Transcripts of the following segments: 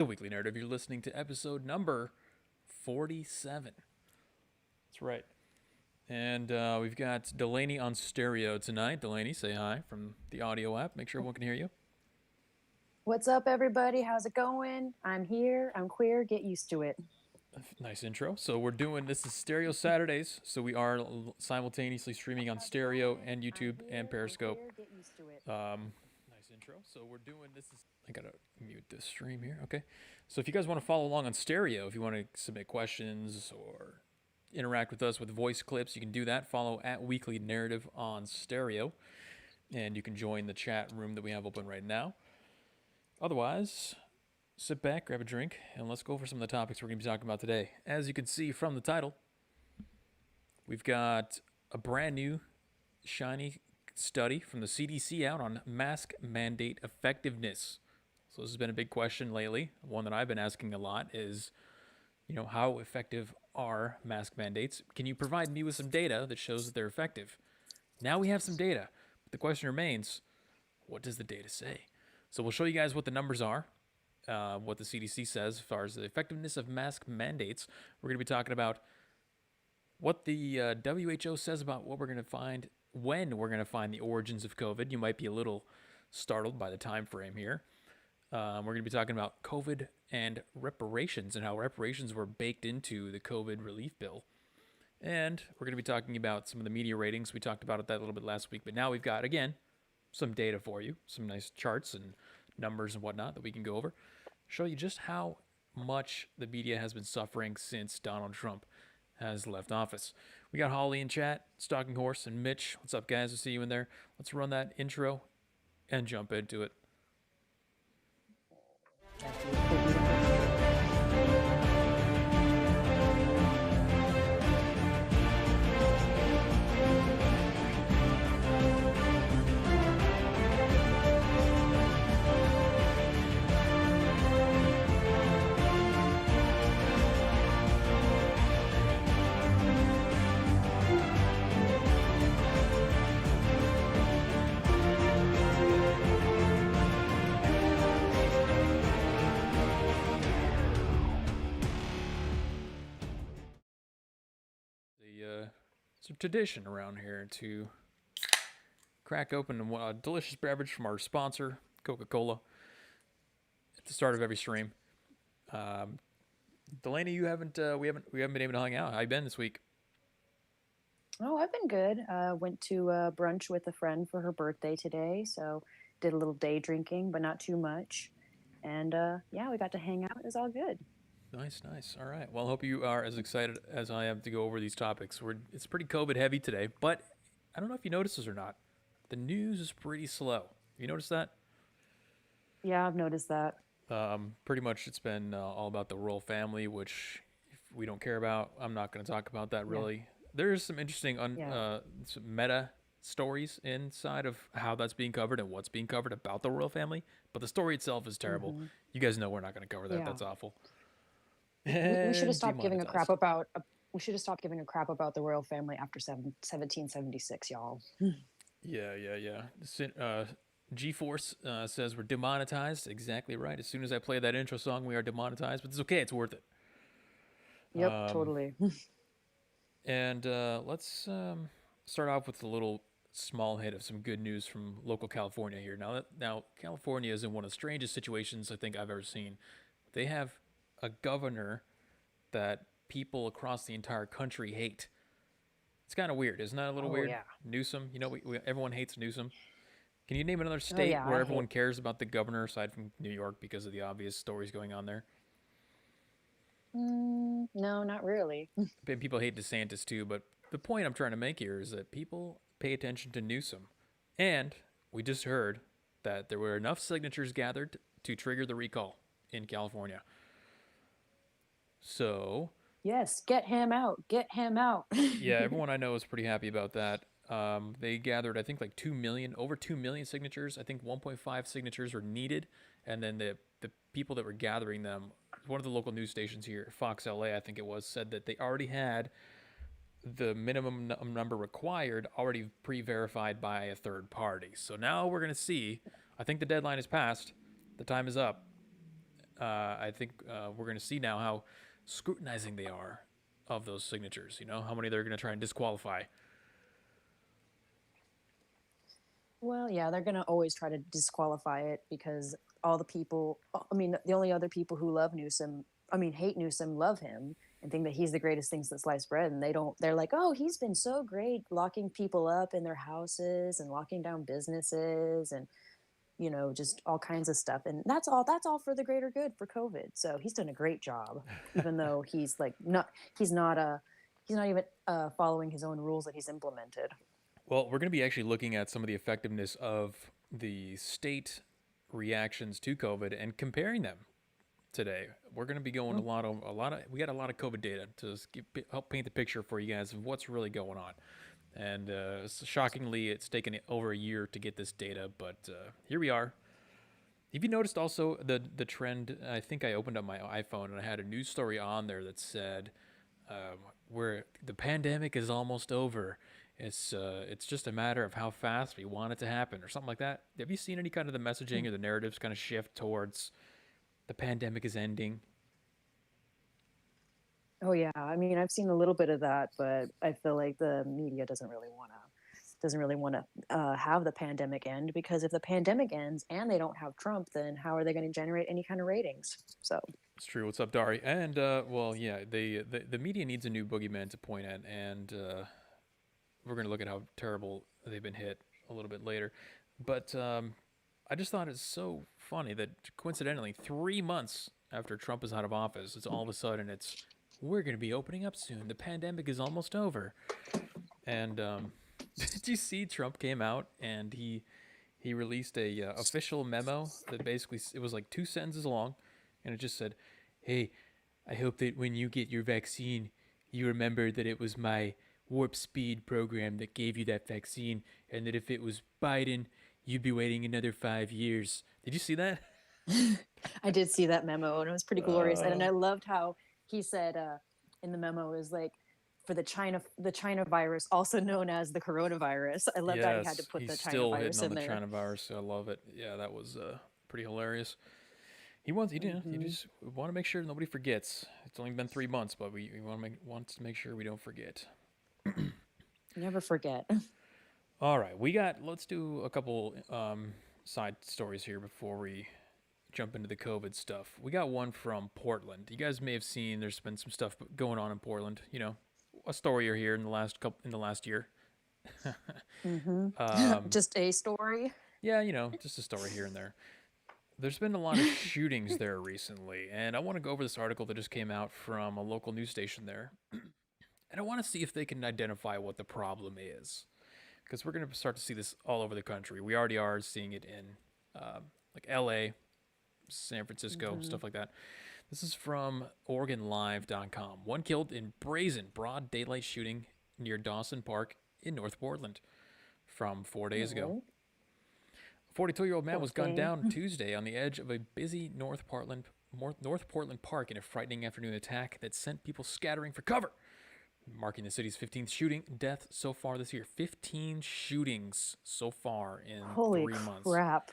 The Weekly Narrative. You're listening to episode number 47. That's right. And we've got Delaney on stereo tonight. Delaney, say hi from the audio app. Make sure everyone can hear you. What's up, everybody? How's it going? I'm here. I'm queer. Get used to it. Nice intro. So we're doing this is Stereo Saturdays. So we are simultaneously streaming on stereo and YouTube and Periscope. Get used to it. Nice intro. So we're doing this is I gotta mute this stream here. Okay. So if you guys want to follow along on stereo, if you want to submit questions or interact with us with voice clips, you can do that. Follow at Weekly Narrative on stereo, and you can join the chat room that we have open right now. Otherwise, sit back, grab a drink, and let's go over some of the topics we're going to be talking about today. As you can see from the title, we've got a brand new, shiny study from the CDC out on mask mandate effectiveness. So this has been a big question lately. One that I've been asking a lot is, how effective are mask mandates? Can you provide me with some data that shows that they're effective? Now we have some data. But the question remains, what does the data say? So we'll show you guys what the numbers are, what the CDC says as far as the effectiveness of mask mandates. We're going to be talking about what the WHO says about what we're going to find, when we're going to find the origins of COVID. You might be a little startled by the time frame here. We're going to be talking about COVID and reparations and how reparations were baked into the COVID relief bill. And we're going to be talking about some of the media ratings. We talked about that a little bit last week, but now we've got, again, some data for you, some nice charts and numbers and whatnot that we can go over. Show you just how much the media has been suffering since Donald Trump has left office. We got Holly in chat, Stalking Horse, and Mitch. What's up, guys? I see you in there. Let's run that intro and jump into it. It's a tradition around here to crack open a delicious beverage from our sponsor, Coca-Cola, at the start of every stream. Delaney, we haven't been able to hang out. How you been this week? Oh, I've been good. Went to brunch with a friend for her birthday today, so did a little day drinking, but not too much. And yeah, we got to hang out. It was all good. Nice. All right. Well, I hope you are as excited as I am to go over these topics. It's pretty COVID heavy today, but I don't know if you noticed this or not. The news is pretty slow. You noticed that? Yeah, I've noticed that. Pretty much it's been all about the royal family, which if we don't care about, I'm not going to talk about that Yeah, really. There's some interesting yeah. some meta stories inside of how that's being covered and what's being covered about the royal family, but the story itself is terrible. hmm You guys know we're not going to cover that. Yeah. That's awful. We should have And stopped giving a crap demonetized. about. We should have stopped giving a crap about the royal family after 1776, y'all. Yeah. G-Force says we're demonetized. Exactly right. As soon as I play that intro song, we are demonetized, but it's okay. It's worth it. Yep, totally. And let's start off with a little small hit of some good news from local California here. Now California is in one of the strangest situations I think I've ever seen. They have a governor that people across the entire country hate. It's kind of weird, isn't that a little Oh weird? yeah. Newsom, everyone hates Newsom. Can you name another Oh state yeah. where I hate. everyone cares about the governor aside from New York because of the obvious stories going on there? No, not really. People hate DeSantis too, but the point I'm trying to make here is that people pay attention to Newsom. And we just heard that there were enough signatures gathered to trigger the recall in California. So, Yes, get him out. Get him out. yeah, everyone I know is pretty happy about that. They gathered, I think, like 2 million, over 2 million signatures. I think 1.5 signatures were needed. And then the people that were gathering them, one of the local news stations here, Fox LA, I think it was, said that they already had the minimum number required already pre-verified by a third party. So now we're going to see. I think the deadline is passed. The time is up. I think we're going to see now how scrutinizing they are of those signatures. You know, how many they're going to try and disqualify. Well, yeah, they're going to always try to disqualify it because all the people, I mean, the only other people who love Newsom, I mean, hate Newsom, love him and think that he's the greatest thing since sliced bread. And they're like, oh, he's been so great locking people up in their houses and locking down businesses and, just all kinds of stuff. And that's all for the greater good for COVID. So he's done a great job, even though he's not, he's not even following his own rules that he's implemented. Well, we're going to be actually looking at some of the effectiveness of the state reactions to COVID and comparing them today. We're going to be going we got a lot of COVID data to help paint the picture for you guys of what's really going on. And shockingly, it's taken over a year to get this data, but here we are. Have you noticed also the trend? I think I opened up my iPhone and I had a news story on there that said where the pandemic is almost over. It's just a matter of how fast we want it to happen, or something like that. Have you seen any kind of the messaging or the narratives kind of shift towards the pandemic is ending? Oh yeah, I mean, I've seen a little bit of that, but I feel like the media doesn't really want to have the pandemic end because if the pandemic ends and they don't have Trump, then how are they going to generate any kind of ratings? So It's true. What's up, Dari? And well, yeah, the media needs a new boogeyman to point at, and we're going to look at how terrible they've been hit a little bit later. But I just thought it's so funny that coincidentally, 3 months after Trump is out of office, it's all of a sudden we're going to be opening up soon. The pandemic is almost over. And did you see Trump came out and he released a official memo that basically it was like 2 sentences long, and it just said, "Hey, I hope that when you get your vaccine, you remember that it was my warp speed program that gave you that vaccine, and that if it was Biden, you'd be waiting another 5 years." Did you see that? I did see that memo and it was pretty glorious. And Uh, I loved how he said in the memo is like for the China virus, also known as the coronavirus. I love that he had to yes, put he's the China still hitting virus on in the there. China virus. I love it. Yeah, that was pretty hilarious. He Hmm. just want to make sure nobody forgets. It's only been 3 months, but we want to make sure we don't forget. Never forget. All right, let's do a couple side stories here before we jump into the COVID stuff. We got one from Portland. You guys may have seen there's been some stuff going on in Portland. You know, a story or here in the last year. Hmm. um, Just a story. yeah, you know, just a story here and there. There's been a lot of shootings there recently, and I want to go over this article that just came out from a local news station there, and I want to see if they can identify what the problem is, because we're going to start to see this all over the country. We already are seeing it in like L.A., San Francisco, Hmm. stuff like that. This is from OregonLive.com. One killed in brazen broad daylight shooting near Dawson Park in North Portland from 4 days ago. Oh, A 42-year-old man poor was gunned thing. down Tuesday on the edge of a busy North Portland Park in a frightening afternoon attack that sent people scattering for cover, marking the city's 15th shooting death so far this year. 15 shootings so far in Holy 3 months. crap.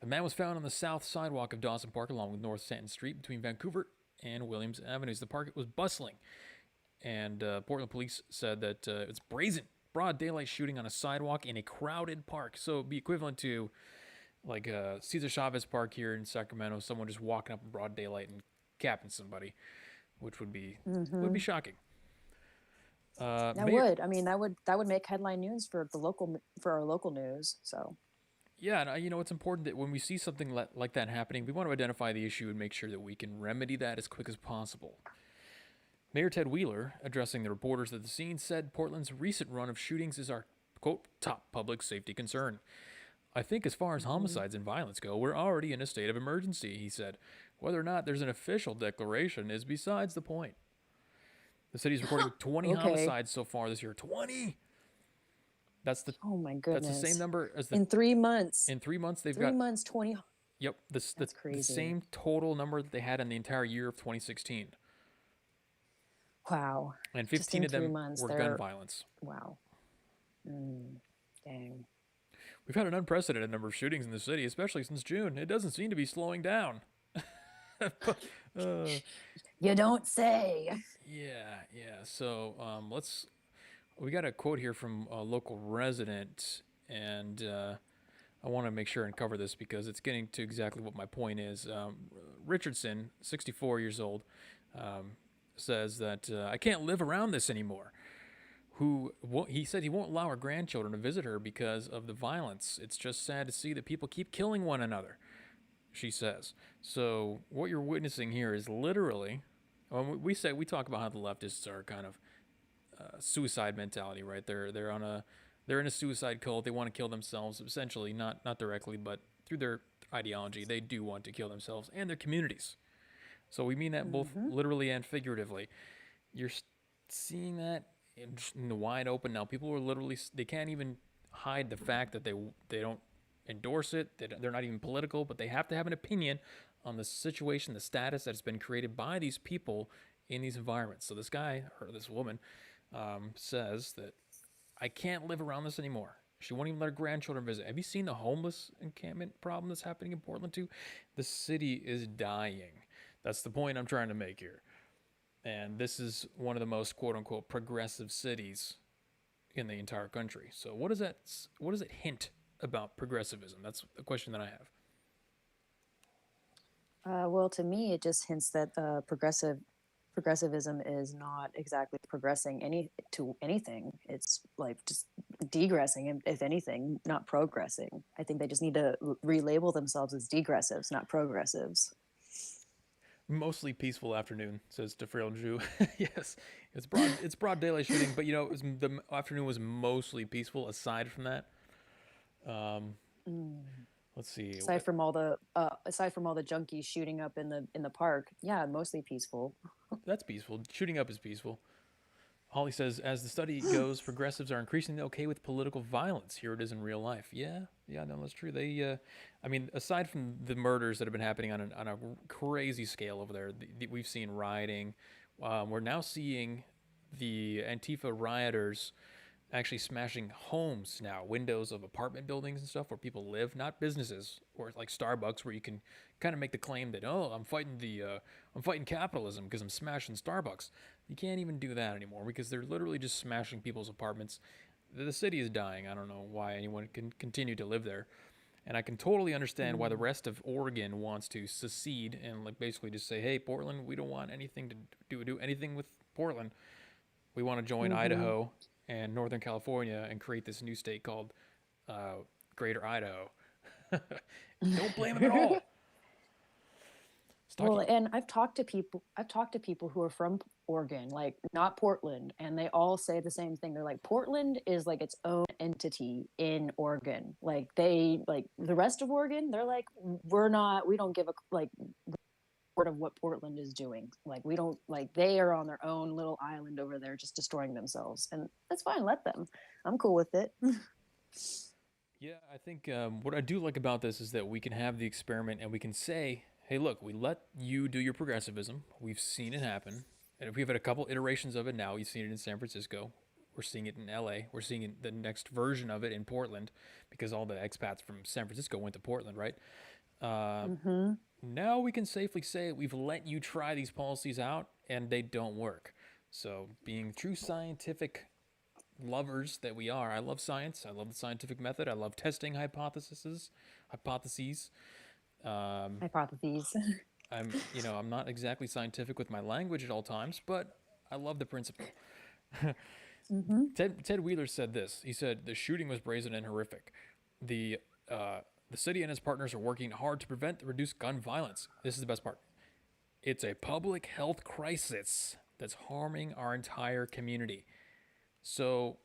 The man was found on the south sidewalk of Dawson Park along with North Stanton Street between Vancouver and Williams Avenues. The park was bustling, and Portland police said that it's brazen, broad daylight shooting on a sidewalk in a crowded park. So it'd be equivalent to like Cesar Chavez Park here in Sacramento, someone just walking up in broad daylight and capping somebody, which would be Hmm. shocking. That Mayor, would. I mean, that would make headline news for our local news. So. yeah, and, you know, it's important that when we see something like that happening, we want to identify the issue and make sure that we can remedy that as quick as possible. Mayor Ted Wheeler, addressing the reporters at the scene, said Portland's recent run of shootings is our, quote, top public safety concern. I think as far as Hmm. homicides and violence go, we're already in a state of emergency, he said. Whether or not there's an official declaration is besides the point. The city's recording 20 Okay. homicides so far this year. 20! That's the Oh my that's the same goodness. number as the In 3 months. in 3 months they've Three got. months, 20. Yep, That's the crazy. same total number that they had in the entire year of 2016, Wow. and Just 15 in of three them months, were gun they're, violence. wow. Mm, dang. We've had an unprecedented number of shootings in the city, especially since June. It doesn't seem to be slowing down. But, uh, You don't say. yeah, yeah. So let's. We got a quote here from a local resident, and I want to make sure and cover this because it's getting to exactly what my point is. Richardson, 64 years old, um, says that I can't live around this anymore. He said he won't allow her grandchildren to visit her because of the violence. It's just sad to see that people keep killing one another, she says. So what you're witnessing here is literally, we talk about how the leftists are kind of suicide mentality, right? They're in a suicide cult. They want to kill themselves, essentially, not directly, but through their ideology. They do want to kill themselves and their communities. So we mean that both Hmm. literally and figuratively. You're seeing that in the wide open now. People are literally, they can't even hide the fact that they don't endorse it. They're not even political, but they have to have an opinion on the situation, the status that has been created by these people in these environments. So this guy or this woman says that I can't live around this anymore. She won't even let her grandchildren visit. Have you seen the homeless encampment problem that's happening in Portland too? The city is dying. That's the point I'm trying to make here. And this is one of the most quote unquote progressive cities in the entire country. So what does it hint about progressivism? That's the question that I have. Well, to me, it just hints that progressivism is not exactly progressing to anything. It's like just degressing, if anything, not progressing. I think they just need to relabel themselves as degressives, not progressives. Mostly peaceful afternoon, says DeFrail Jew. Yes, it's broad daylight shooting, but the afternoon was mostly peaceful. Aside from that, um, Mm. let's see. Aside from all the junkies shooting up in the park, yeah, mostly peaceful. That's peaceful. Shooting up is peaceful. Holly says, as the study goes, progressives are increasingly okay with political violence. Here it is in real life. Yeah, yeah, no, that's true. I mean, aside from the murders that have been happening on a crazy scale over there, we've seen rioting. We're now seeing the Antifa rioters actually smashing homes now, windows of apartment buildings and stuff where people live, not businesses, or like Starbucks, where you can kind of make the claim that I'm fighting capitalism because I'm smashing Starbucks. You can't even do that anymore because they're literally just smashing people's apartments. The city is dying. I don't know why anyone can continue to live there. And I can totally understand why the Mm. rest of Oregon wants to secede and like basically just say, "Hey, Portland, we don't want anything to do anything with Portland. We want to join Mm-hmm. Idaho and Northern California and create this new state called uh, Greater Idaho." Don't blame them at all. It's Well, talking. and I've talked to people who are from Oregon, like not Portland, and they all say the same thing. They're like, Portland is like its own entity in Oregon. Like like the rest of Oregon, they're like, we don't give a like word of what Portland is doing. Like we don't like they are on their own little island over there just destroying themselves. And that's fine, let them. I'm cool with it. Yeah, I think what I do like about this is that we can have the experiment and we can say, "Hey, look, we let you do your progressivism. We've seen it happen, and if we've had a couple iterations of it now. You've seen it in San Francisco. We're seeing it in LA. We're seeing the next version of it in Portland because all the expats from San Francisco went to Portland, right? Uh, Mm-hmm. Now we can safely say we've let you try these policies out and they don't work. So, being true scientific lovers that we are, I love science. I love the scientific method. I love testing hypotheses. Um, Hypotheses. I'm not exactly scientific with my language at all times, but I love the principle. Mm-hmm. Ted Wheeler said this. He said the shooting was brazen and horrific. The uh, the city and its partners are working hard to prevent and reduce gun violence. This is the best part. It's a public health crisis that's harming our entire community. So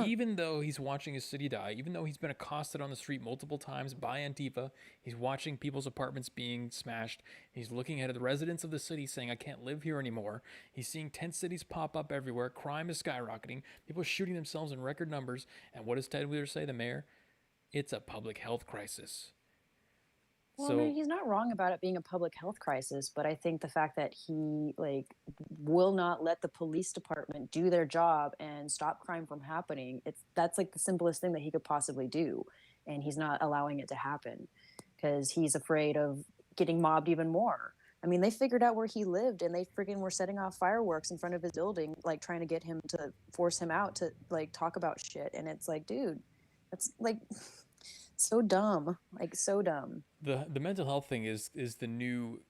even though he's watching his city die, even though he's been accosted on the street multiple times by Antifa, he's watching people's apartments being smashed. He's looking at the residents of the city saying, I can't live here anymore. He's seeing tent cities pop up everywhere. Crime is skyrocketing. People are shooting themselves in record numbers. And what does Ted Wheeler say, the mayor? It's a public health crisis. Well, I mean, So, he's not wrong about it being a public health crisis, but I think the fact that he like will not let the police department do their job and stop crime from happening, that's like the simplest thing that he could possibly do, and he's not allowing it to happen because he's afraid of getting mobbed even more. I mean, they figured out where he lived and they freaking were setting off fireworks in front of his building, like trying to get him to force him out to like talk about shit. And it's like, dude, that's like so dumb, like so dumb. The mental health thing is the new,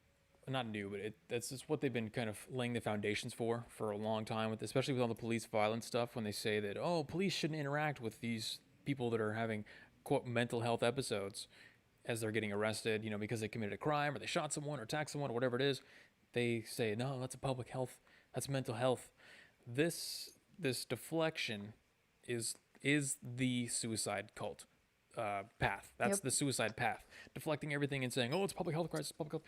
not new, but that's just what they've been kind of laying the foundations for a long time, with especially with all the police violence stuff. When they say that, oh, police shouldn't interact with these people that are having quote mental health episodes as they're getting arrested, because they committed a crime or they shot someone or attacked someone or whatever it is. They say no, that's a public health, that's mental health. This deflection is the suicide cult path. That's Yep. the suicide path. Deflecting everything and saying, "Oh, it's public health crisis, public health."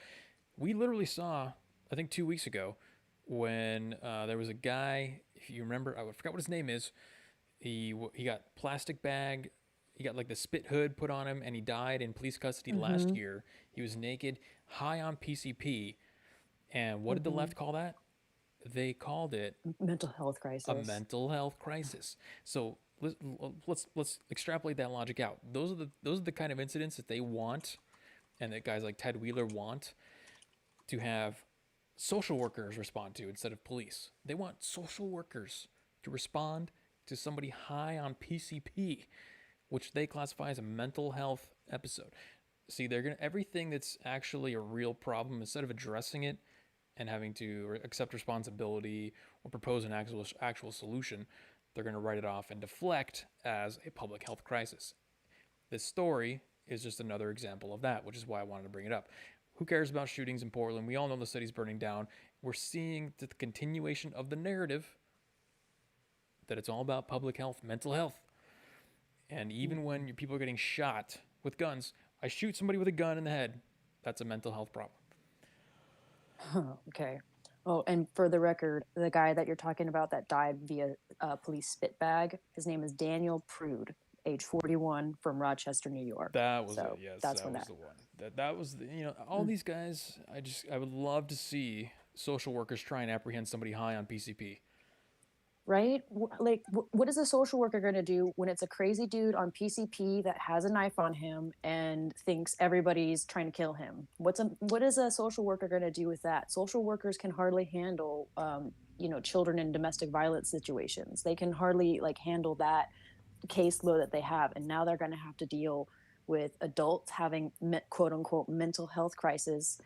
We literally saw, I think 2 weeks ago, when there was a guy. If you remember, I forgot what his name is. He got plastic bag. He got like the spit hood put on him, and he died in police custody last Mm-hmm. year. He was naked, high on PCP, and what did the Mm-hmm. left call that? They called it Mental health a crisis. mental health crisis. So let's extrapolate that logic out. Those are the kind of incidents that they want, and that guys like Ted Wheeler want to have social workers respond to instead of police. They want social workers to respond to somebody high on PCP, which they classify as a mental health episode. See, they're gonna everything that's actually a real problem, instead of addressing it and having to accept responsibility or propose an actual solution, they're going to write it off and deflect as a public health crisis. This story is just another example of that, which is why I wanted to bring it up. Who cares about shootings in Portland? We all know the city's burning down. We're seeing the continuation of the narrative that it's all about public health, mental health. And even Mm-hmm. when people are getting shot with guns, I shoot somebody with a gun in the head, that's a mental health problem. Okay. Oh, and for the record, the guy that you're talking about that died via police spit bag, his name is Daniel Prude, age 41, from Rochester, New York. That was it. So Yes, that's that when was that. the one. That was all these guys. I would love to see social workers try and apprehend somebody high on PCP. Right? Like, what is a social worker going to do when it's a crazy dude on PCP that has a knife on him and thinks everybody's trying to kill him? What is a social worker going to do with that? Social workers can hardly handle, children in domestic violence situations. They can hardly like handle that caseload that they have, and now they're going to have to deal with adults having quote unquote mental health crisis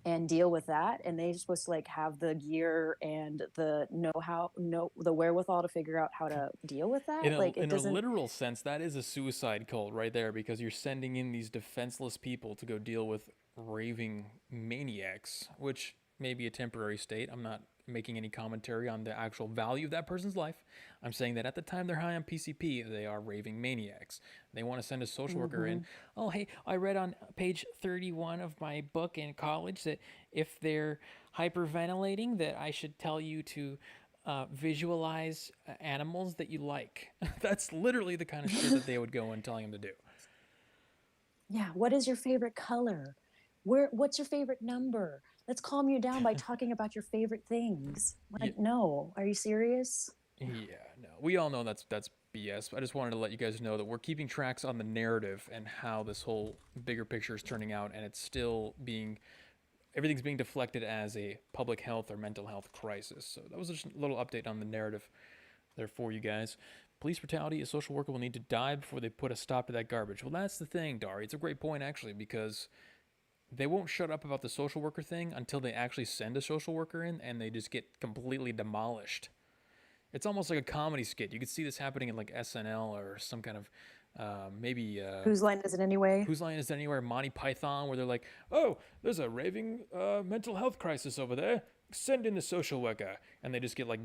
and deal with that, and they're supposed to like have the gear and the know the wherewithal to figure out how to deal with that. In a Like, it in a doesn't. literal sense, that is a suicide cult right there, because you're sending in these defenseless people to go deal with raving maniacs, which may be a temporary state. I'm not making any commentary on the actual value of that person's life. I'm saying that at the time they're high on PCP, they are raving maniacs. They want to send a social worker in. Mm-hmm. Oh, hey, I read on page 31 of my book in college that if they're hyperventilating, that I should tell you to visualize animals that you like. That's literally the kind of shit that they would go and telling him to do. Yeah, what is your favorite color? What's your favorite number? Let's calm you down by talking about your favorite things. Yeah, Like, no, are you serious? yeah, no, we all know that's BS. I just wanted to let you guys know that we're keeping tracks on the narrative and how this whole bigger picture is turning out, and it's still being everything's being deflected as a public health or mental health crisis. So that was just a little update on the narrative there for you guys. Police brutality, a social worker will need to die before they put a stop to that garbage. Well, that's the thing, Dari. It's a great point, actually, because they won't shut up about the social worker thing until they actually send a social worker in and they just get completely demolished. It's almost like a comedy skit. You could see this happening in like SNL or some kind of maybe Whose line is it anyway? Whose Line Is It Anywhere? Monty Python, where they're like, "Oh, there's a raving mental health crisis over there. Send in the social worker," and they just get like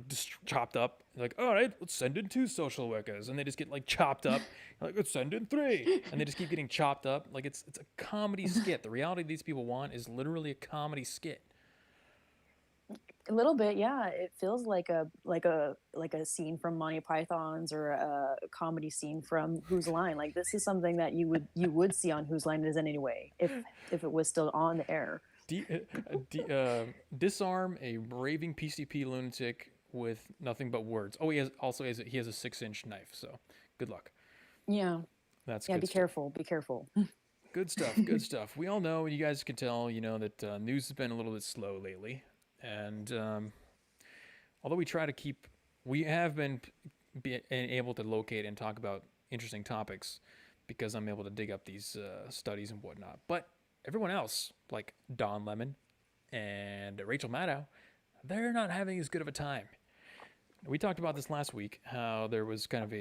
chopped up. They're like, "All right, let's send in two social workers," and they just get like chopped up. Like, let's send in three, and they just keep getting chopped up. Like it's a comedy skit. The reality these people want is literally a comedy skit. A little bit, yeah. It feels like a scene from Monty Python's or a comedy scene from Whose Line. Like, this is something that you would see on Whose Line Is It Anyway if it was still on the air. Disarm a raving PCP lunatic with nothing but words. Oh, he has a 6-inch knife. So good luck. Yeah, That's yeah. good Be stuff. careful. Be careful. Good stuff. Good stuff. We all know, and you guys can tell, that news has been a little bit slow lately. And although we have been able to locate and talk about interesting topics because I'm able to dig up these studies and whatnot. But everyone else, like Don Lemon and Rachel Maddow, they're not having as good of a time. We talked about this last week, how there was kind of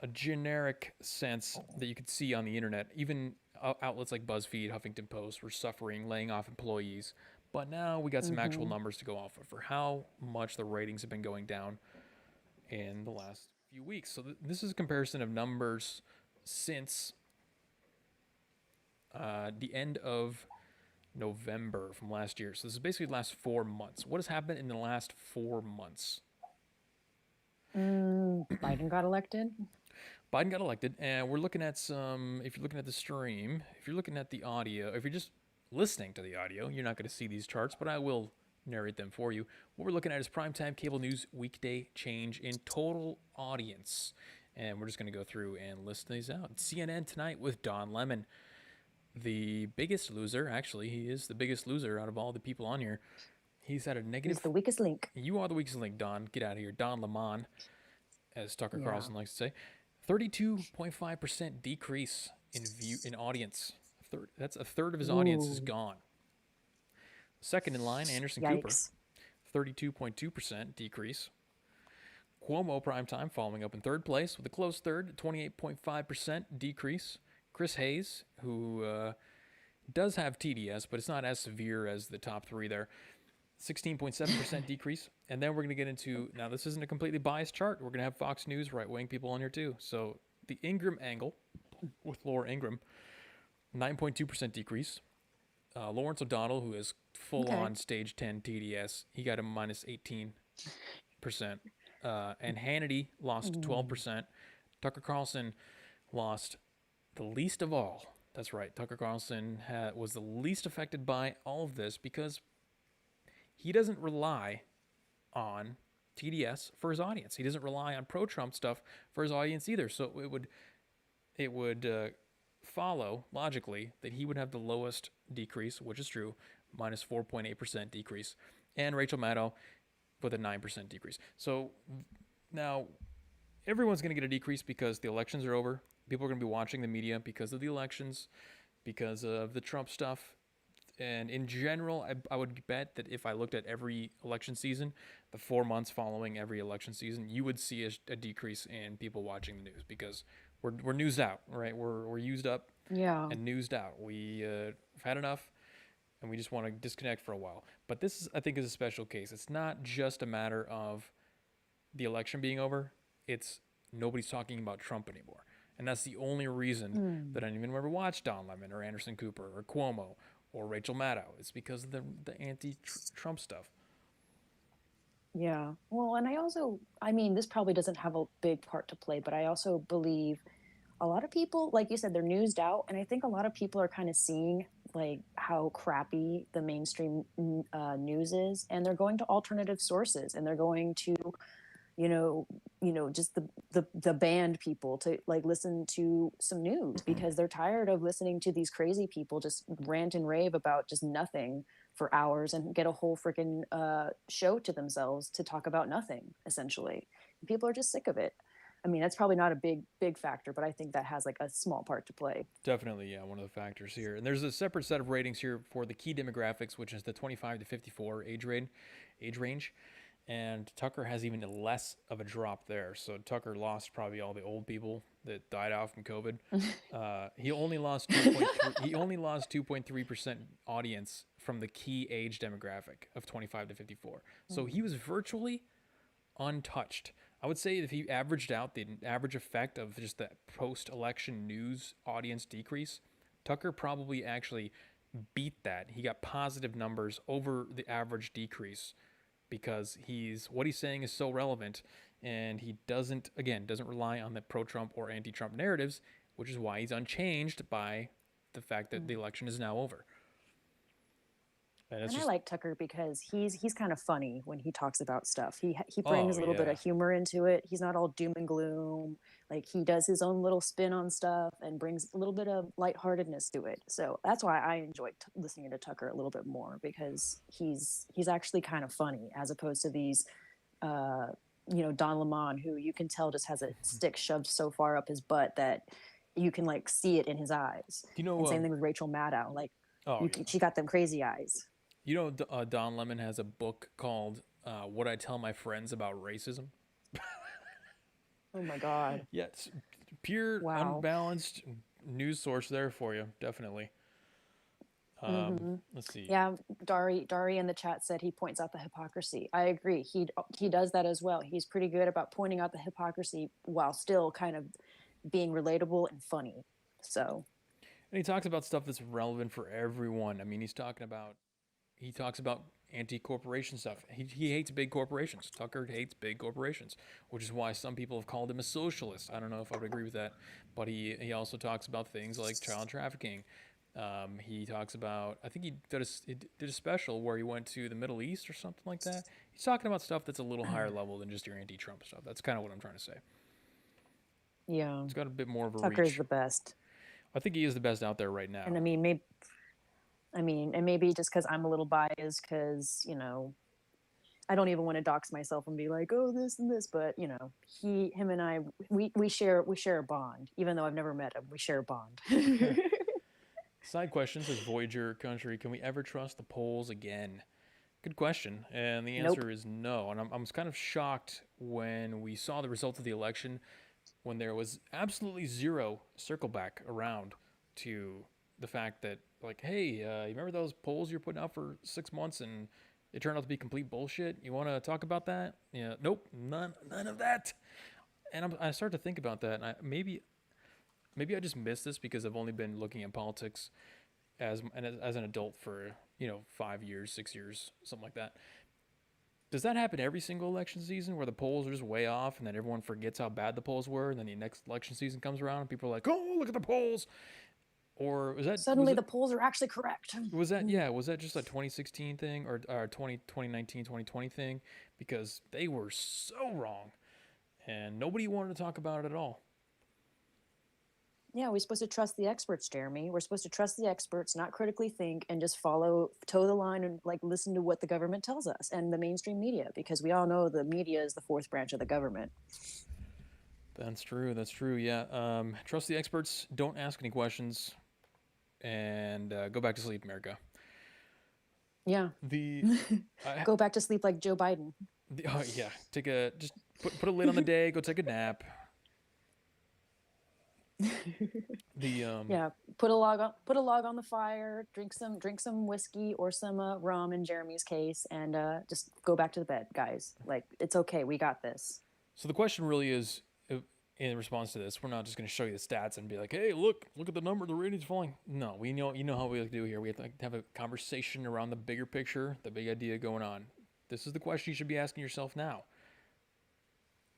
a generic sense that you could see on the internet. Even outlets like BuzzFeed, Huffington Post were suffering, laying off employees. But now we got some actual Mm-hmm. numbers to go off of for how much the ratings have been going down in the last few weeks. So this is a comparison of numbers since the end of November from last year. So this is basically the last 4 months. What has happened in the last 4 months? Biden got elected. Biden got elected, and we're looking at some. If you're looking at the stream, if you're looking at the audio, if you're just listening to the audio, you're not going to see these charts, but I will narrate them for you. What we're looking at is primetime cable news weekday change in total audience. And we're just going to go through and list these out. CNN tonight with Don Lemon, the biggest loser. Actually, he is the biggest loser out of all the people on here. He's at a He's negative. the weakest link. You are the weakest link, Don. Get out of here. Don Lemon, as Tucker Yeah. Carlson likes to say. 32.5% decrease in audience. That's a third of his audience is Ooh. gone. Second in line, Anderson Cooper, Yikes. 32.2% decrease. Cuomo primetime following up in third place with a close third, 28.5% decrease. Chris Hayes, who does have TDS, but it's not as severe as the top three there, 16.7% decrease. And then we're going to get into, now this isn't a completely biased chart. We're going to have Fox News right-wing people on here too. So the Ingram angle with Laura Ingram, 9.2% decrease. Lawrence O'Donnell, who is full Okay. on stage 10 TDS, he got a minus 18%. And Hannity lost 12%. Tucker Carlson lost the least of all. That's right. Tucker Carlson was the least affected by all of this because he doesn't rely on TDS for his audience. He doesn't rely on pro-Trump stuff for his audience either. So it would follow logically that he would have the lowest decrease, which is true, minus 4.8% decrease, and Rachel Maddow with a 9% decrease. So now everyone's going to get a decrease because the elections are over. People are going to be watching the media because of the elections, because of the Trump stuff. And in general, I would bet that if I looked at every election season, the 4 months following every election season, you would see a decrease in people watching the news because we're newsed out, right? We're used up Yeah. and newsed out. We've had enough, and we just want to disconnect for a while. But this, I think, is a special case. It's not just a matter of the election being over. It's nobody's talking about Trump anymore. And that's the only reason that anyone ever watched Don Lemon or Anderson Cooper or Cuomo or Rachel Maddow. It's because of the anti-Trump stuff. Yeah. Well, and I mean, this probably doesn't have a big part to play, but I also believe a lot of people, like you said, they're newsed out. And I think a lot of people are kind of seeing like how crappy the mainstream news is. And they're going to alternative sources and they're going to, just the banned people to like listen to some news because they're tired of listening to these crazy people just rant and rave about just nothing for hours and get a whole freaking show to themselves to talk about nothing essentially. People are just sick of it. I mean, that's probably not a big factor, but I think that has like a small part to play. Definitely, yeah, one of the factors here. And there's a separate set of ratings here for the key demographics, which is the 25 to 54 age range. And Tucker has even less of a drop there. So Tucker lost probably all the old people that died out from COVID. He only lost 2.3. He only lost 2.3% audience from the key age demographic of 25 to 54. So he was virtually untouched. I would say if he averaged out the average effect of just the post-election news audience decrease, Tucker probably actually beat that. He got positive numbers over the average decrease because what he's saying is so relevant, and he doesn't rely on the pro-Trump or anti-Trump narratives, which is why he's unchanged by the fact that the election is now over. And it's And I just, like Tucker because he's kind of funny when he talks about stuff. He oh brings a little bit yeah. of humor into it. He's not all doom and gloom. Like he does his own little spin on stuff and brings a little bit of lightheartedness to it. So that's why I enjoy listening to Tucker a little bit more because he's actually kind of funny as opposed to these uh, Don Lemon, who you can tell just has a stick shoved so far up his butt that you can like see it in his eyes. Do you know? And same thing with Rachel Maddow. Like Oh yeah. she got them crazy eyes. You know, Don Lemon has a book called "What I Tell My Friends About Racism." Oh my god! Yeah, it's pure Wow. unbalanced news source there for you, definitely. Hmm. Let's see. Yeah, Dari in the chat said he points out the hypocrisy. I agree. He does that as well. He's pretty good about pointing out the hypocrisy while still kind of being relatable and funny. So And he talks about stuff that's relevant for everyone. I mean, he talks about anti-corporation stuff. He hates big corporations. Tucker hates big corporations, which is why some people have called him a socialist. I don't know if I would agree with that, but he also talks about things like child trafficking. He talks about, I think he did a special where he went to the Middle East or something like that. He's talking about stuff that's a little higher level than just your anti-Trump stuff. That's kind of what I'm trying to say. yeah, It's got a bit more of a Tucker is reach. the best. I think he is the best out there right And now. and maybe just because I'm a little biased, because I don't even want to dox myself and be like, oh, this and this, but him and I, we share a bond, even though I've never met him. We share a bond. Side question says Voyager Country, can we ever trust the polls again? Good question. And the Nope. answer is no. And I was kind of shocked when we saw the results of the election when there was absolutely zero circle back around to the fact that, like, hey, you remember those polls you were putting out for 6 months and they turned out to be complete bullshit? You want to talk about that? Yeah, nope, none of that. And I start to think about that, and maybe I just missed this because I've only been looking at politics as an adult for 5 years, 6 years, something like that. Does that happen every single election season where the polls are just way off and then everyone forgets how bad the polls were and then the next election season comes around and people are like, oh, look at the polls? Or Suddenly the polls are actually correct. was that just a 2016 thing or 2019 2020 thing? Because they were so wrong and nobody wanted to talk about it at all. Yeah, we're supposed to trust the experts, Jeremy. We're supposed to trust the experts, not critically think, and just toe the line, and like listen to what the government tells us and the mainstream media, because we all know the media is the fourth branch of the government. That's true. That's true. Yeah. Trust the experts. Don't ask any questions, and go back to sleep, America. Yeah. The, I, Go back to sleep like Joe Biden. oh yeah, just put a lid on the day. Go take a nap. The Yeah, put a log on the fire, drink some whiskey or some rum in Jeremy's case, and just go back to the bed, guys. Like, it's okay, we got this. So the question really is, in response to this, we're not just going to show you the stats and be like, hey, look at the number, the ratings falling. No, you know how we like to do here. We have to have a conversation around the bigger picture, the big idea going on. This is the question you should be asking yourself now.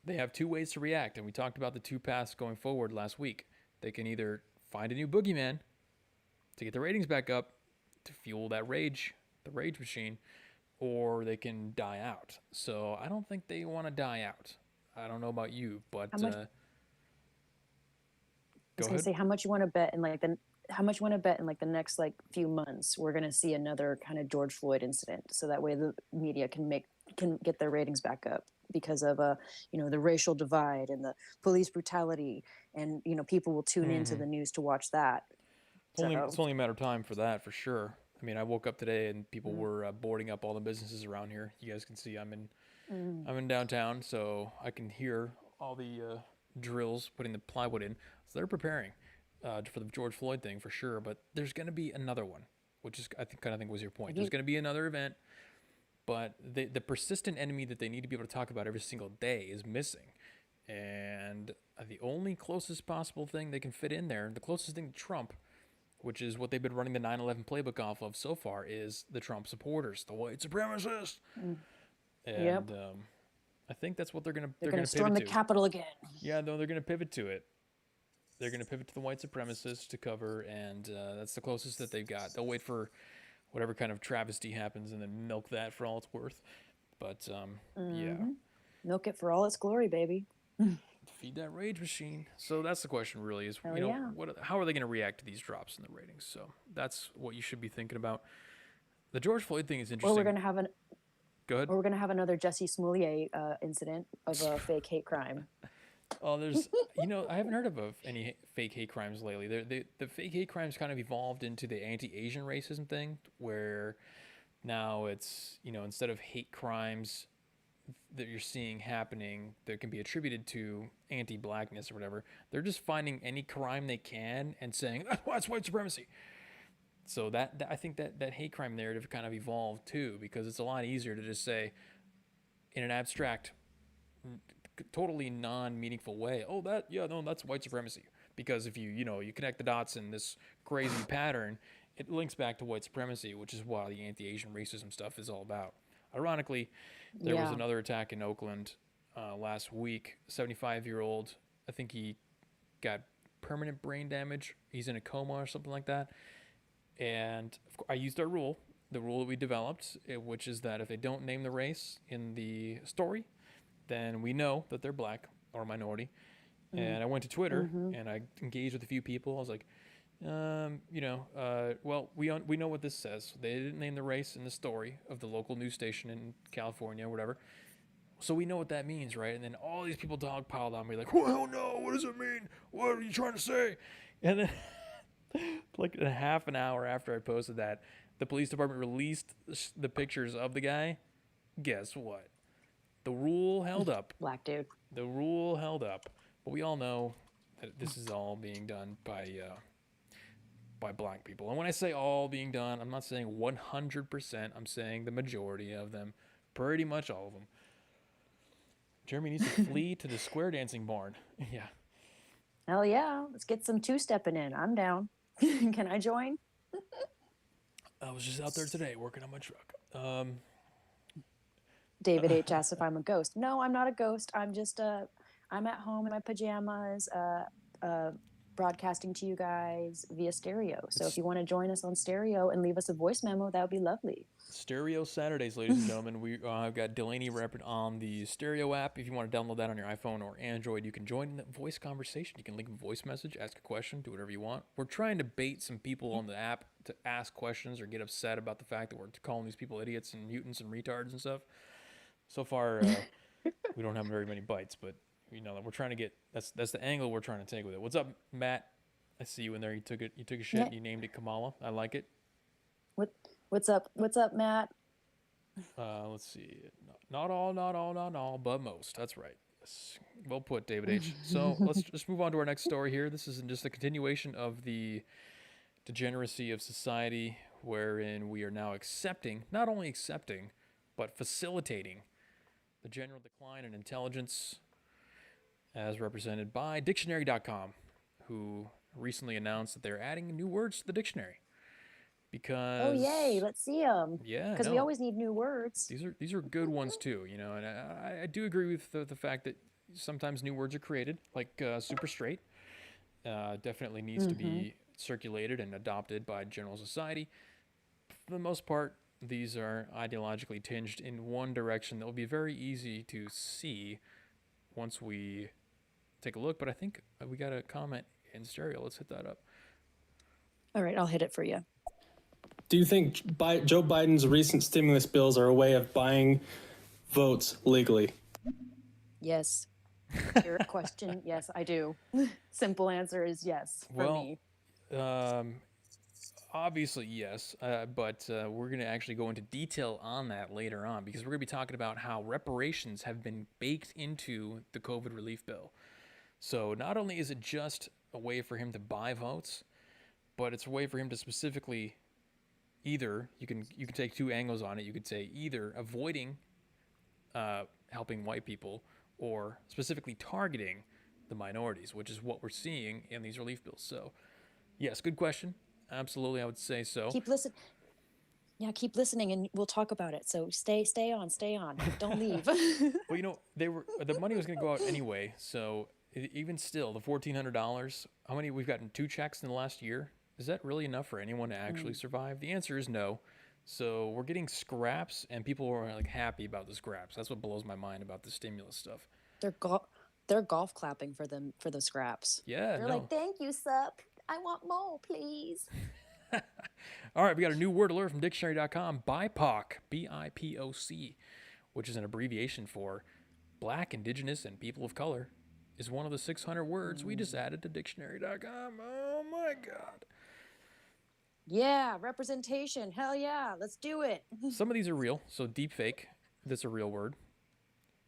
They have two ways to react, and we talked about the two paths going forward last week. They can either find a new boogeyman to get the ratings back up to fuel that the rage machine, or they can die out. So I don't think they want to die out. I don't know about you, but How much? I was go gonna ahead. say, how much you want to bet in the next like few months we're gonna see another kind of George Floyd incident, so that way the media can get their ratings back up because of the racial divide and the police brutality, and people will tune into Mm-hmm. the news to watch that. It's So only a matter of time for that, for sure. I mean, I woke up today and people mm, were boarding up all the businesses around here. You guys can see mm, I'm in downtown, so I can hear all the drills putting the plywood in. So they're preparing for the George Floyd thing for sure. But there's going to be another one, which is I think was your point. have There's you going to be another event, but the persistent enemy that they need to be able to talk about every single day is missing. And the only closest possible thing they can fit in there, the closest thing to Trump, which is what they've been running the 9/11 playbook off of so far, is the Trump supporters, the white supremacists. mm, yep, And I think that's what they're they're gonna gonna storm pivot the to. Capitol again. Yeah, no, they're gonna pivot to it. They're gonna pivot to the white supremacists to cover, and that's the closest that they've got. They'll wait for whatever kind of travesty happens, and then milk that for all it's worth. But yeah, Mm-hmm. Milk it for all its glory, baby. feed that rage machine. So that's the question, really, is Hell yeah. how are they going to react to these drops in the ratings? So that's what you should be thinking about. The George Floyd thing is Or we're interesting. gonna have an Go ahead. or we're gonna have another Jesse Smollett incident of a fake hate crime. Oh, there's, I haven't heard of any fake hate crimes lately. The fake hate crimes kind of evolved into the anti-Asian racism thing, where now it's, instead of hate crimes that you're seeing happening that can be attributed to anti-blackness or whatever, they're just finding any crime they can and saying that's white supremacy. So I think that hate crime narrative kind of evolved too, because it's a lot easier to just say in an abstract, totally non-meaningful way, oh, that's white supremacy, because if you connect the dots in this crazy pattern, it links back to white supremacy, which is what the anti-Asian racism stuff is all about. Ironically, there was Yeah. another attack in Oakland last week. 75-year-old, I think he got permanent brain damage. He's in a coma or something like that. And I used our rule, the rule that we developed, which is that if they don't name the race in the story, then we know that they're black or minority. And I went to Twitter Mm-hmm. and I engaged with a few people. I was like, well, we know what this says. They didn't name the race in the story of the local news station in California or whatever. So we know what that means, right? And then all these people dogpiled on me like, well, no, what does it mean? What are you trying to say? And then like a half an hour after I posted that, the police department released the pictures of the guy. Guess what? The rule held up. Black dude. The rule held up. But we all know that this is all being done by black people. And when I say all being done, I'm not saying 100%. I'm saying the majority of them, pretty much all of them. Jeremy needs to flee to the square dancing barn. Yeah. Hell yeah. Let's get some two-stepping in. I'm down. Can I join? I was just out there today working on my truck. David H. asked if I'm a ghost. No, I'm not a ghost. I'm at home in my pajamas, broadcasting to you guys via stereo. So if you want to join us on stereo and leave us a voice memo, that would be lovely. Stereo Saturdays, ladies and gentlemen. I've got Delaney Rapid on the Stereo app. If you want to download that on your iPhone or Android, you can join the voice conversation. You can leave a voice message, ask a question, do whatever you want. We're trying to bait some people on the app to ask questions or get upset about the fact that we're calling these people idiots and mutants and retards and stuff. So far, we don't have very many bites, but we're trying to get that's the angle we're trying to take with it. What's up, Matt? I see you in there. You took a shit. Yeah. And you named it Kamala. I like it. What's up? What's up, Matt? Let's see. Not all, but most. That's right. Yes. Well put, David H. So let's just move on to our next story here. This is just a continuation of the degeneracy of society, wherein we are now not only accepting, but facilitating the general decline in intelligence, as represented by Dictionary.com, who recently announced that they're adding new words to the dictionary. Because Oh yay! Let's see them. Yeah, Because we always need new words. these are good ones too, and I do agree with the fact that sometimes new words are created, like super straight. Definitely needs to be circulated and adopted by general society. For the most part, these are ideologically tinged in one direction that will be very easy to see once we take a look. But I think we got a comment in stereo. Let's hit that up. All right, I'll hit it for you. Do you think Joe Biden's recent stimulus bills are a way of buying votes legally? Yes. Your question, yes, I do. Simple answer is yes for me. Obviously, yes, but we're going to actually go into detail on that later on, because we're going to be talking about how reparations have been baked into the COVID relief bill. So not only is it just a way for him to buy votes, but it's a way for him to specifically either, you can take two angles on it. You could say either avoiding helping white people, or specifically targeting the minorities, which is what we're seeing in these relief bills. So yes, good question. Absolutely, I would say so. Keep listening, and we'll talk about it. So stay on. Don't leave. Well, the money was going to go out anyway. So even still, the $1,400. How many we've gotten 2 checks in the last year? Is that really enough for anyone to actually survive? The answer is no. So we're getting scraps, and people are like happy about the scraps. That's what blows my mind about the stimulus stuff. They're they're golf clapping for them for the scraps. Yeah, They're no. like, "Thank you, sup. I want more, please." All right, we got a new word alert from dictionary.com. BIPOC, BIPOC, which is an abbreviation for Black, Indigenous, and People of Color, is one of the 600 words we just added to dictionary.com. Oh my God. Yeah, representation. Hell yeah, let's do it. Some of these are real. So deepfake, that's a real word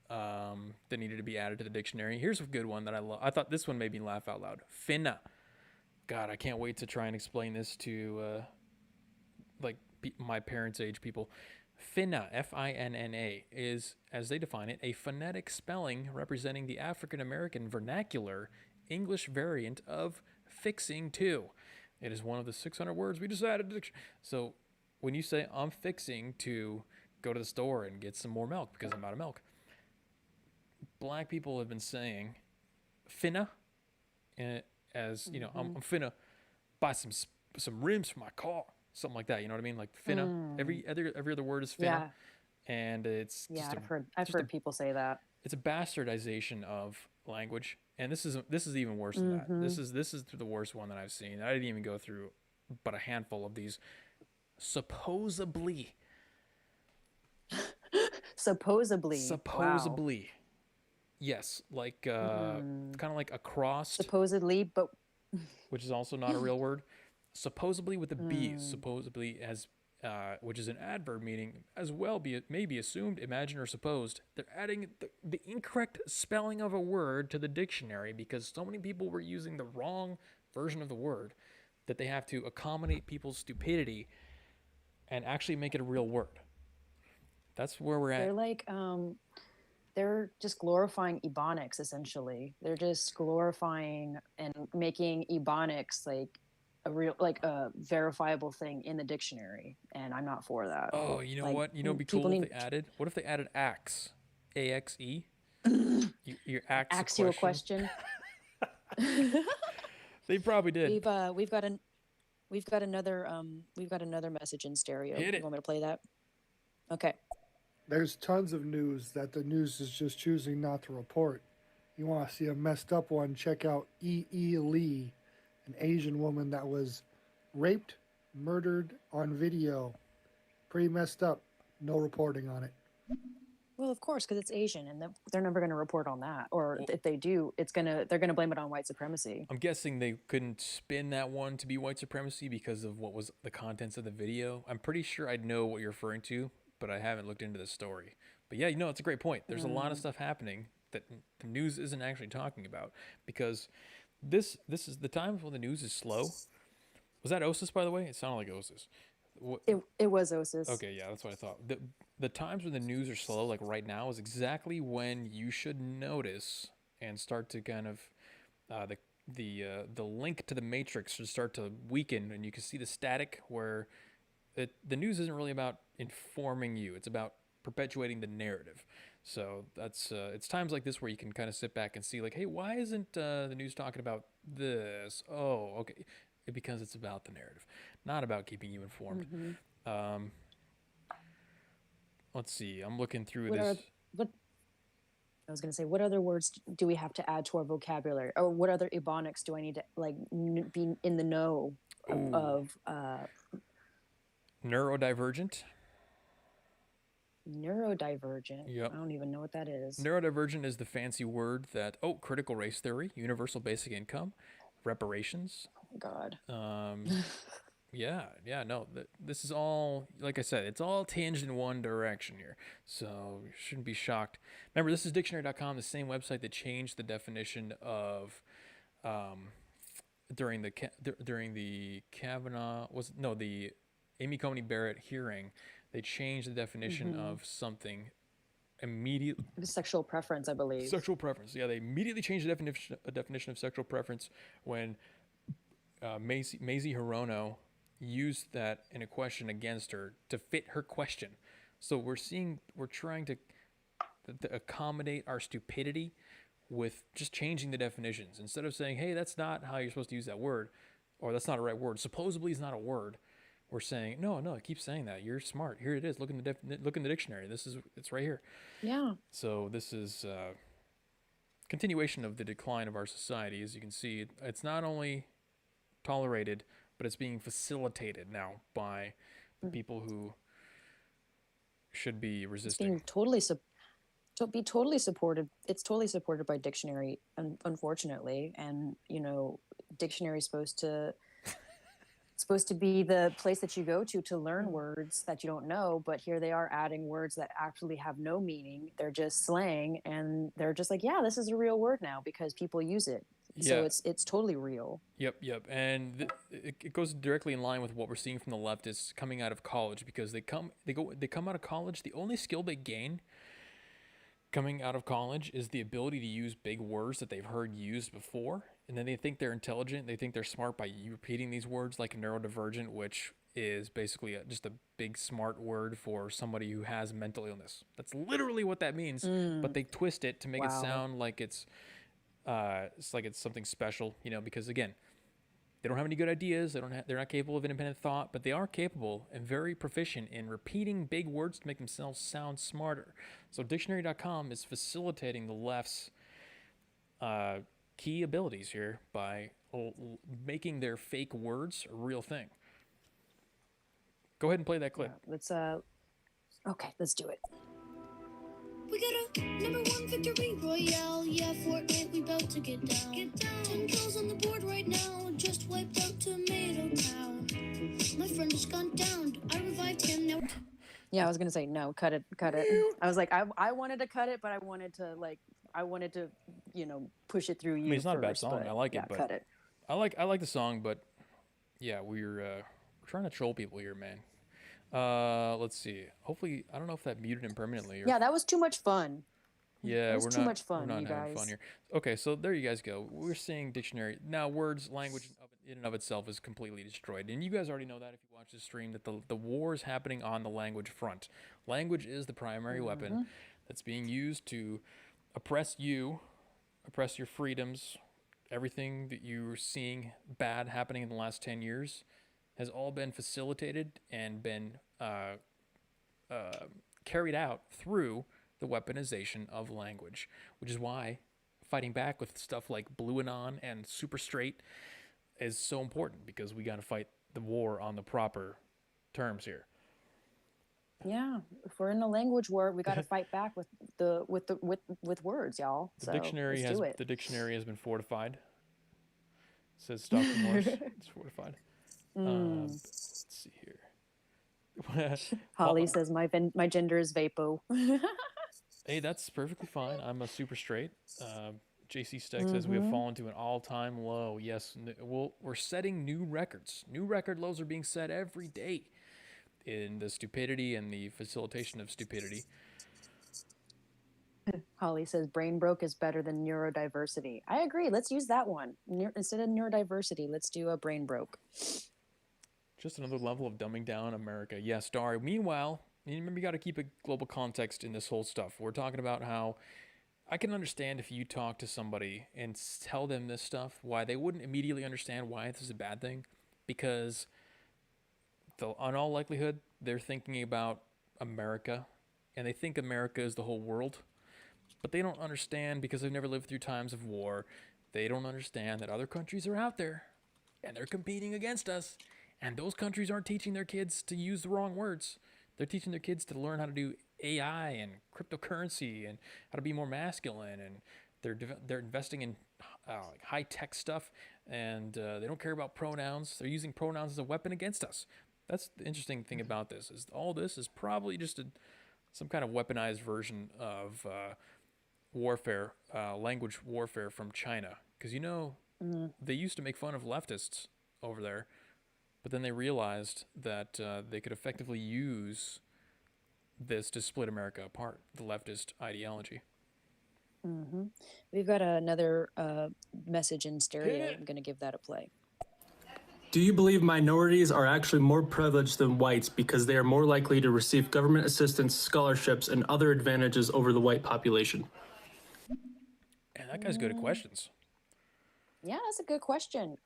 that needed to be added to the dictionary. Here's a good one that I love. I thought this one made me laugh out loud. Finna. God, I can't wait to try and explain this to my parents' age people. Finna, Finna, is, as they define it, a phonetic spelling representing the African American vernacular English variant of fixing to. It is one of the 600 words we just added to the dictionary. So when you say, I'm fixing to go to the store and get some more milk because I'm out of milk, Black people have been saying finna, as, you know, I'm finna buy some rims for my car, something like that. You know what I mean? Like finna. Every other word is finna, Yeah, and it's yeah, just I've heard people say that. it's a bastardization of language, and this is even worse than that. This is the worst one that I've seen. I didn't even go through but a handful of these. Supposedly, Supposedly. Wow. yes, like kind of like across, Supposedly, but which is also not a real word. Supposedly with the B, supposedly as which is an adverb meaning as well may be assumed, imagined, or supposed. They're adding the incorrect spelling of a word to the dictionary because so many people were using the wrong version of the word that they have to accommodate people's stupidity and actually make it a real word. That's where we're they're at. like they're just glorifying ebonics essentially. They're just glorifying and making ebonics like a verifiable thing in the dictionary, and I'm not for that. Oh, you know Like what? You know, it'd be people cool if need they added. What if they added axe, AXE? Your axe a ask you a question. question. They probably did. We've got another message in stereo. Hit You it. want me to play that? Okay. There's tons of news that the news is just choosing not to report. You want to see a messed up one, check out E. Lee, an Asian woman that was raped, murdered on video. Pretty messed up. No reporting on it. Well, of course, because it's Asian, and they're never going to report on that. Or if they do, they're gonna blame it on white supremacy. I'm guessing they couldn't spin that one to be white supremacy because of what was the contents of the video. I'm pretty sure I'd know what you're referring to, but I haven't looked into the story. But yeah, it's a great point. There's a lot of stuff happening that the news isn't actually talking about because this is the times when the news is slow. Was that Osis, by the way? It sounded like Osis. It was Osis. Okay, yeah, that's what I thought. The times when the news are slow, like right now, is exactly when you should notice and start to kind of the link to the matrix should start to weaken, and you can see the static where the news isn't really about informing you; it's about perpetuating the narrative. So that's it's times like this where you can kind of sit back and see, like, hey, why isn't the news talking about this? Oh, okay, because it's about the narrative, not about keeping you informed. Let's see. I'm looking through this. What I was going to say, what other words do we have to add to our vocabulary, or what other ebonics do I need to be in the know of? Neurodivergent. Neurodivergent. Yep. I don't even know what that is. Neurodivergent is the fancy word that critical race theory, universal basic income, reparations. Oh, God. Yeah, no. This is all, like I said, it's all tinged in one direction here. So you shouldn't be shocked. Remember, this is dictionary.com, the same website that changed the definition of during the Kavanaugh the Amy Coney Barrett hearing. They changed the definition of something immediately. Sexual preference, I believe. Sexual preference. Yeah, they immediately changed the definition of sexual preference when Mazie Hirono used that in a question against her to fit her question. So we're trying to accommodate our stupidity with just changing the definitions. Instead of saying, hey, that's not how you're supposed to use that word, or that's not a right word, supposedly is not a word, we're saying, no, no, keep saying that. You're smart. Here it is. Look in look in the dictionary. It's right here. Yeah. So this is continuation of the decline of our society. As you can see, it's not only tolerated, but it's being facilitated now by the people who should be It's resisting. being totally totally supported. It's totally supported by dictionary, unfortunately. And dictionary is supposed to be the place that you go to learn words that you don't know, but here they are adding words that actually have no meaning. They're just slang, and they're just like, yeah, this is a real word now because people use it. So Yeah. it's totally real. Yep, yep, and it goes directly in line with what we're seeing from the leftists coming out of college, because they come out of college. The only skill they gain coming out of college is the ability to use big words that they've heard used before, and then they think they're intelligent. They think they're smart by you repeating these words, like neurodivergent, which is basically just a big smart word for somebody who has mental illness. That's literally what that means, but they twist it to make it Wow. sound like it's like it's something special, because again, they don't have any good ideas. They're not capable of independent thought, but they are capable and very proficient in repeating big words to make themselves sound smarter. So dictionary.com is facilitating the left's key abilities here by making their fake words a real thing. Go ahead and play that clip. Yeah, let's do it. We got a number 1 victory royale. Yeah, Fortnite, we about to get down. 10 kills on the board right now. Just wiped out Tomato Town. My friend has gone down. I revived him now. Yeah, I was gonna say no, cut it. I was like, I wanted to cut it, but I wanted to push it through you. I mean, it's not a bad first, song. but I like yeah, it, but cut it. I like the song, but yeah, we're trying to troll people here, man. Let's see. Hopefully, I don't know if that muted him permanently. Or Yeah, that was too much fun. yeah, That was we're too not, much fun, we're not you having guys. fun here. Okay, so there you guys go. We're seeing dictionary now. Words, language in and of itself is completely destroyed, and you guys already know that if you watch the stream, that the war is happening on the language front. Language is the primary weapon that's being used to oppress you, oppress your freedoms. Everything that you're seeing bad happening in the last 10 years has all been facilitated and been carried out through the weaponization of language, which is why fighting back with stuff like Blue Anon and Super Straight is so important, because we got to fight the war on the proper terms here. Yeah, if we're in a language war, we got to fight back with words, y'all. The So dictionary let's has do it. the dictionary has been fortified. It says Stockton Morse. It's fortified. Let's see here. Holly says my gender is vapo. Hey, that's perfectly fine. I'm a super straight. JC Steck says we have fallen to an all-time low. Yes, we're setting new records. New record lows are being set every day in the stupidity and the facilitation of stupidity. Holly says brain broke is better than neurodiversity. I agree. Let's use that one. Instead of neurodiversity, let's do a brain broke. Just another level of dumbing down America. Yes, Dari. Meanwhile, remember, you got to keep a global context in this whole stuff. We're talking about how I can understand if you talk to somebody and tell them this stuff, why they wouldn't immediately understand why this is a bad thing, because in all likelihood, they're thinking about America, and they think America is the whole world, but they don't understand, because they've never lived through times of war. They don't understand that other countries are out there, and they're competing against us, and those countries aren't teaching their kids to use the wrong words. They're teaching their kids to learn how to do AI and cryptocurrency and how to be more masculine, and they're investing in like high-tech stuff, and they don't care about pronouns. They're using pronouns as a weapon against us. That's the interesting thing about this, is all this is probably just some kind of weaponized version of warfare, language warfare from China. Because they used to make fun of leftists over there, but then they realized that they could effectively use this to split America apart, the leftist ideology. We've got another message in stereo. I'm going to give that a play. Do you believe minorities are actually more privileged than whites because they are more likely to receive government assistance, scholarships, and other advantages over the white population? And that guy's good at questions. Yeah, that's a good question.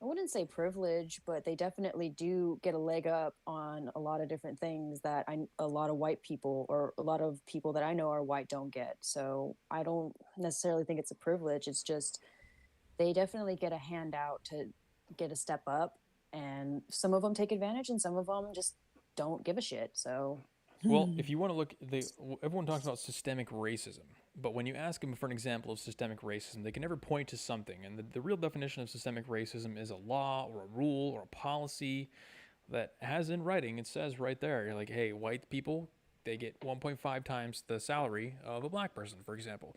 I wouldn't say privilege, but they definitely do get a leg up on a lot of different things that a lot of white people or a lot of people that I know are white don't get. So I don't necessarily think it's a privilege. It's just they definitely get a handout to get a step up, and some of them take advantage, and some of them just don't give a shit. So Well, if you want to look, everyone talks about systemic racism, but when you ask them for an example of systemic racism, they can never point to something. And the real definition of systemic racism is a law or a rule or a policy that has in writing, it says right there, you're like, hey, white people, they get 1.5 times the salary of a black person, for example.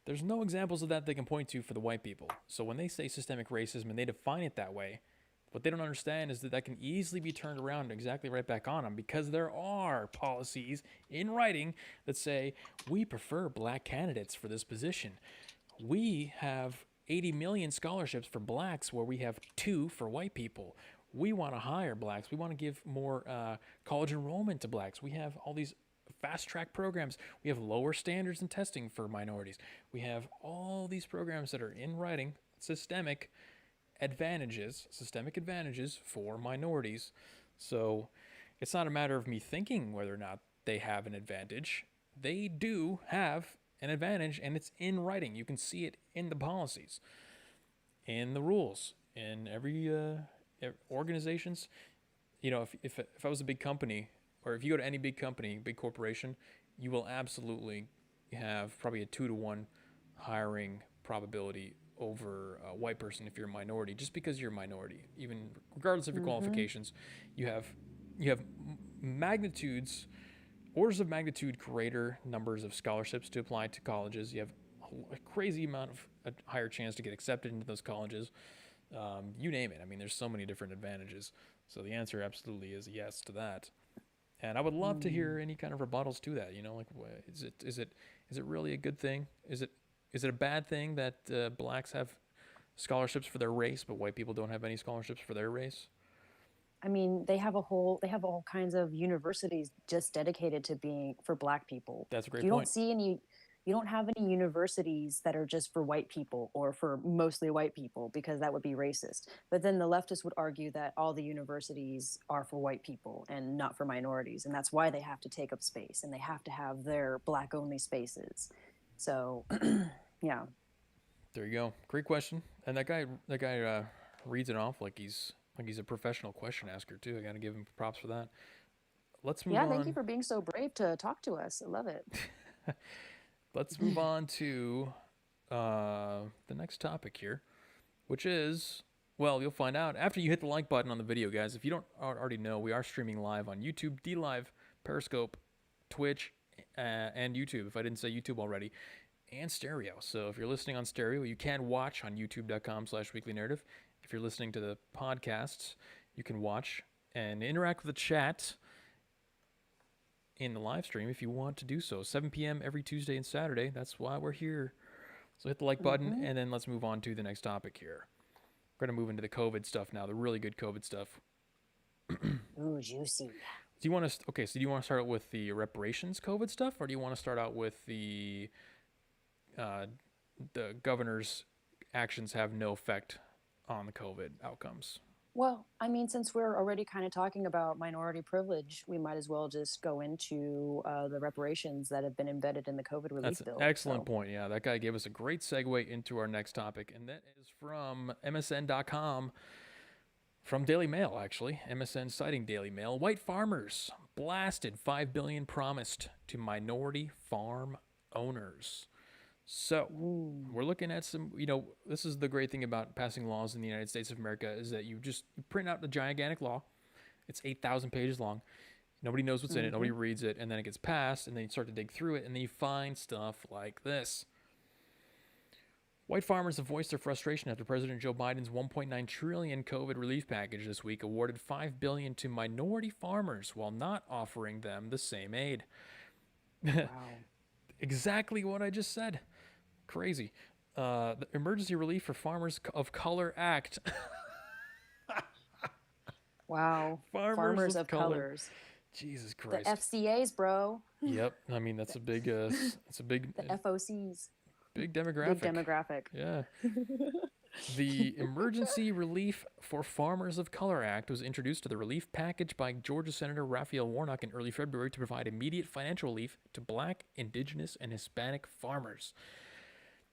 There's no examples of that they can point to for the white people. So when they say systemic racism and they define it that way, what they don't understand is that that can easily be turned around exactly right back on them, because there are policies in writing that say we prefer black candidates for this position. We have 80 million scholarships for blacks where we have 2 for white people. We want to hire blacks. We want to give more college enrollment to blacks. We have all these fast track programs. We have lower standards in testing for minorities. We have all these programs that are in writing, systemic advantages for minorities. So it's not a matter of me thinking whether or not they have an advantage. They do have an advantage, and it's in writing. You can see it in the policies, in the rules, in every organizations. You know, if I was a big company, or if you go to any big company, big corporation, you will absolutely have probably a 2-to-1 hiring probability over a white person if you're a minority, just because you're a minority, even regardless of your qualifications. You have magnitudes, orders of magnitude greater numbers of scholarships to apply to colleges. You have a crazy amount of a higher chance to get accepted into those colleges. You name it. I mean, there's so many different advantages. So the answer absolutely is yes to that. And I would love to hear any kind of rebuttals to that. You know, like, is it really a good thing? Is it a bad thing that blacks have scholarships for their race, but white people don't have any scholarships for their race? I mean, they have all kinds of universities just dedicated to being for black people. That's a great You don't point. see any, you don't have any universities that are just for white people or for mostly white people, because that would be racist. But then the leftists would argue that all the universities are for white people and not for minorities. And that's why they have to take up space and they have to have their black only spaces. So, yeah. There you go. Great question. And that guy reads it off like he's a professional question asker too. I got to give him props for that. Let's move on. Yeah, thank you for being so brave to talk to us. I love it. Let's move on to the next topic here, which is, well, you'll find out after you hit the like button on the video, guys. If you don't already know, we are streaming live on YouTube, DLive, Periscope, Twitch, and YouTube, if I didn't say YouTube already, and stereo. So if you're listening on stereo, you can watch on youtube.com/weeklynarrative. If you're listening to the podcasts, you can watch and interact with the chat in the live stream if you want to do so. 7 p.m. every Tuesday and Saturday. That's why we're here. So hit the like button, and then let's move on to the next topic here. We're going to move into the COVID stuff now, the really good COVID stuff. Ooh, juicy. Do you want to? Okay, so do you want to start out with the reparations COVID stuff, or do you want to start out with the governor's actions have no effect on the COVID outcomes? Well, I mean, since we're already kind of talking about minority privilege, we might as well just go into the reparations that have been embedded in the COVID relief That's bill. an excellent point. Yeah, that guy gave us a great segue into our next topic, and that is from MSN.com, from Daily Mail, actually. MSN citing Daily Mail. White farmers blasted $5 billion promised to minority farm owners. So we're looking at some, this is the great thing about passing laws in the United States of America, is that you print out the gigantic law. It's 8,000 pages long. Nobody knows what's in it. Nobody reads it. And then it gets passed, and then you start to dig through it, and then you find stuff like this. White farmers have voiced their frustration after President Joe Biden's $1.9 trillion COVID relief package this week awarded $5 billion to minority farmers while not offering them the same aid. Wow. Exactly what I just said. Crazy. The Emergency Relief for Farmers of Color Act. Wow. Farmers of colors. Jesus The Christ. FCAs, bro. Yep. I mean, that's a big, The FOCs. big demographic. Big demographic. Yeah. The Emergency Relief for Farmers of Color Act was introduced to the relief package by Georgia Senator Raphael Warnock in early February to provide immediate financial relief to Black, Indigenous, and Hispanic farmers.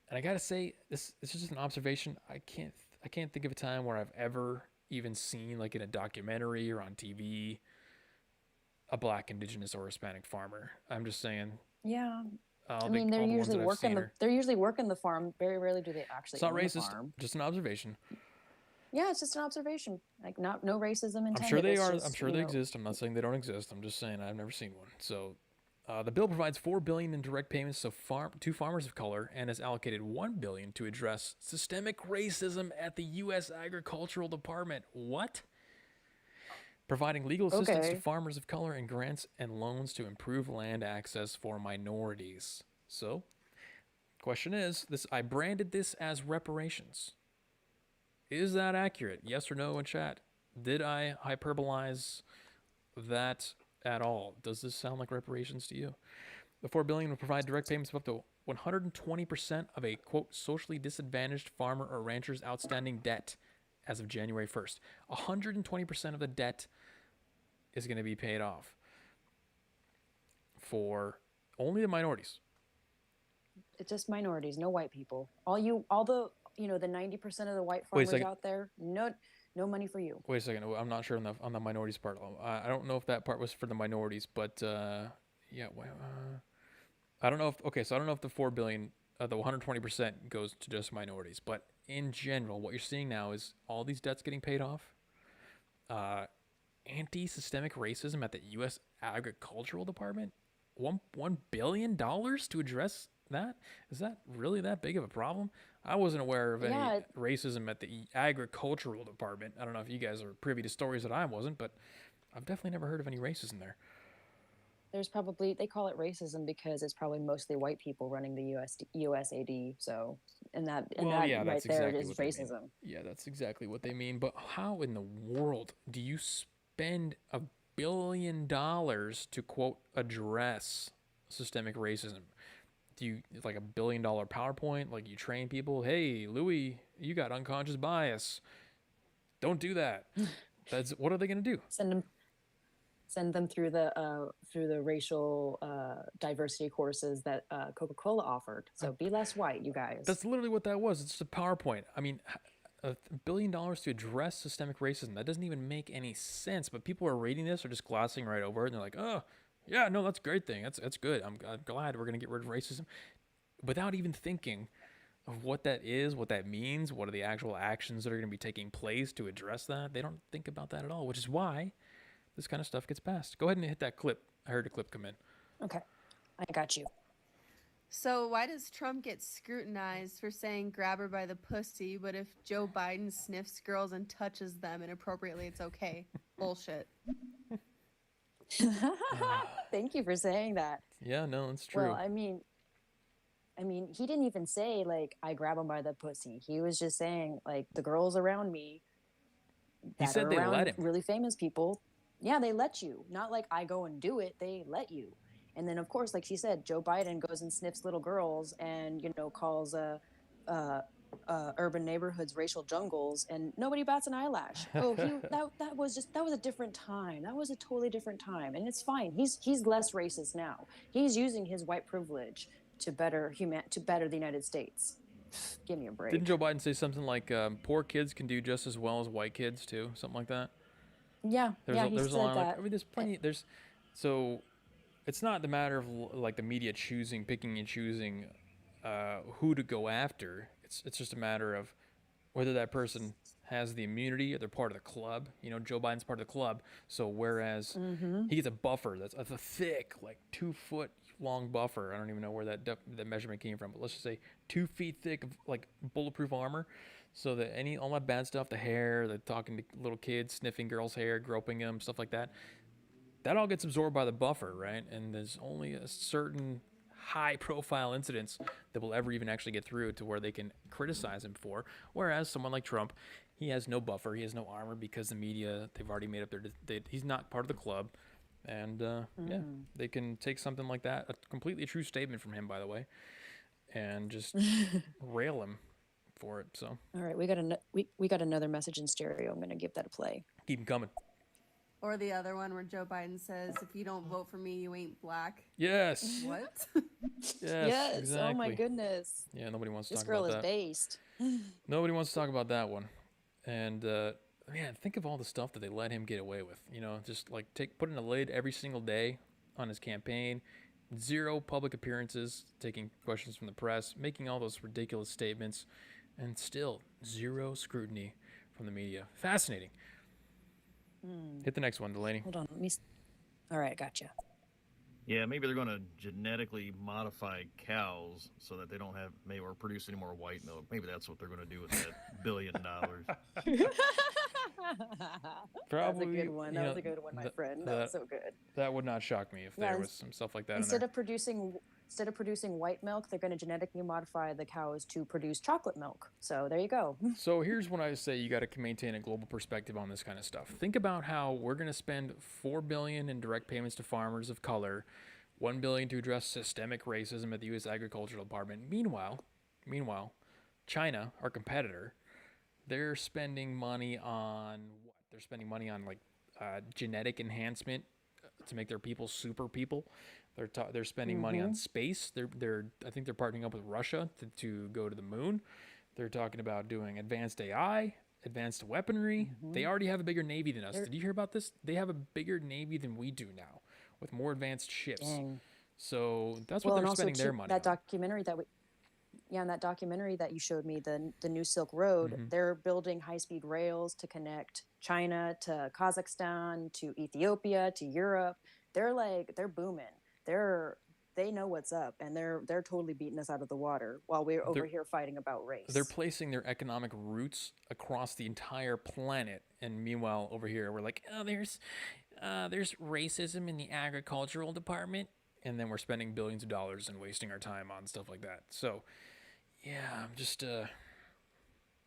And I gotta say, this is just an observation. I can't think of a time where I've ever even seen, like in a documentary or on TV, a Black, Indigenous, or Hispanic farmer. I'm just saying, Yeah. all I the mean, they're all the ones usually that I've working seen the are. they're usually working the farm. Very rarely do they actually It's not own the racist, farm. just an observation. Yeah, it's just an observation. Like, not no racism intended. I'm sure they it's are. Just, I'm sure they exist. I'm not saying they don't exist. I'm just saying I've never seen one. So, the bill provides $4 billion in direct payments to farmers of color and has allocated $1 billion to address systemic racism at the U.S. Agricultural Department. What? Providing legal assistance to Okay. farmers of color and grants and loans to improve land access for minorities. So, question is, I branded this as reparations. Is that accurate? Yes or no in chat? Did I hyperbolize that at all? Does this sound like reparations to you? The $4 billion will provide direct payments of up to 120% of a quote socially disadvantaged farmer or rancher's outstanding debt as of January 1st. 120% of the debt is going to be paid off for only the minorities. It's just minorities, no white people. All the the 90% of the white Wait a farmers second. out there, no money for you. Wait a second. I'm not sure on the minorities part. I don't know if that part was for the minorities, but yeah. I don't know if so I don't know if the 4 billion, the 120% goes to just minorities, but in general, what you're seeing now is all these debts getting paid off. Anti-systemic racism at the U.S. Agricultural Department, $1 billion to address that. Is that really that big of a problem? I wasn't aware of any Yeah, racism at the Agricultural Department. I don't know if you guys are privy to stories that I wasn't, but I've definitely never heard of any racism there. there's probably they call it racism because it's probably mostly white people running the USAD. So right there it is what they mean. racism. Yeah, that's exactly what they mean. But how in the world do you spend $1 billion to quote address systemic racism? Do you like $1 billion PowerPoint? Like you train people? Hey, Louis, you got unconscious bias. Don't do that. That's what are they going to do? Send them through the racial diversity courses that Coca-Cola offered. So be less white, you guys. That's literally what that was. It's just a PowerPoint. I mean, $1 billion to address systemic racism. That doesn't even make any sense. But people are reading this or just glossing right over it, and they're like, "Oh, yeah, no, that's a great thing. That's good. I'm glad we're gonna get rid of racism," without even thinking of what that is, what that means, what are the actual actions that are gonna be taking place to address that. They don't think about that at all, which is why this kind of stuff gets passed. Go ahead and hit that clip. I heard a clip come in. Okay, I got you. So why does Trump get scrutinized for saying grab her by the pussy, but if Joe Biden sniffs girls and touches them inappropriately, it's okay? Bullshit. Thank you for saying that. Yeah, no, it's true. Well, I mean, he didn't even say like I grab him by the pussy. He was just saying like the girls around me He that said are they around let him. really famous people. Yeah, they let you. Not like I go and do it. They let you. And then of course, like she said, Joe Biden goes and sniffs little girls and calls urban neighborhoods racial jungles, and nobody bats an eyelash. Oh, that was a different time. That was a totally different time, and it's fine. He's less racist now. He's using his white privilege to better the United States. Give me a break. Didn't Joe Biden say something like poor kids can do just as well as white kids too? Something like that. Yeah, There's he a said line that. like, I mean, there's plenty. So it's not the matter of like the media picking and choosing who to go after. It's just a matter of whether that person has the immunity or they're part of the club. Joe Biden's part of the club. So whereas he gets a buffer that's a thick, like 2-foot long buffer. I don't even know where that measurement came from, but let's just say 2 feet thick of like bulletproof armor. So that all that bad stuff, the hair, the talking to little kids, sniffing girls' hair, groping them, stuff like that, that all gets absorbed by the buffer, right? And there's only a certain high-profile incidents that will ever even actually get through to where they can criticize him for. Whereas someone like Trump, he has no buffer, he has no armor because the media, they've already made up he's not part of the club. And yeah, they can take something like that, a completely true statement from him, by the way, and just rail him for it. So All right, we got another message in stereo. I'm gonna give that a play. keep them coming. Or the other one where Joe Biden says, "If you don't vote for me, you ain't black." Yes. What? Yes. Exactly. Oh my goodness. Yeah. Nobody wants to This talk girl about is that. based. Nobody wants to talk about that one. And man, think of all the stuff that they let him get away with. You know, just like putting a lid every single day on his campaign, 0 public appearances, taking questions from the press, making all those ridiculous statements, and still 0 scrutiny from the media. Fascinating. Hit the next one, Delaney. Hold on, all right, gotcha. Yeah, maybe they're going to genetically modify cows so that they don't have or produce any more white milk. Maybe that's what they're going to do with that $1 billion. Probably, That was a good one. you That know, was a good one, my friend. That was so good. That would not shock me if Yeah, there was some stuff like that in Instead there. of producing white milk, they're going to genetically modify the cows to produce chocolate milk. So there you go. So here's what I say: you got to maintain a global perspective on this kind of stuff. Think about how we're going to spend $4 billion in direct payments to farmers of color, $1 billion to address systemic racism at the U.S. Agricultural Department. Meanwhile, China, our competitor, they're spending money on what? They're spending money on like genetic enhancement to make their people super people. They're spending money on space. I think they're partnering up with Russia to go to the moon. They're talking about doing advanced AI, advanced weaponry. They already have a bigger navy than us. Did you hear about this? They have a bigger navy than we do now, with more advanced ships. Dang. So that's what and they're also spending their too, money that on. documentary that we in that documentary that you showed me, the new Silk Road, they're building high-speed rails to connect China to Kazakhstan to Ethiopia to Europe. They're booming. They know what's up, and they're totally beating us out of the water while we're over here fighting about race. They're placing their economic roots across the entire planet, and meanwhile over here we're like, oh, there's racism in the agricultural department, and then we're spending billions of dollars and wasting our time on stuff like that. So yeah, I'm just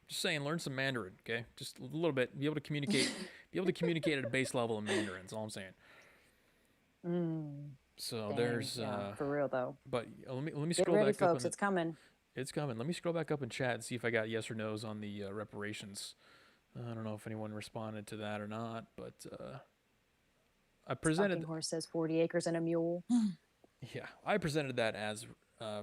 saying, learn some Mandarin, okay? Just a little bit. Be able to communicate at a base level in Mandarin. That's all I'm saying. So Dang, there's for real though. but let me Get scroll ready, back up. folks. It's coming. It's coming. Let me scroll back up in chat and see if I got yes or no's on the reparations. I don't know if anyone responded to that or not, but I presented. Stalking Horse says 40 acres and a mule. Yeah, I presented that as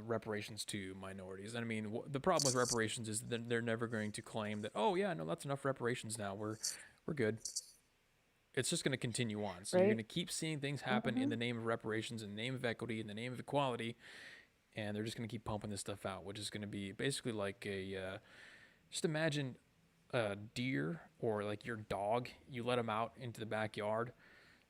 reparations to minorities. And I mean, the problem with reparations is that they're never going to claim that, oh yeah, no, that's enough reparations now. We're good. It's just going to continue on. So you're going to keep seeing things happen in the name of reparations, in the name of equity, in the name of equality, and they're just going to keep pumping this stuff out, which is going to be basically like just imagine a deer or like your dog. You let him out into the backyard,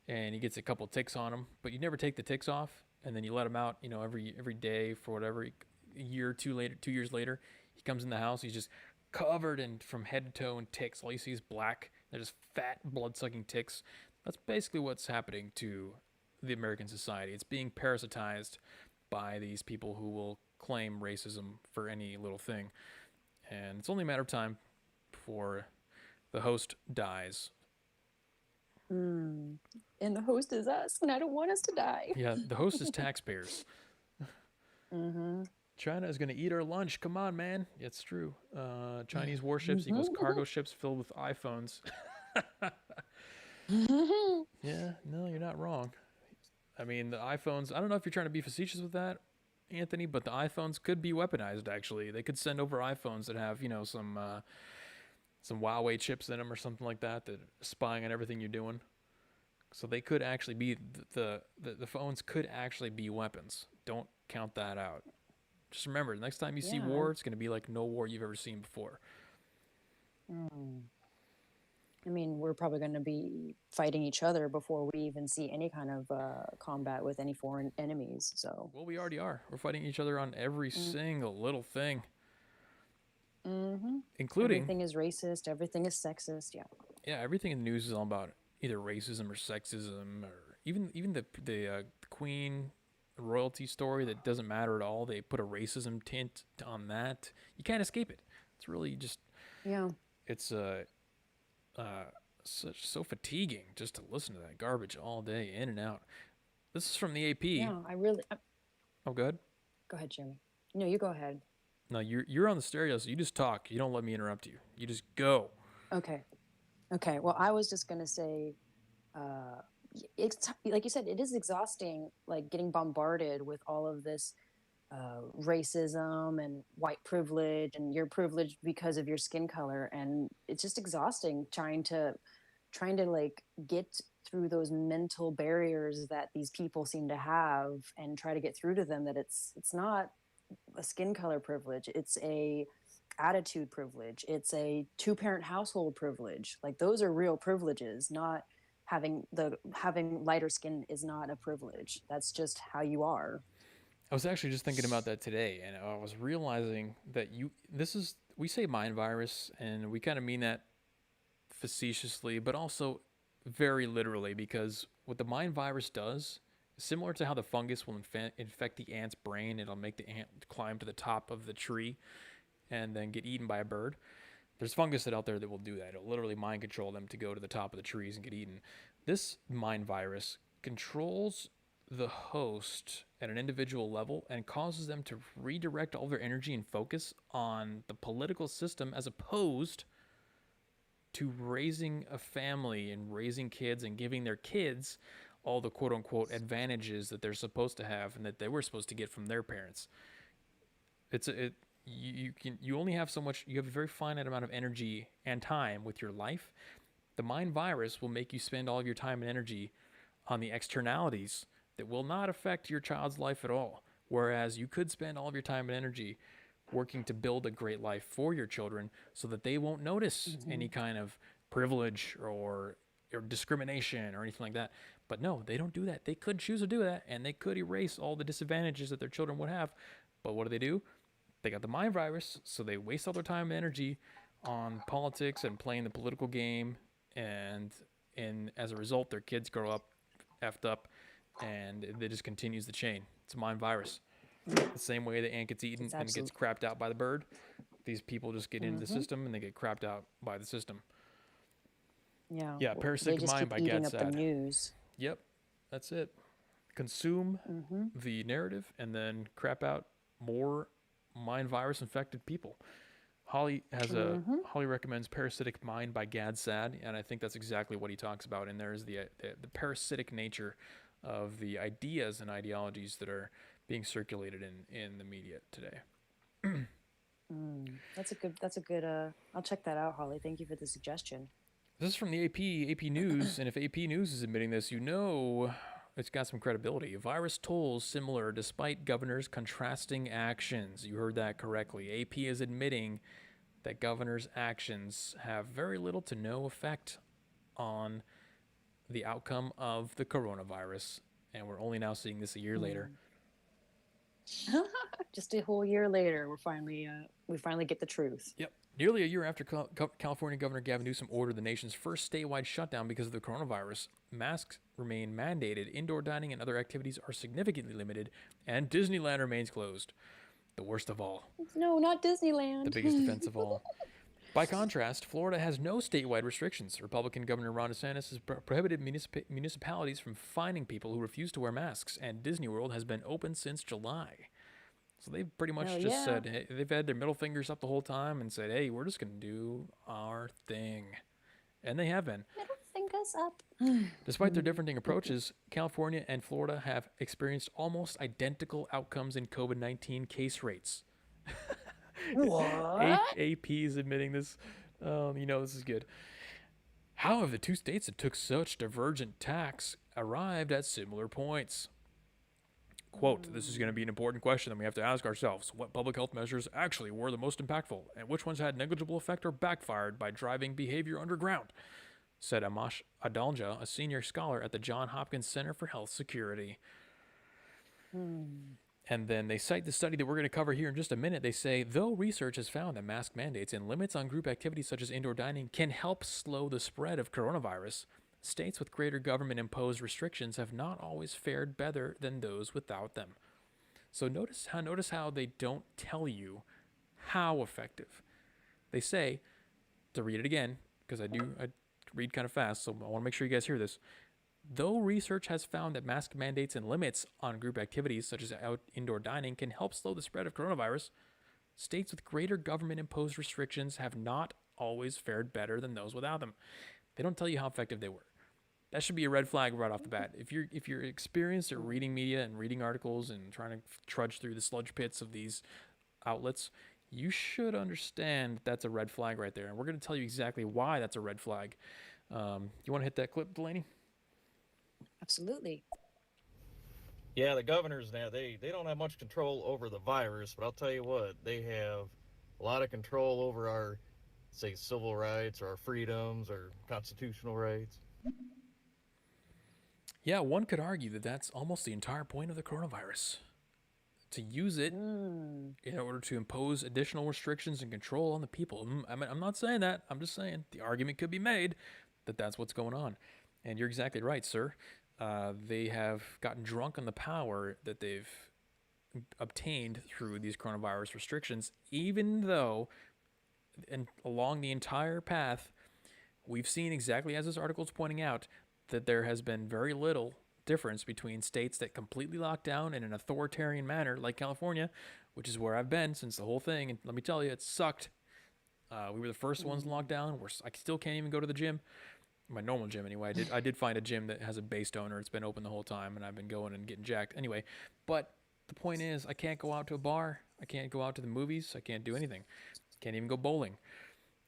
and he gets a couple ticks on him, but you never take the ticks off, and then you let him out, every day for whatever. A year or 2 years later, he comes in the house. He's just covered from head to toe in ticks. All you see is black. They're just fat, blood-sucking ticks. That's basically what's happening to the American society. It's being parasitized by these people who will claim racism for any little thing. And it's only a matter of time before the host dies. And the host is us, and I don't want us to die. Yeah, the host is taxpayers. China is going to eat our lunch. Come on, man. It's true. Chinese warships equals cargo ships filled with iPhones. Yeah, no, you're not wrong. I mean, the iPhones, I don't know if you're trying to be facetious with that, Anthony, but the iPhones could be weaponized, actually. They could send over iPhones that have, some Huawei chips in them or something like that are spying on everything you're doing. So they could actually be, the phones could actually be weapons. Don't count that out. Just remember, next time you see war, it's going to be like no war you've ever seen before. I mean, we're probably going to be fighting each other before we even see any kind of combat with any foreign enemies. So, well, we already are. We're fighting each other on every single little thing, including everything is racist, everything is sexist. Yeah, everything in the news is all about either racism or sexism, or even the Queen royalty story that doesn't matter at all. They put a racism tint on that. You can't escape it. It's really just it's so fatiguing just to listen to that garbage all day, in and out. This is from the AP. Yeah, Oh, good. Go ahead, Jeremy. No, you go ahead. No, you're on the stereo, so you just talk. You don't let me interrupt you. You just go. Okay. Okay. Well, I was just gonna say, it's like you said, it is exhausting, like getting bombarded with all of this racism and white privilege, and you're privileged because of your skin color, and it's just exhausting trying to like get through those mental barriers that these people seem to have, and try to get through to them that it's not a skin color privilege, it's a attitude privilege, it's a two-parent household privilege. Like those are real privileges. Not having lighter skin is not a privilege. That's just how you are. I was actually just thinking about that today, and I was realizing that we say mind virus, and we kind of mean that facetiously, but also very literally, because what the mind virus does, similar to how the fungus will infect the ant's brain, it'll make the ant climb to the top of the tree and then get eaten by a bird. There's fungus out there that will do that. It'll literally mind control them to go to the top of the trees and get eaten. This mind virus controls the host at an individual level and causes them to redirect all their energy and focus on the political system as opposed to raising a family and raising kids and giving their kids all the quote unquote advantages that they're supposed to have and that they were supposed to get from their parents. You only have so much. You have a very finite amount of energy and time with your life. The mind virus will make you spend all of your time and energy on the externalities that will not affect your child's life at all. Whereas you could spend all of your time and energy working to build a great life for your children so that they won't notice any kind of privilege or discrimination or anything like that. But no, they don't do that. They could choose to do that, and they could erase all the disadvantages that their children would have. But what do? They got the mind virus, so they waste all their time and energy on politics and playing the political game, and as a result, their kids grow up effed up, and it just continues the chain. It's a mind virus. The same way the ant gets eaten and gets crapped out by the bird, these people just get into the system and they get crapped out by the system. Yeah. Yeah, Parasitic Mind by eating Gad up the Saad. news. Yep, that's it. Consume the narrative and then crap out more mind virus infected people. Holly recommends Parasitic Mind by Gad Saad, and I think that's exactly what he talks about. And there's the parasitic nature of the ideas and ideologies that are being circulated in the media today. That's a good I'll check that out, Holly. Thank you for the suggestion. This is from the AP News, and if AP News is admitting this, you know it's got some credibility. Virus tolls similar despite governors' contrasting actions. You heard that correctly. AP is admitting that governors' actions have very little to no effect on the outcome of the coronavirus, and we're only now seeing this a year later. Just a whole year later, we finally get the truth. Yep. Nearly a year after California Governor Gavin Newsom ordered the nation's first statewide shutdown because of the coronavirus, masks remain mandated, indoor dining and other activities are significantly limited, and Disneyland remains closed. The worst of all. No, not Disneyland. The biggest offense of all. By contrast, Florida has no statewide restrictions. Republican Governor Ron DeSantis has prohibited municipalities from fining people who refuse to wear masks, and Disney World has been open since July. So they've pretty much said, hey, they've had their middle fingers up the whole time and said, hey, we're just going to do our thing. And they have been. Middle fingers up. Despite their differing approaches, California and Florida have experienced almost identical outcomes in COVID-19 case rates. What? AP is admitting this. This is good. How have the two states that took such divergent tacks arrived at similar points? Quote, this is going to be an important question that we have to ask ourselves. What public health measures actually were the most impactful, and which ones had negligible effect or backfired by driving behavior underground? Said Amash Adalja, a senior scholar at the Johns Hopkins Center for Health Security. And then they cite the study that we're going to cover here in just a minute. They say, though research has found that mask mandates and limits on group activities such as indoor dining can help slow the spread of coronavirus, states with greater government-imposed restrictions have not always fared better than those without them. So notice how they don't tell you how effective. They say, to read it again, because I read kind of fast, so I want to make sure you guys hear this. Though research has found that mask mandates and limits on group activities such as indoor dining can help slow the spread of coronavirus, States with greater government imposed restrictions have not always fared better than those without them. They don't tell you how effective they were. That should be a red flag right off the bat. If you're experienced at reading media and reading articles and trying to trudge through the sludge pits of these outlets, you should understand that's a red flag right there. And we're going to tell you exactly why that's a red flag. You want to hit that clip, Delaney? Absolutely. Yeah, the governors now, they don't have much control over the virus, but I'll tell you what, they have a lot of control over our, say, civil rights or our freedoms or constitutional rights. Yeah, one could argue that that's almost the entire point of the coronavirus. To use it in order to impose additional restrictions and control on the people. I'm not saying that. I'm just saying the argument could be made that that's what's going on. And you're exactly right, sir. They have gotten drunk on the power that they've obtained through these coronavirus restrictions, even though and along the entire path, we've seen exactly as this article is pointing out that there has been very little difference between states that completely lock down in an authoritarian manner, like California, which is where I've been since the whole thing. And let me tell you, it sucked. We were the first ones locked down. I still can't even go to the gym, my normal gym anyway. I did find a gym that has a base donor. It's been open the whole time, and I've been going and getting jacked anyway. But the point is, I can't go out to a bar. I can't go out to the movies. I can't do anything. Can't even go bowling.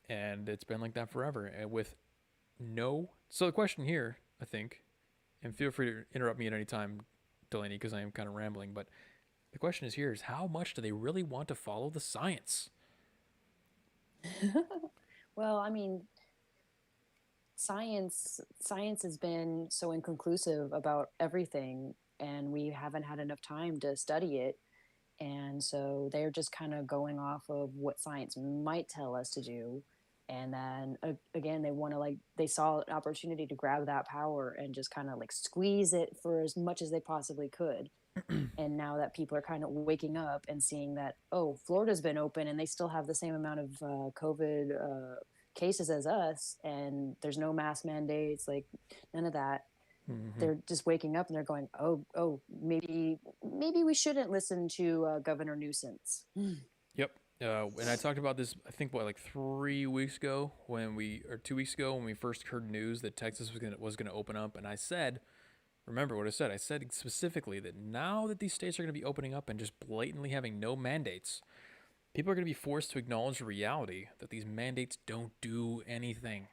And it's been like that forever. And with no... So the question here, I think, and feel free to interrupt me at any time, Delaney, because I am kind of rambling, but the question is how much do they really want to follow the science? Well, I mean, science has been so inconclusive about everything, and we haven't had enough time to study it. And so they're just kind of going off of what science might tell us to do. And then again, they want to they saw an opportunity to grab that power and just kind of squeeze it for as much as they possibly could. And now that people are kind of waking up and seeing that, oh, Florida's been open and they still have the same amount of COVID cases as us, and there's no mask mandates, none of that. They're just waking up and they're going, oh, maybe we shouldn't listen to Governor Nuisance. Yep. And I talked about this, I think, 3 weeks ago or 2 weeks ago when we first heard news that Texas was gonna open up, and I said, remember what I said? I said specifically that now that these states are gonna be opening up and just blatantly having no mandates, people are gonna be forced to acknowledge the reality that these mandates don't do anything,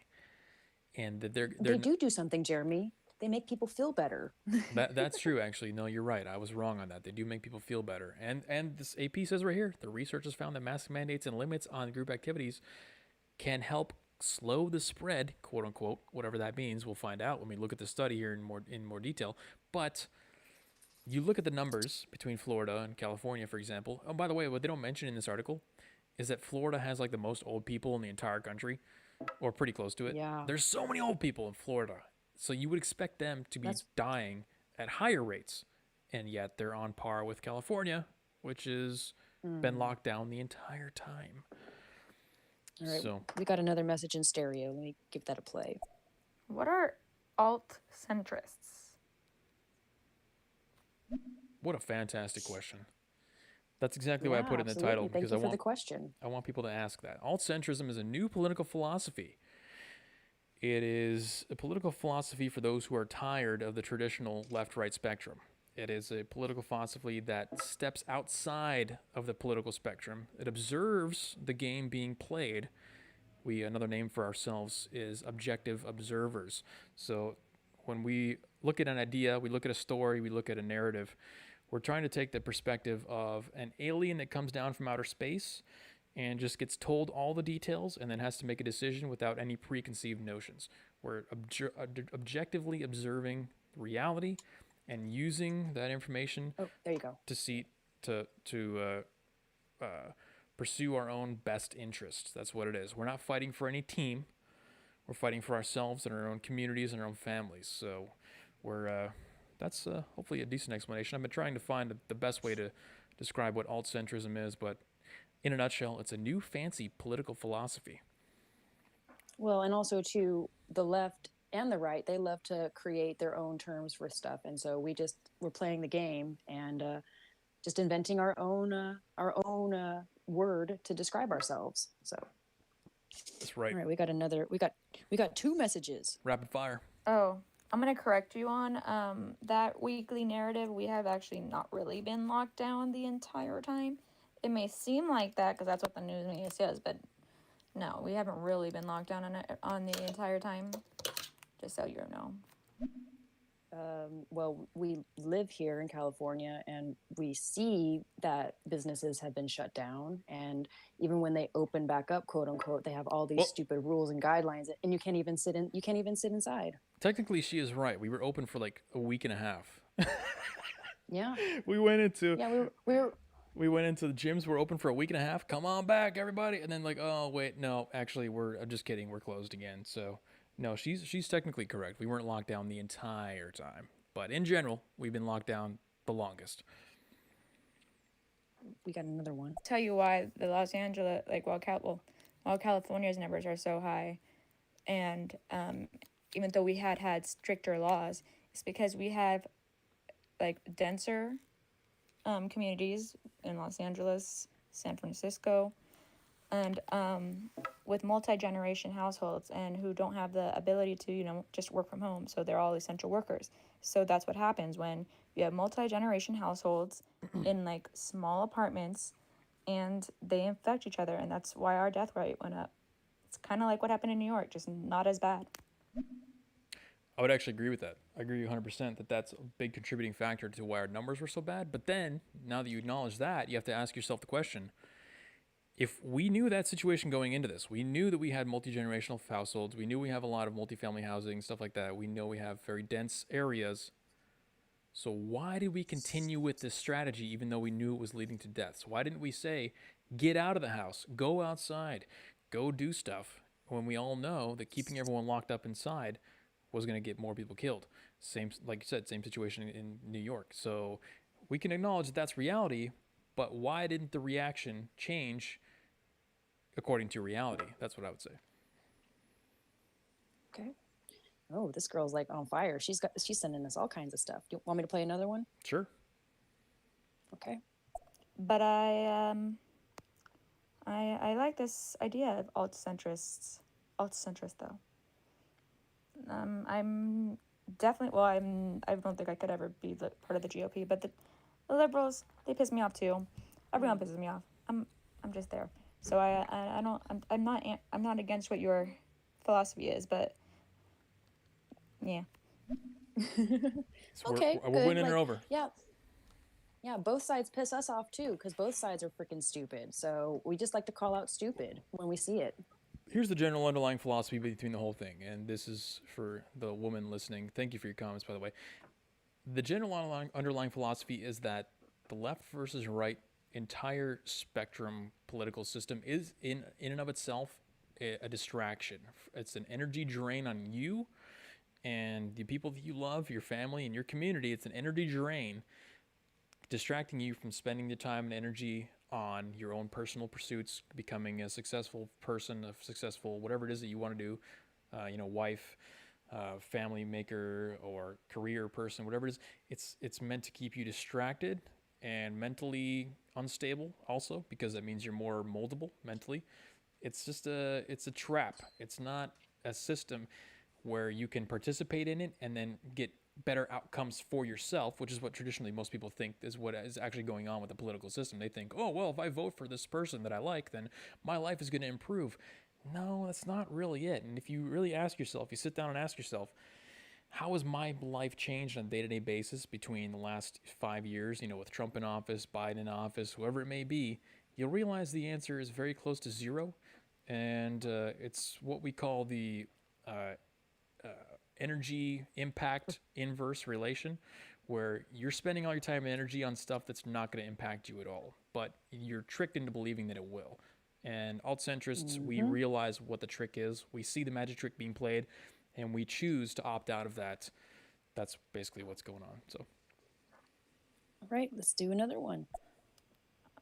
and that they do something, Jeremy. They make people feel better. That's true, actually. No, you're right. I was wrong on that. They do make people feel better. And this AP says right here, the research has found that mask mandates and limits on group activities can help slow the spread, quote unquote, whatever that means. We'll find out when we look at the study here in more detail. But you look at the numbers between Florida and California, for example. Oh, by the way, what they don't mention in this article is that Florida has the most old people in the entire country, or pretty close to it. Yeah. There's so many old people in Florida. So you would expect them to be dying at higher rates, and yet they're on par with California, which has been locked down the entire time. All right, so we got another message in stereo. Let me give that a play. What are alt-centrists? What a fantastic question. That's exactly why I put it in the absolutely. title, Thank because you for the question. I want people to ask that. Alt-centrism is a new political philosophy. It is a political philosophy for those who are tired of the traditional left-right spectrum. It is a political philosophy that steps outside of the political spectrum. It observes the game being played. Another name for ourselves is objective observers. So when we look at an idea, we look at a story, we look at a narrative, we're trying to take the perspective of an alien that comes down from outer space and just gets told all the details and then has to make a decision without any preconceived notions. We're objectively observing reality and using that information there you go. to pursue our own best interests. That's what it is. We're not fighting for any team. We're fighting for ourselves and our own communities and our own families. So that's hopefully a decent explanation. I've been trying to find the best way to describe what alt-centrism is, but in a nutshell, it's a new fancy political philosophy. Well, and also to the left and the right, they love to create their own terms for stuff. And so we're playing the game, and just inventing our own word to describe ourselves. So, That's right. all right, we got 2 messages. Rapid fire. Oh, I'm gonna correct you on that weekly narrative. We have actually not really been locked down the entire time. It may seem like that because that's what the news media says, but no, we haven't really been locked down on the entire time. Just so you know. Well, we live here in California and we see that businesses have been shut down. And even when they open back up, quote unquote, they have all these Well- stupid rules and guidelines, and you can't even sit inside. Technically, she is right. We were open for like a week and a half. Yeah. We went into Yeah, we went into the gyms. We're open for a week and a half. Come on back, everybody. And then like, oh wait, no, actually, I'm just kidding. We're closed again. So no, she's technically correct. We weren't locked down the entire time, but in general, we've been locked down the longest. we got another one. Tell you why the Los Angeles, like while California's numbers are so high, and even though we had stricter laws, it's because we have like denser communities in Los Angeles, San Francisco, and with multi-generation households and who don't have the ability to just work from home, so they're all essential workers. So that's what happens when you have multi-generation households in like small apartments, and they infect each other, and that's why our death rate went up. It's kind of like what happened in New York, just not as bad. I would actually agree with that. I agree 100% that that's a big contributing factor to why our numbers were so bad. But then, now that you acknowledge that, you have to ask yourself the question, if we knew that situation going into this, we knew that we had multi-generational households, we knew we have a lot of multifamily housing, stuff like that, we know we have very dense areas, so why did we continue with this strategy even though we knew it was leading to deaths? Why didn't we say, get out of the house, go outside, go do stuff, when we all know that keeping everyone locked up inside was going to get more people killed? Same, like you said, same situation in New York. So we can acknowledge that that's reality, but why didn't the reaction change according to reality? That's what I would say. Okay. Oh, this girl's like on fire. She's sending us all kinds of stuff. Do you want me to play another one? Sure. Okay. But I like this idea of alt-centrists. Alt-centrist though. I'm definitely I don't think I could ever be part of the GOP, but the liberals, they piss me off too. Everyone pisses me off. I'm just there. So I'm not against what your philosophy is, but yeah. So Okay, we're good. winning her Like, over. Yeah, both sides piss us off too, because both sides are freaking stupid. So we just like to call out stupid when we see it. Here's the general underlying philosophy between the whole thing, and this is for the woman listening. Thank you for your comments, by the way. The general underlying philosophy is that the left versus right entire spectrum political system is in and of itself a distraction. It's an energy drain on you and the people that you love, your family, and your community. It's an energy drain, distracting you from spending your time and energy on your own personal pursuits, becoming a successful person, a successful whatever it is that you want to do, wife, family maker, or career person, whatever it is. It's meant to keep you distracted and mentally unstable also, because that means you're more moldable mentally. It's a trap. It's not a system where you can participate in it and then get better outcomes for yourself, which is what traditionally most people think is what is actually going on with the political system. They think, oh, well, if I vote for this person that I like, then my life is going to improve. No, that's not really it. And if you really ask yourself, you sit down and ask yourself, how has my life changed on a day-to-day basis between the last 5 years, with Trump in office, Biden in office, whoever it may be, you'll realize the answer is very close to zero. And it's what we call the energy impact inverse relation, where you're spending all your time and energy on stuff that's not going to impact you at all, but you're tricked into believing that it will. And alt-centrists, we realize what the trick is. We see the magic trick being played, and we choose to opt out of that. That's basically what's going on. So, All right, let's do another one.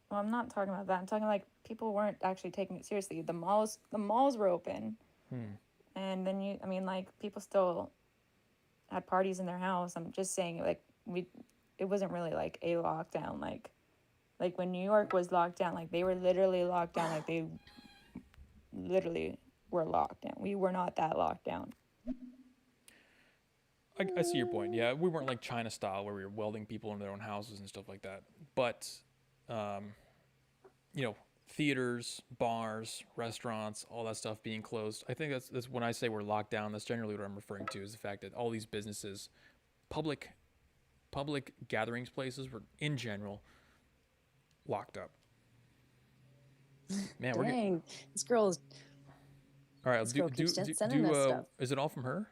Well, I'm not talking about that. I'm talking like people weren't actually taking it seriously. The malls were open. And then people still had parties in their house. I'm just saying, like, it wasn't really like a lockdown, like Like when New York was locked down, like they were literally locked down, like they literally were locked down. We were not that locked down. I see your point. Yeah, we weren't like China style where we were welding people in their own houses and stuff like that. But, um, you know, theaters, bars, restaurants, all that stuff being closed. I think that's when I say we're locked down. That's generally what I'm referring to is the fact that all these businesses, public gatherings places were in general locked up. Man, we're getting. Dang, this girl is All right, this girl keeps sending us stuff. is it all from her?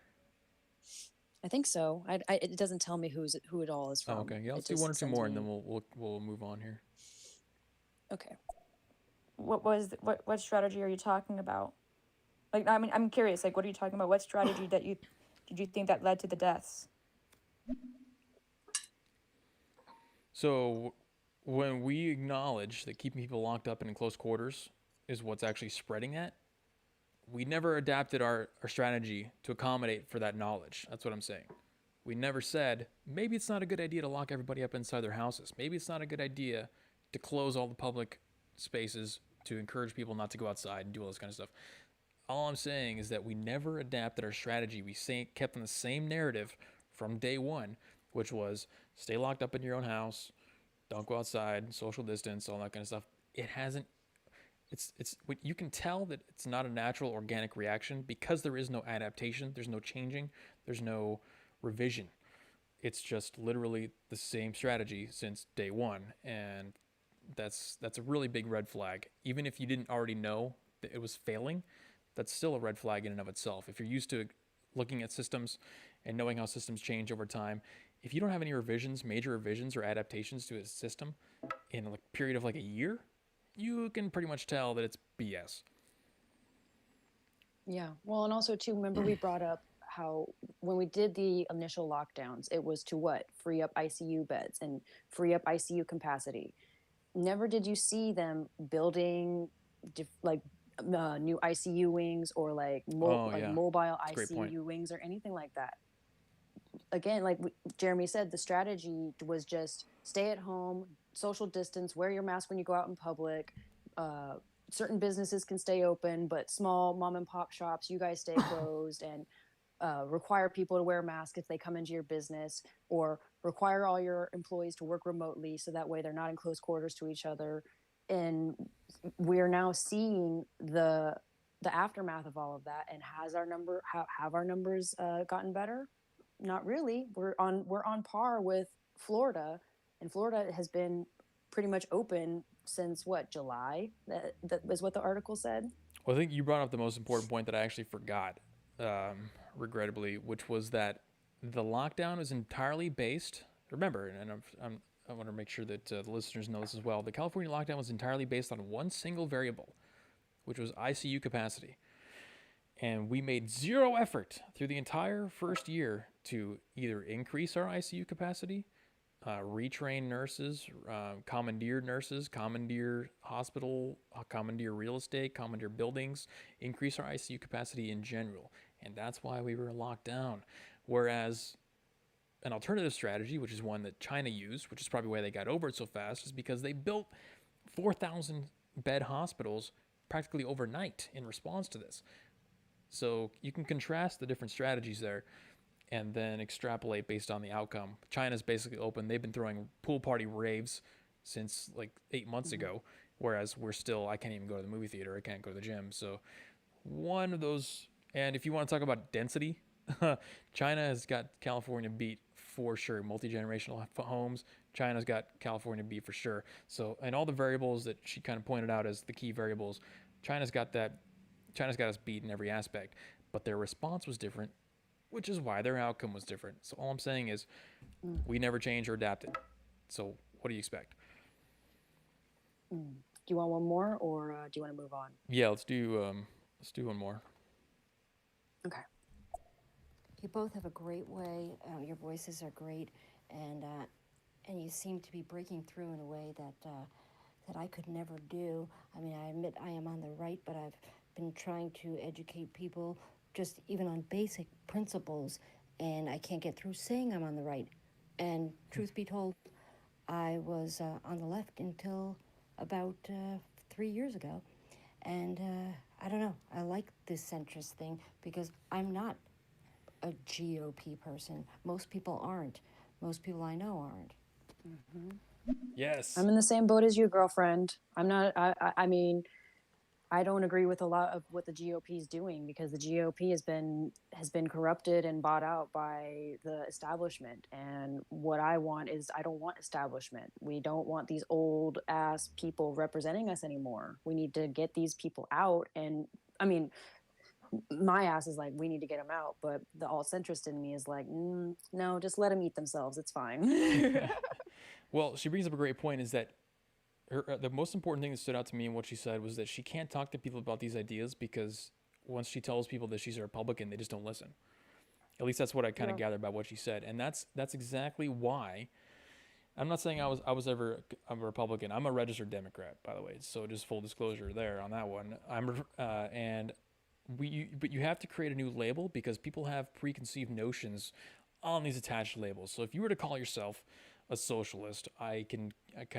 I think so. It doesn't tell me who it all is Oh, from. okay. Yeah, let's It do one or just two sends more, and me- then we'll move on here. Okay. What strategy are you talking about? Like, I mean, I'm curious. Like, what are you talking about? What strategy did you think that led to the deaths? So, when we acknowledge that keeping people locked up and in close quarters is what's actually spreading that, we never adapted our strategy to accommodate for that knowledge. That's what I'm saying. We never said, maybe it's not a good idea to lock everybody up inside their houses. Maybe it's not a good idea to close all the public spaces to encourage people not to go outside and do all this kind of stuff. All I'm saying is that we never adapted our strategy. We kept on the same narrative from day one, which was stay locked up in your own house, don't go outside, social distance, all that kind of stuff. It hasn't. You can tell that it's not a natural organic reaction because there is no adaptation, there's no changing, there's no revision. It's just literally the same strategy since day one, and that's a really big red flag. Even if you didn't already know that it was failing, that's still a red flag in and of itself. If you're used to looking at systems and knowing how systems change over time, if you don't have any revisions, major revisions or adaptations to a system in a period of like a year, you can pretty much tell that it's BS. Yeah. Well, and also too, remember we brought up how when we did the initial lockdowns, it was to what? Free up ICU beds and free up ICU capacity. Never did you see them building new ICU wings or mobile That's a great point. ICU wings or anything like that. Again, like Jeremy said, the strategy was just stay at home, social distance, wear your mask when you go out in public. Certain businesses can stay open, but small mom and pop shops, you guys stay closed, and require people to wear masks if they come into your business, or require all your employees to work remotely so that way they're not in close quarters to each other. And we're now seeing the aftermath of all of that. And have our numbers gotten better? Not really. We're on par with Florida, and Florida has been pretty much open since what, July? That was what the article said. Well, I think you brought up the most important point that I actually forgot, regrettably, which was that the lockdown is entirely based. Remember, and I want to make sure that the listeners know this as well. The California lockdown was entirely based on one single variable, which was ICU capacity. And we made zero effort through the entire first year to either increase our ICU capacity, retrain nurses, commandeer nurses, commandeer hospital, commandeer real estate, commandeer buildings, increase our ICU capacity in general. And that's why we were locked down. Whereas an alternative strategy, which is one that China used, which is probably why they got over it so fast, is because they built 4,000 bed hospitals practically overnight in response to this. So you can contrast the different strategies there and then extrapolate based on the outcome. China's basically open. They've been throwing pool party raves since like 8 months ago, whereas I can't even go to the movie theater. I can't go to the gym. So one of those, and if you want to talk about density, China has got California beat for sure. Multi-generational homes, China's got California beat for sure. So, and all the variables that she kind of pointed out as the key variables, China's got us beat in every aspect, but their response was different, which is why their outcome was different. So all I'm saying is we never changed or adapted. So what do you expect? Do you want one more, or do you want to move on? Yeah, let's do one more. Okay. You both have a great way. Your voices are great, and you seem to be breaking through in a way that I could never do. I mean, I admit I am on the right, but I've been trying to educate people just even on basic principles, and I can't get through saying I'm on the right. And truth be told, I was on the left until about 3 years ago. And I don't know, I like this centrist thing because I'm not a GOP person. Most people aren't. Most people I know aren't. Yes. I'm in the same boat as you, girlfriend. I'm not. I mean, I don't agree with a lot of what the GOP is doing because the GOP has been corrupted and bought out by the establishment. And what I want is I don't want establishment. We don't want these old ass people representing us anymore. We need to get these people out. And I mean, my ass is like, we need to get them out. But the alt centrist in me is like, no, just let them eat themselves. It's fine. Well, she brings up a great point is that the most important thing that stood out to me in what she said was that she can't talk to people about these ideas because once she tells people that she's a Republican, they just don't listen. At least that's what I kind of gathered by what she said. And that's exactly why. I'm not saying I was ever a Republican. I'm a registered Democrat, by the way. So just full disclosure there on that one. But you have to create a new label because people have preconceived notions on these attached labels. So if you were to call yourself a socialist, I kind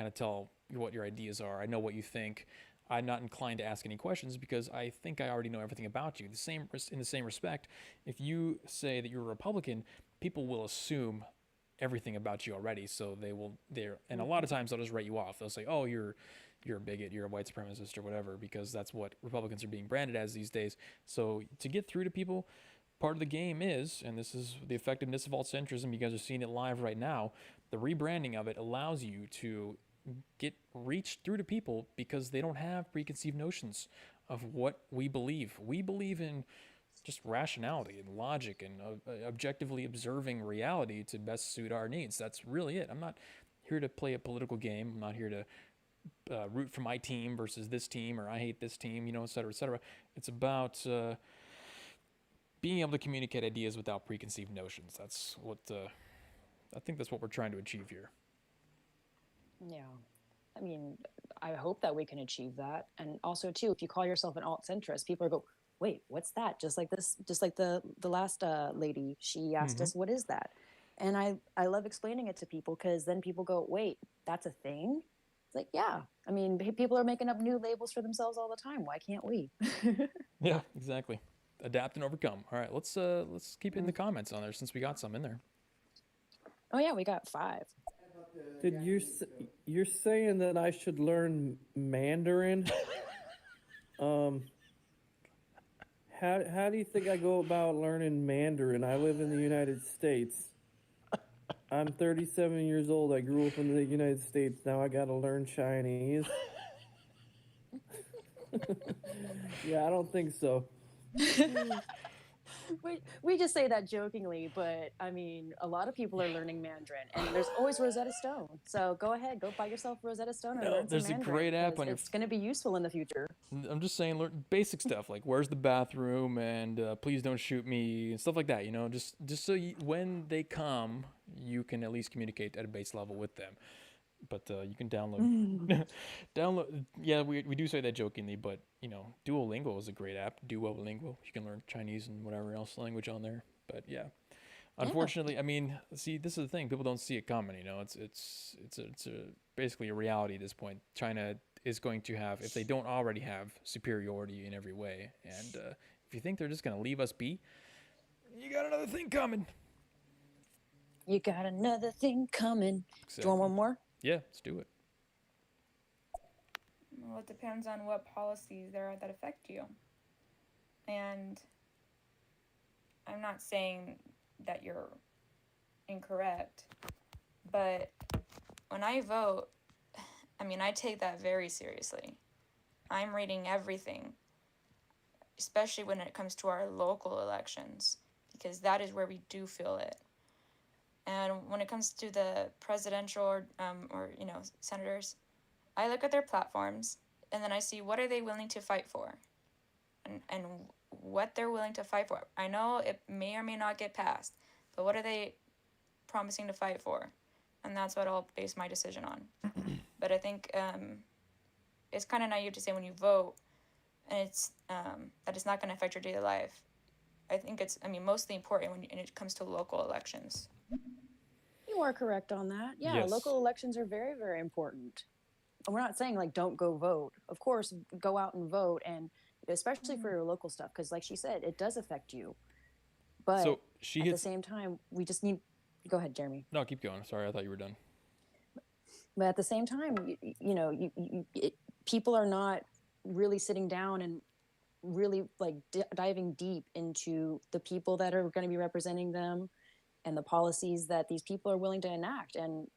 of tell what your ideas are. I know what you think. I'm not inclined to ask any questions because I think I already know everything about you. In the same respect, if you say that you're a Republican, people will assume everything about you already. So and a lot of times they'll just write you off. They'll say, "Oh, you're a bigot, you're a white supremacist or whatever," because that's what Republicans are being branded as these days. So to get through to people, part of the game is, and this is the effectiveness of alt-centrism, you guys are seeing it live right now, the rebranding of it allows you to get reached through to people because they don't have preconceived notions of what we believe. We believe in just rationality and logic and objectively observing reality to best suit our needs. That's really it. I'm not here to play a political game. I'm not here to root for my team versus this team, or I hate this team, et cetera, et cetera. It's about being able to communicate ideas without preconceived notions. That's what I think that's what we're trying to achieve here. Yeah. I mean, I hope that we can achieve that. And also, too, if you call yourself an alt centrist, people are go, wait, what's that? Just like the last lady, she asked us, what is that? And I love explaining it to people because then people go, wait, that's a thing? It's like, yeah. I mean, people are making up new labels for themselves all the time. Why can't we? Yeah, exactly. Adapt and overcome. All right, let's keep hitting the comments on there since we got some in there. Oh, yeah, we got 5. Did you're saying that I should learn Mandarin? How do you think I go about learning Mandarin? I live in the United States. I'm 37 years old. I grew up in the United States. Now I gotta learn Chinese. Yeah, I don't think so. We just say that jokingly, but I mean, a lot of people are learning Mandarin, and there's always Rosetta Stone. So go ahead, go buy yourself Rosetta Stone and learn some there's Mandarin. a great app on your. It's going to be useful in the future. I'm just saying, learn basic stuff like where's the bathroom and please don't shoot me and stuff like that. Just so when they come, you can at least communicate at a base level with them. But you can download. Yeah, we do say that jokingly, but Duolingo is a great app. Duolingo, you can learn Chinese and whatever else language on there. But yeah, unfortunately, I mean, see, this is the thing. People don't see it coming. It's basically a reality at this point. China is going to have, if they don't already have, superiority in every way. And if you think they're just going to leave us be, you got another thing coming. You got another thing coming. Exactly. Do you want one more? Yeah, let's do it. Well, it depends on what policies there are that affect you. And I'm not saying that you're incorrect, but when I vote, I mean, I take that very seriously. I'm reading everything, especially when it comes to our local elections, because that is where we do feel it. And when it comes to the presidential or senators, I look at their platforms and then I see what are they willing to fight for and what they're willing to fight for. I know it may or may not get passed, but what are they promising to fight for? And that's what I'll base my decision on. But I think it's kind of naive to say when you vote and it's that it's not going to affect your daily life. I think it's, mostly important when it comes to local elections. You are correct on that. Yeah, Yes. local elections are very, very important. We're not saying like don't go vote. Of course, go out and vote, and especially for your local stuff, because like she said, it does affect you. But So she at the hits. same time, we just need. Go ahead, Jeremy. No, keep going. Sorry, I thought you were done. But at the same time, people are not really sitting down and really like diving deep into the people that are going to be representing them and the policies that these people are willing to enact. And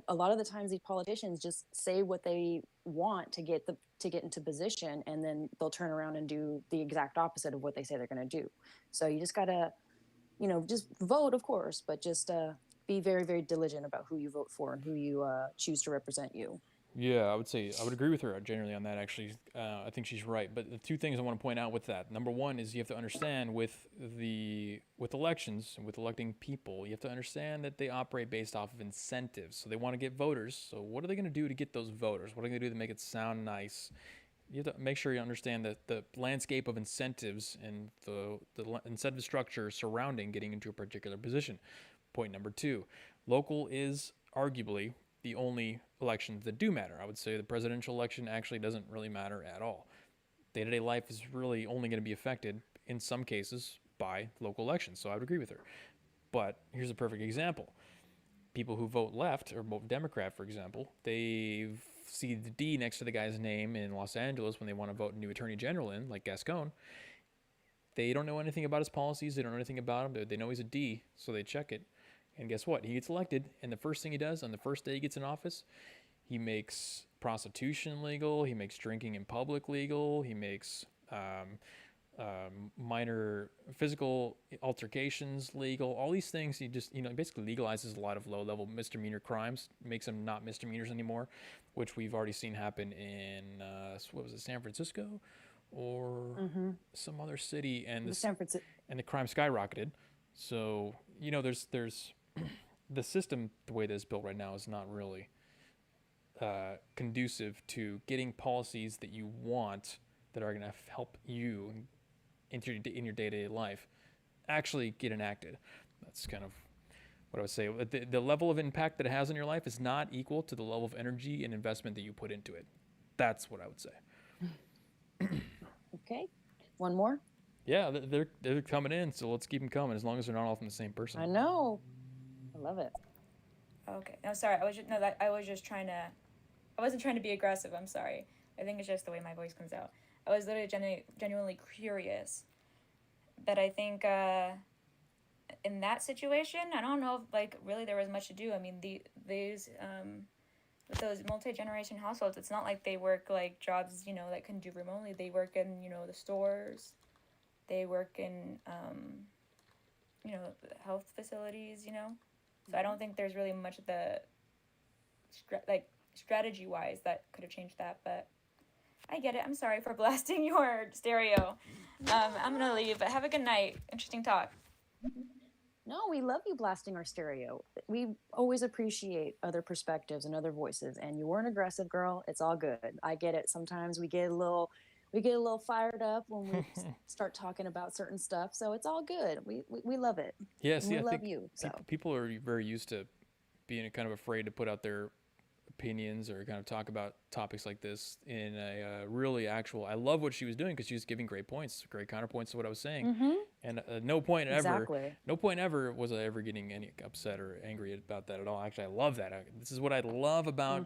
a lot of the times these politicians just say what they want to get into position, and then they'll turn around and do the exact opposite of what they say they're going to do. So you just gotta just vote, of course, but just be very, very diligent about who you vote for and who you choose to represent you. Yeah, I would agree with her generally on that. Actually, I think she's right. But the two things I want to point out with that: number one is you have to understand with elections and with electing people, you have to understand that they operate based off of incentives. So they want to get voters. So what are they going to do to get those voters? What are they going to do to make it sound nice? You have to make sure you understand that the landscape of incentives and the incentive structure surrounding getting into a particular position. Point number two: local is arguably the only elections that do matter. I would say the presidential election actually doesn't really matter at all. Day-to-day life is really only going to be affected in some cases by local elections. So I would agree with her. But here's a perfect example. People who vote left or vote Democrat, for example, they see the D next to the guy's name in Los Angeles when they want to vote a new attorney general in, like Gascon. They don't know anything about his policies. They don't know anything about him. They know he's a D, so they check it. And guess what? He gets elected, and the first thing he does on the first day he gets in office, he makes prostitution legal, he makes drinking in public legal, he makes minor physical altercations legal. All these things, he just, basically legalizes a lot of low-level misdemeanor crimes, makes them not misdemeanors anymore, which we've already seen happen in, San Francisco or some other city, and the crime skyrocketed. So, there's the system, the way that it's built right now, is not really conducive to getting policies that you want that are going to help you in your day-to-day life actually get enacted. That's kind of what I would say. The level of impact that it has on your life is not equal to the level of energy and investment that you put into it. That's what I would say. Okay. One more? Yeah, they're coming in, so let's keep them coming as long as they're not all from the same person. I know. I love it. Okay. No, sorry. I wasn't trying to be aggressive. I'm sorry. I think it's just the way my voice comes out. I was literally genuinely curious. But I think in that situation, I don't know if really there was much to do. I mean, with those multi-generation households, it's not like they work jobs, that can do remotely. They work in, the stores. They work in, health facilities, So I don't think there's really much of the, strategy-wise that could have changed that. But I get it. I'm sorry for blasting your stereo. I'm going to leave, but have a good night. Interesting talk. No, we love you blasting our stereo. We always appreciate other perspectives and other voices. And you weren't aggressive, girl. It's all good. I get it. Sometimes we get a little fired up when we start talking about certain stuff. So it's all good. We love it. Yeah, and see, we I love think you. So people are very used to being kind of afraid to put out their opinions or kind of talk about topics like this in a really actual. I love what she was doing because she was giving great points, great counterpoints to what I was saying. And no point ever was I ever getting any upset or angry about that at all. Actually, I love that. This is what I love about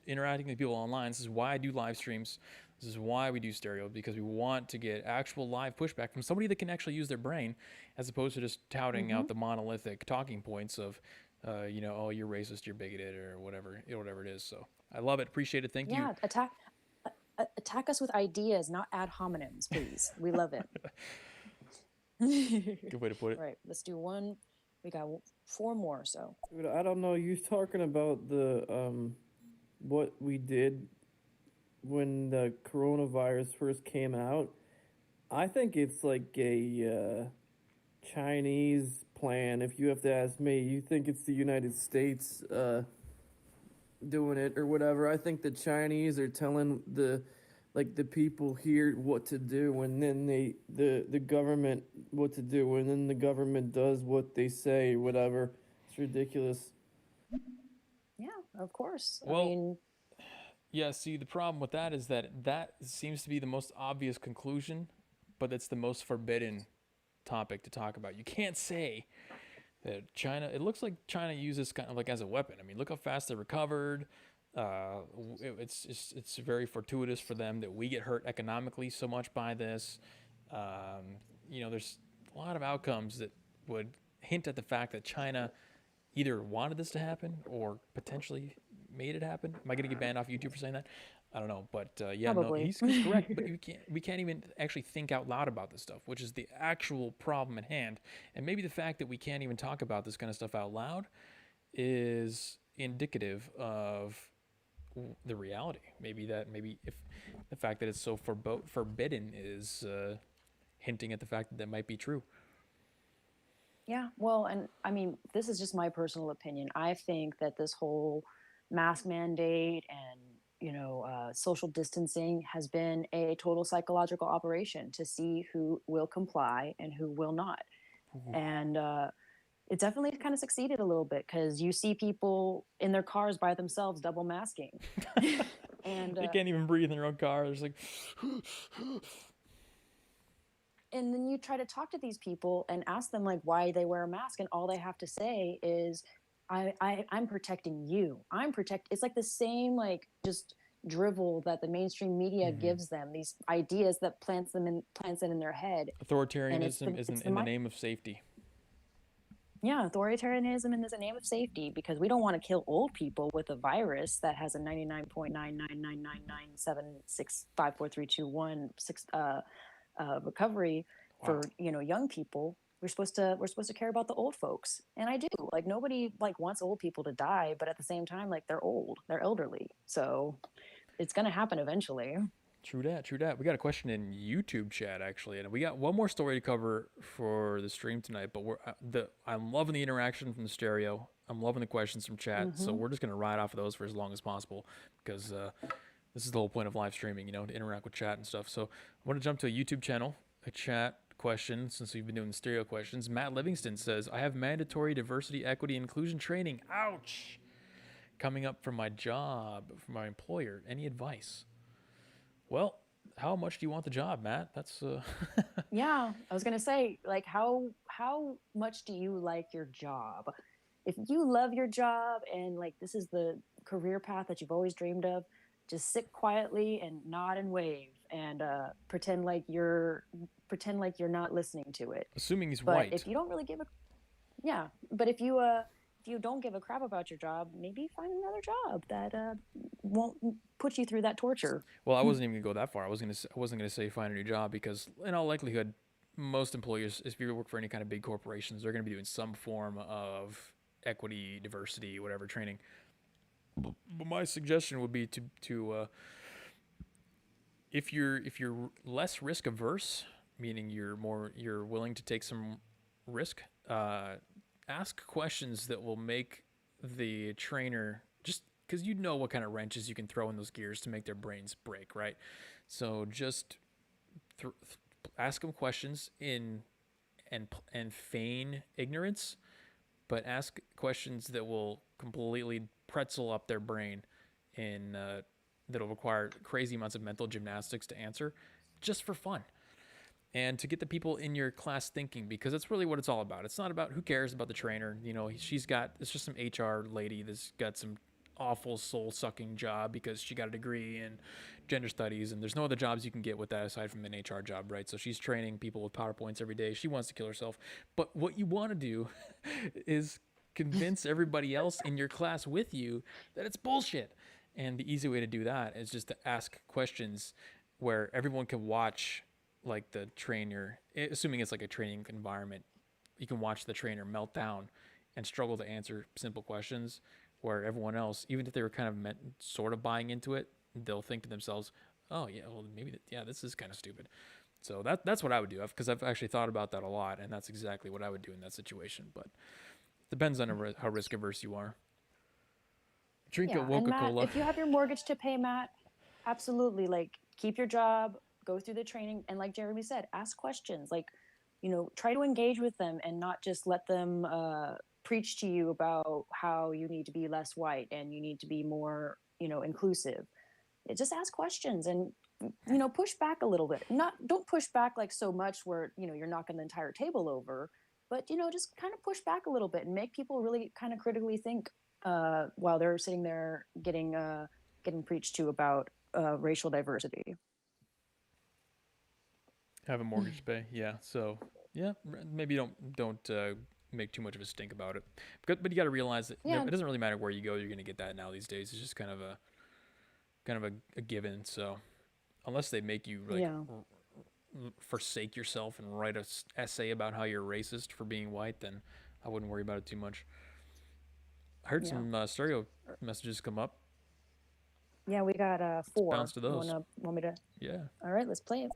interacting with people online. This is why I do live streams. This is why we do stereo, because we want to get actual live pushback from somebody that can actually use their brain, as opposed to just touting out the monolithic talking points of, oh, you're racist, you're bigoted, or whatever it is. So I love it, appreciate it, thank you. Yeah, attack us with ideas, not ad hominems, please. We love it. Good way to put it. All right, let's do one. We got 4 more. So I don't know. You talking about the what we did when the coronavirus first came out? I think it's like a Chinese plan. If you have to ask me, you think it's the United States doing it or whatever? I think the Chinese are telling the people here what to do, and then the government what to do, and then the government does what they say, whatever. It's ridiculous. of course. I Well, mean, yeah, see, the problem with that is that that seems to be the most obvious conclusion, but it's the most forbidden topic to talk about. You can't say that China, it looks like China uses kind of like as a weapon. I mean, look how fast they recovered. It's very fortuitous for them that we get hurt economically so much by this. There's a lot of outcomes that would hint at the fact that China either wanted this to happen or potentially made it happen. Am I going to get banned off YouTube for saying that? I don't know, but yeah, no, probably. he's correct. But we can't even actually think out loud about this stuff, which is the actual problem at hand. And maybe the fact that we can't even talk about this kind of stuff out loud is indicative of the reality. Maybe if the fact that it's so forbidden is hinting at the fact that might be true. Yeah, well, and I mean, this is just my personal opinion. I think that this whole mask mandate and social distancing has been a total psychological operation to see who will comply and who will not. And it definitely kind of succeeded a little bit because you see people in their cars by themselves double masking. And They can't even breathe in their own car. There's like, and then you try to talk to these people and ask them like why they wear a mask, and all they have to say is, I'm protecting you. It's like the same like just drivel that the mainstream media gives them, these ideas that plants it in their head. authoritarianism is in the name of safety. Yeah, authoritarianism in the name of safety, because we don't want to kill old people with a virus that has a 99.99997654321 recovery for young people. We're supposed to care about the old folks, and I do. Like nobody like wants old people to die, but at the same time, like they're old, they're elderly, so it's gonna happen eventually. True that. We got a question in YouTube chat actually, and we got one more story to cover for the stream tonight. But I'm loving the interaction from the stereo. I'm loving the questions from chat. So we're just gonna ride off of those for as long as possible because this is the whole point of live streaming, to interact with chat and stuff. So I want to jump to a YouTube channel, a chat question, since we've been doing the stereo questions. Matt Livingston says, I have mandatory diversity, equity, inclusion training. Ouch! Coming up for my job, for my employer. Any advice? Well, how much do you want the job, Matt? That's Yeah, I was gonna say, like, how much do you like your job? If you love your job and like this is the career path that you've always dreamed of, just sit quietly and nod and wave and pretend like you're not listening to it. assuming he's But white. if you don't really but if you don't give a crap about your job, maybe find another job that won't put you through that torture. Well, I wasn't even gonna go that far. I wasn't gonna say find a new job because, in all likelihood, most employers, if you work for any kind of big corporations, they're gonna be doing some form of equity, diversity, whatever training. But my suggestion would be to if you're less risk averse, meaning you're willing to take some risk, ask questions that will make the trainer, just because you know what kind of wrenches you can throw in those gears to make their brains break, right? So just ask them questions and feign ignorance, but ask questions that will completely pretzel up their brain and that'll require crazy amounts of mental gymnastics to answer, just for fun. And to get the people in your class thinking, because that's really what it's all about. It's not about who cares about the trainer. It's just some HR lady that's got some awful soul-sucking job because she got a degree in gender studies, and there's no other jobs you can get with that aside from an HR job, right? So she's training people with PowerPoints every day. She wants to kill herself. But what you want to do is convince everybody else in your class with you that it's bullshit. And the easy way to do that is just to ask questions where everyone can watch, like the trainer, assuming it's like a training environment, you can watch the trainer melt down and struggle to answer simple questions, where everyone else, even if they were kind of sort of buying into it, they'll think to themselves, oh yeah, well maybe this is kind of stupid. So that's what I would do, because I've actually thought about that a lot, and that's exactly what I would do in that situation. But depends on how risk averse you are. Drink a Yeah, and Matt, Coca-Cola. if you have your mortgage to pay, Matt, absolutely, like, keep your job, go through the training, and like Jeremy said, ask questions. Like, try to engage with them and not just let them preach to you about how you need to be less white and you need to be more, inclusive. Just ask questions and push back a little bit. Don't push back like so much where you're knocking the entire table over, but just kind of push back a little bit and make people really kind of critically think while they're sitting there getting preached to about racial diversity. Have a mortgage to pay, yeah. So yeah, maybe don't make too much of a stink about it. But you got to realize that Yeah. it doesn't really matter where you go. You're gonna get that now these days. It's just kind of a given. So unless they make you like Yeah. forsake yourself and write a essay about how you're racist for being white, then I wouldn't worry about it too much. I heard Yeah. some stereo messages come up. Yeah, we got 4. bounce to those. Want me to? Yeah. All right, let's play it.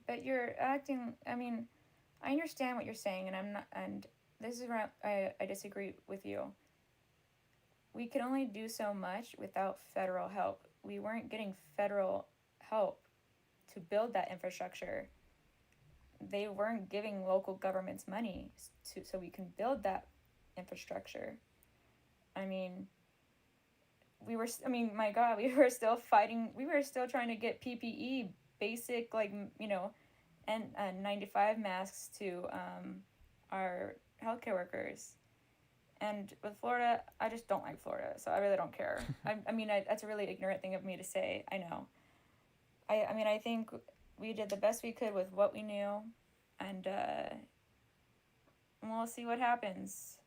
But you're acting. I mean, I understand what you're saying, and I'm not. And this is where I disagree with you. We could only do so much without federal help. We weren't getting federal help to build that infrastructure. They weren't giving local governments money so we can build that infrastructure. I mean, my God, we were still fighting. We were still trying to get PPE, basic, N95 masks to our healthcare workers. And with Florida, I just don't like Florida, so I really don't care. That's a really ignorant thing of me to say, I know. I think we did the best we could with what we knew, and we'll see what happens.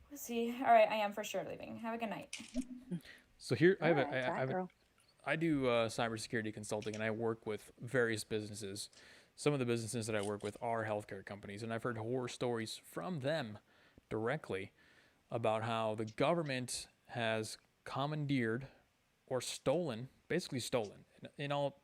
We'll see. All right, I am for sure leaving. Have a good night. So here I Bye, have girl. I do cybersecurity consulting, and I work with various businesses. Some of the businesses that I work with are healthcare companies, and I've heard horror stories from them directly about how the government has commandeered or stolen, basically stolen, in all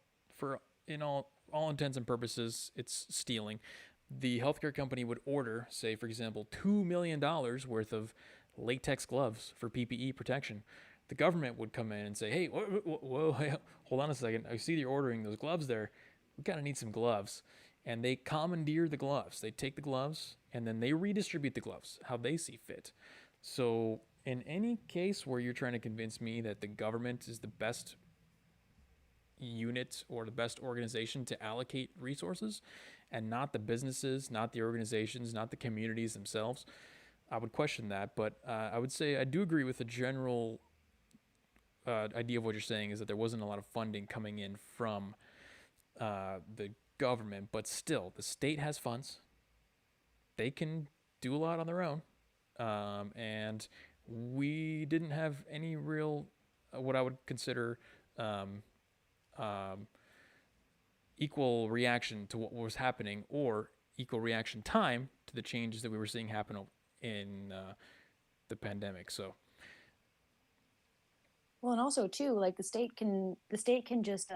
intents and purposes, it's stealing. The healthcare company would order, say, for example, $2 million worth of latex gloves for PPE protection. The government would come in and say, hey, whoa, hey, hold on a second. I see you're ordering those gloves there. We kind of need some gloves. And they commandeer the gloves. They take the gloves and then they redistribute the gloves how they see fit. So in any case where you're trying to convince me that the government is the best unit or the best organization to allocate resources and not the businesses, not the organizations, not the communities themselves, I would question that. But I would say I do agree with the general idea of what you're saying is that there wasn't a lot of funding coming in from the government, but still the state has funds. They can do a lot on their own. And we didn't have any real, what I would consider equal reaction to what was happening or equal reaction time to the changes that we were seeing happen in the pandemic. So Well, and also too, like the state can just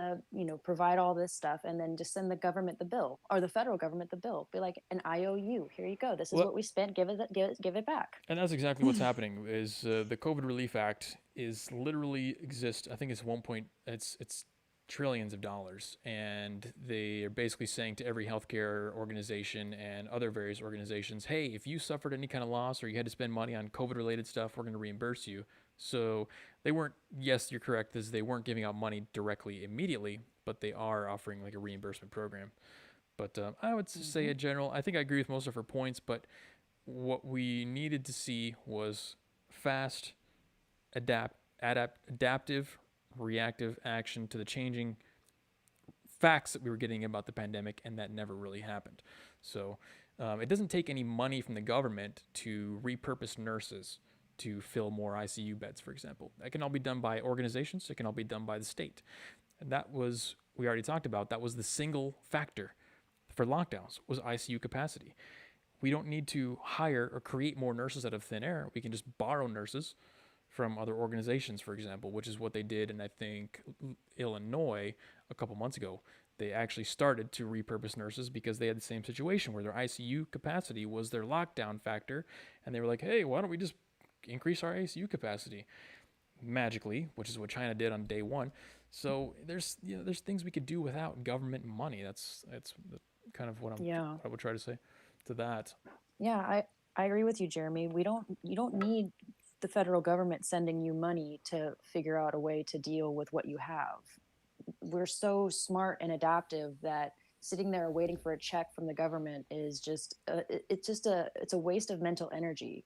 provide all this stuff and then just send the government the bill, or the federal government the bill. Be like an IOU. Here you go. This is what we spent. Give it back. And that's exactly what's happening. Is the COVID Relief Act is literally exist. I think it's it's trillions of dollars, and they are basically saying to every healthcare organization and other various organizations, hey, if you suffered any kind of loss or you had to spend money on COVID related stuff, we're going to reimburse you. So they weren't, yes, you're correct, they weren't giving out money directly immediately, but they are offering like a reimbursement program. But I would say in general, I think I agree with most of her points, but what we needed to see was fast, adaptive, reactive action to the changing facts that we were getting about the pandemic, and that never really happened. So it doesn't take any money from the government to repurpose nurses to fill more ICU beds, for example. That can all be done by organizations. It can all be done by the state. And that was, we already talked about, that was the single factor for lockdowns, was ICU capacity. We don't need to hire or create more nurses out of thin air. We can just borrow nurses from other organizations, for example, which is what they did in, I think, Illinois a couple months ago. They actually started to repurpose nurses because they had the same situation where their ICU capacity was their lockdown factor. And they were like, hey, why don't we just increase our ICU capacity magically, which is what China did on day one. So there's things we could do without government money. That's kind of what I would try to say to that. Yeah, I agree with you, Jeremy. You don't need the federal government sending you money to figure out a way to deal with what you have. We're so smart and adaptive that sitting there waiting for a check from the government is just it's a waste of mental energy.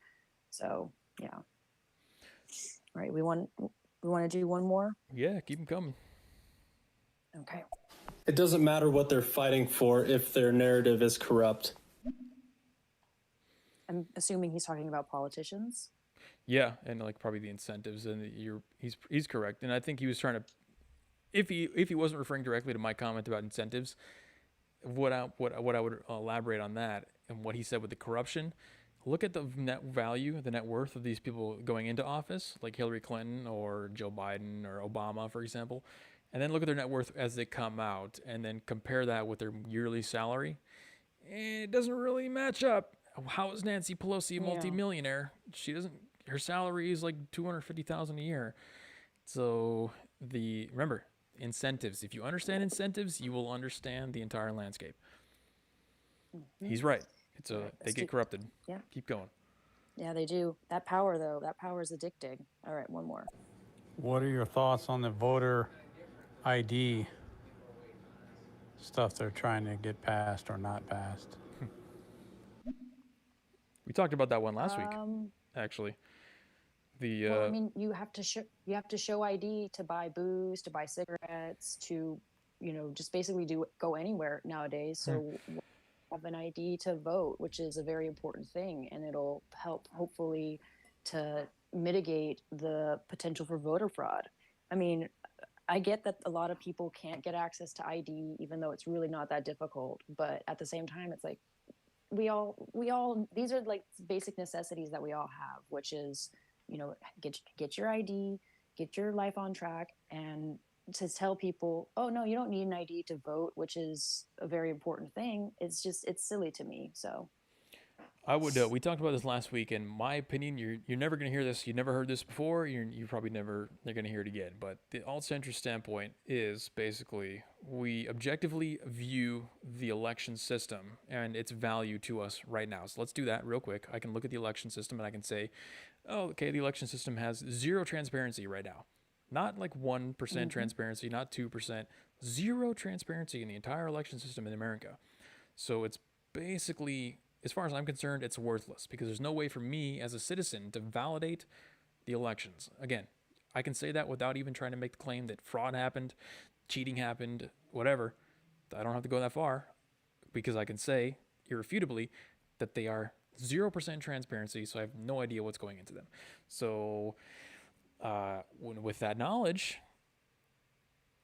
So yeah. All right, we want to do one more. Yeah, keep them coming. Okay. It doesn't matter what they're fighting for if their narrative is corrupt. I'm assuming he's talking about politicians. Yeah, and like probably the incentives, and he's correct, and I think he was trying to, if he wasn't referring directly to my comment about incentives, what I would elaborate on that and what he said with the corruption. Look at the net value, the net worth of these people going into office, like Hillary Clinton or Joe Biden or Obama, for example, and then look at their net worth as they come out, and then compare that with their yearly salary. It doesn't really match up. How is Nancy Pelosi a multimillionaire? She doesn't. Her salary is like $250,000 a year. So remember incentives. If you understand incentives, you will understand the entire landscape. Mm-hmm. He's right. They get corrupted. Yeah. Keep going. Yeah, they do. That power is addicting. All right, one more. What are your thoughts on the voter ID stuff they're trying to get passed or not passed? We talked about that one last week, actually. Well, I mean, you have to show ID to buy booze, to buy cigarettes, to, just basically go anywhere nowadays. So have an ID to vote, which is a very important thing, and it'll help hopefully to mitigate the potential for voter fraud. I mean, I get that a lot of people can't get access to ID, even though it's really not that difficult. But at the same time, it's like we all these are like basic necessities that we all have, which is, get your ID, get your life on track, and to tell people, oh no, you don't need an ID to vote, which is a very important thing. It's silly to me. So I would. We talked about this last week. In my opinion, you're never going to hear this. You never heard this before. You probably never. They're going to hear it again. But the alt-centrist standpoint is basically we objectively view the election system and its value to us right now. So let's do that real quick. I can look at the election system and I can say, oh, okay, the election system has zero transparency right now. Not like 1% transparency, not 2%, zero transparency in the entire election system in America. So it's basically, as far as I'm concerned, it's worthless because there's no way for me as a citizen to validate the elections. Again, I can say that without even trying to make the claim that fraud happened, cheating happened, whatever. I don't have to go that far because I can say irrefutably that they are 0% transparency, so I have no idea what's going into them. So with that knowledge,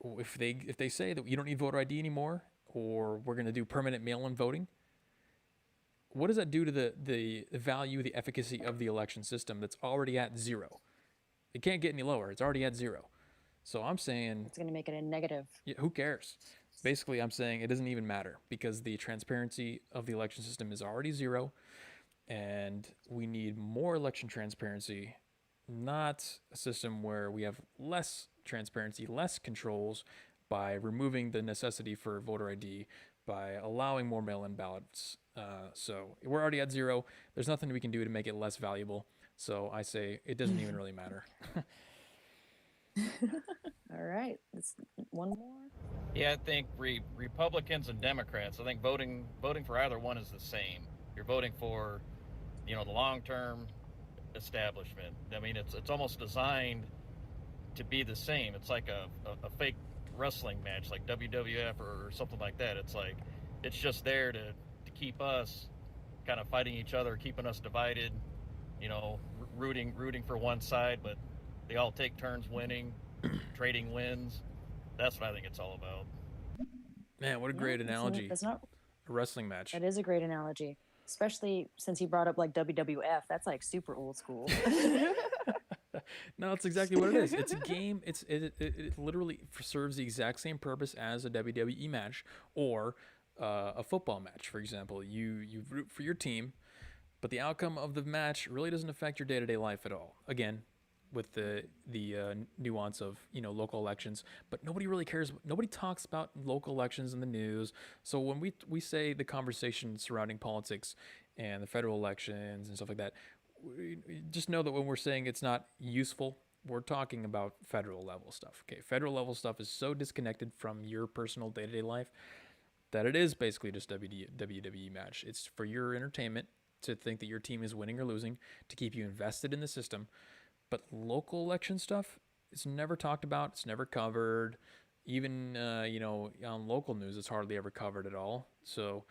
if they say that you don't need voter ID anymore, or we're going to do permanent mail-in voting, what does that do to the value, the efficacy of the election system that's already at zero? It can't get any lower. It's already at zero. So I'm saying it's going to make it a negative. Yeah, who cares? Basically, I'm saying it doesn't even matter because the transparency of the election system is already zero, and we need more election transparency, not a system where we have less transparency, less controls by removing the necessity for voter ID, by allowing more mail-in ballots. So we're already at zero. There's nothing we can do to make it less valuable. So I say it doesn't even really matter. All right, let's one more. Yeah, I think Republicans and Democrats, I think voting for either one is the same. You're voting for, the long-term establishment. I mean, it's almost designed to be the same. It's like a fake wrestling match, like WWF or something like that. It's like it's just there to keep us kind of fighting each other, keeping us divided. Rooting for one side, but they all take turns winning, trading wins. That's what I think it's all about. Man, what a great analogy. That's not a wrestling match. That is a great analogy, especially since you brought up like WWF. That's like super old school. No, that's exactly what it is. It's a game. It literally serves the exact same purpose as a WWE match or a football match, for example. You root for your team, but the outcome of the match really doesn't affect your day-to-day life at all. Again, with the nuance of local elections, but nobody really cares. Nobody talks about local elections in the news. So when we say the conversation surrounding politics and the federal elections and stuff like that. Just know that when we're saying it's not useful, we're talking about federal level stuff. Okay, federal level stuff is so disconnected from your personal day to day life that it is basically just WWE match. It's for your entertainment to think that your team is winning or losing, to keep you invested in the system. But local election stuff is never talked about. It's never covered. Even on local news, it's hardly ever covered at all. So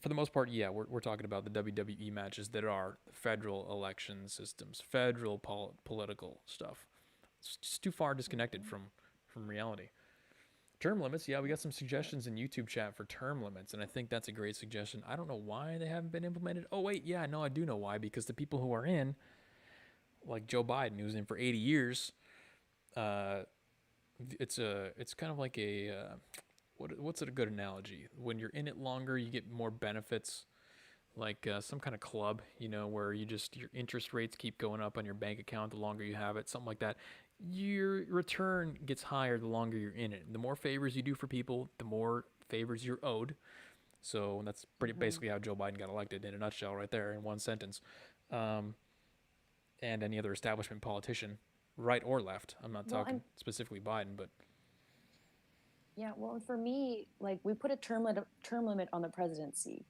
for the most part, yeah, we're talking about the WWE matches that are federal election systems, federal political stuff. It's just too far disconnected from reality. Term limits, yeah, we got some suggestions in YouTube chat for term limits, and I think that's a great suggestion. I don't know why they haven't been implemented. Oh wait, yeah, no, I do know why, because the people who are in, like Joe Biden, who's in for 80 years, it's kind of like what's a good analogy? When you're in it longer, you get more benefits, like some kind of club, where your interest rates keep going up on your bank account the longer you have it, something like that. Your return gets higher the longer you're in it. The more favors you do for people, the more favors you're owed. So that's basically how Joe Biden got elected in a nutshell, right there in one sentence. And any other establishment politician, right or left. I'm not talking specifically Biden, but yeah. Well, for me, like we put a term limit on the presidency,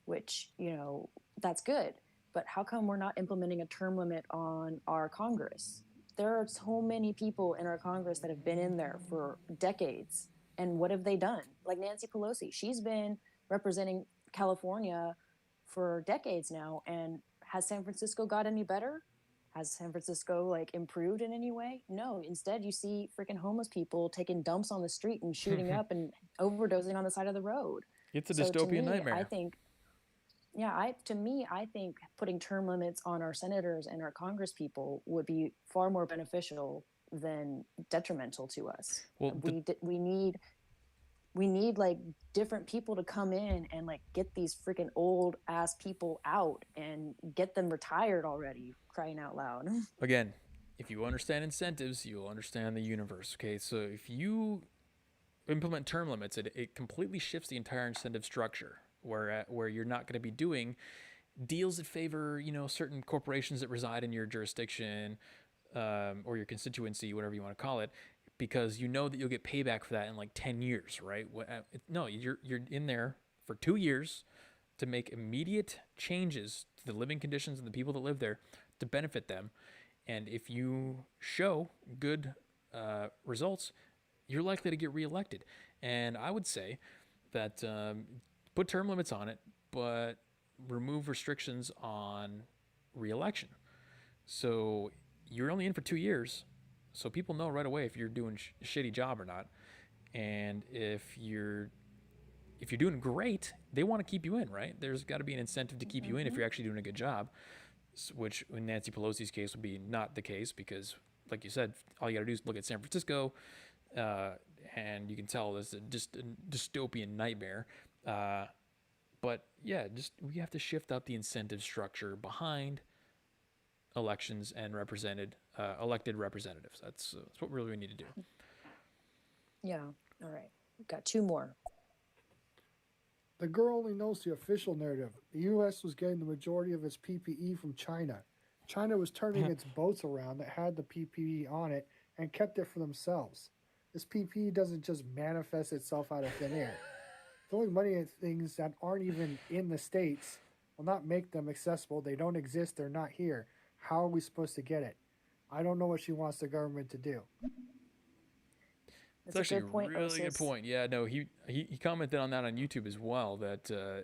which that's good. But how come we're not implementing a term limit on our Congress? There are so many people in our Congress that have been in there for decades. And what have they done? Like Nancy Pelosi, she's been representing California for decades now. And has San Francisco got any better? Has San Francisco improved in any way? No. Instead, you see freaking homeless people taking dumps on the street and shooting up and overdosing on the side of the road. It's a dystopian nightmare. I think I think putting term limits on our senators and our Congress people would be far more beneficial than detrimental to us. Well, we need different people to come in and get these freaking old ass people out and get them retired already, crying out loud. Again, if you understand incentives, you'll understand the universe. Okay, so if you implement term limits, it completely shifts the entire incentive structure. Where you're not going to be doing deals that favor certain corporations that reside in your jurisdiction or your constituency, whatever you want to call it, because you know that you'll get payback for that in 10 years, right? No, you're in there for 2 years to make immediate changes to the living conditions and the people that live there to benefit them, and if you show good results, you're likely to get reelected. And I would say that put term limits on it, but remove restrictions on re-election. So you're only in for 2 years, so people know right away if you're doing a shitty job or not. And if you're doing great, they want to keep you in, right? There's got to be an incentive to keep you in if you're actually doing a good job, which in Nancy Pelosi's case would be not the case because, like you said, all you got to do is look at San Francisco, and you can tell this is just a dystopian nightmare. But yeah, we have to shift up the incentive structure behind elections and elected representatives. That's what we really need to do. Yeah. All right. We've got 2 more. The girl only knows the official narrative. The U.S. was getting the majority of its PPE from China. China was turning its boats around that had the PPE on it and kept it for themselves. This PPE doesn't just manifest itself out of thin air. Throwing money at things that aren't even in the States will not make them accessible. They don't exist. They're not here. How are we supposed to get it? I don't know what she wants the government to do. That's actually a really good point. Yeah, no, he commented on that on YouTube as well. That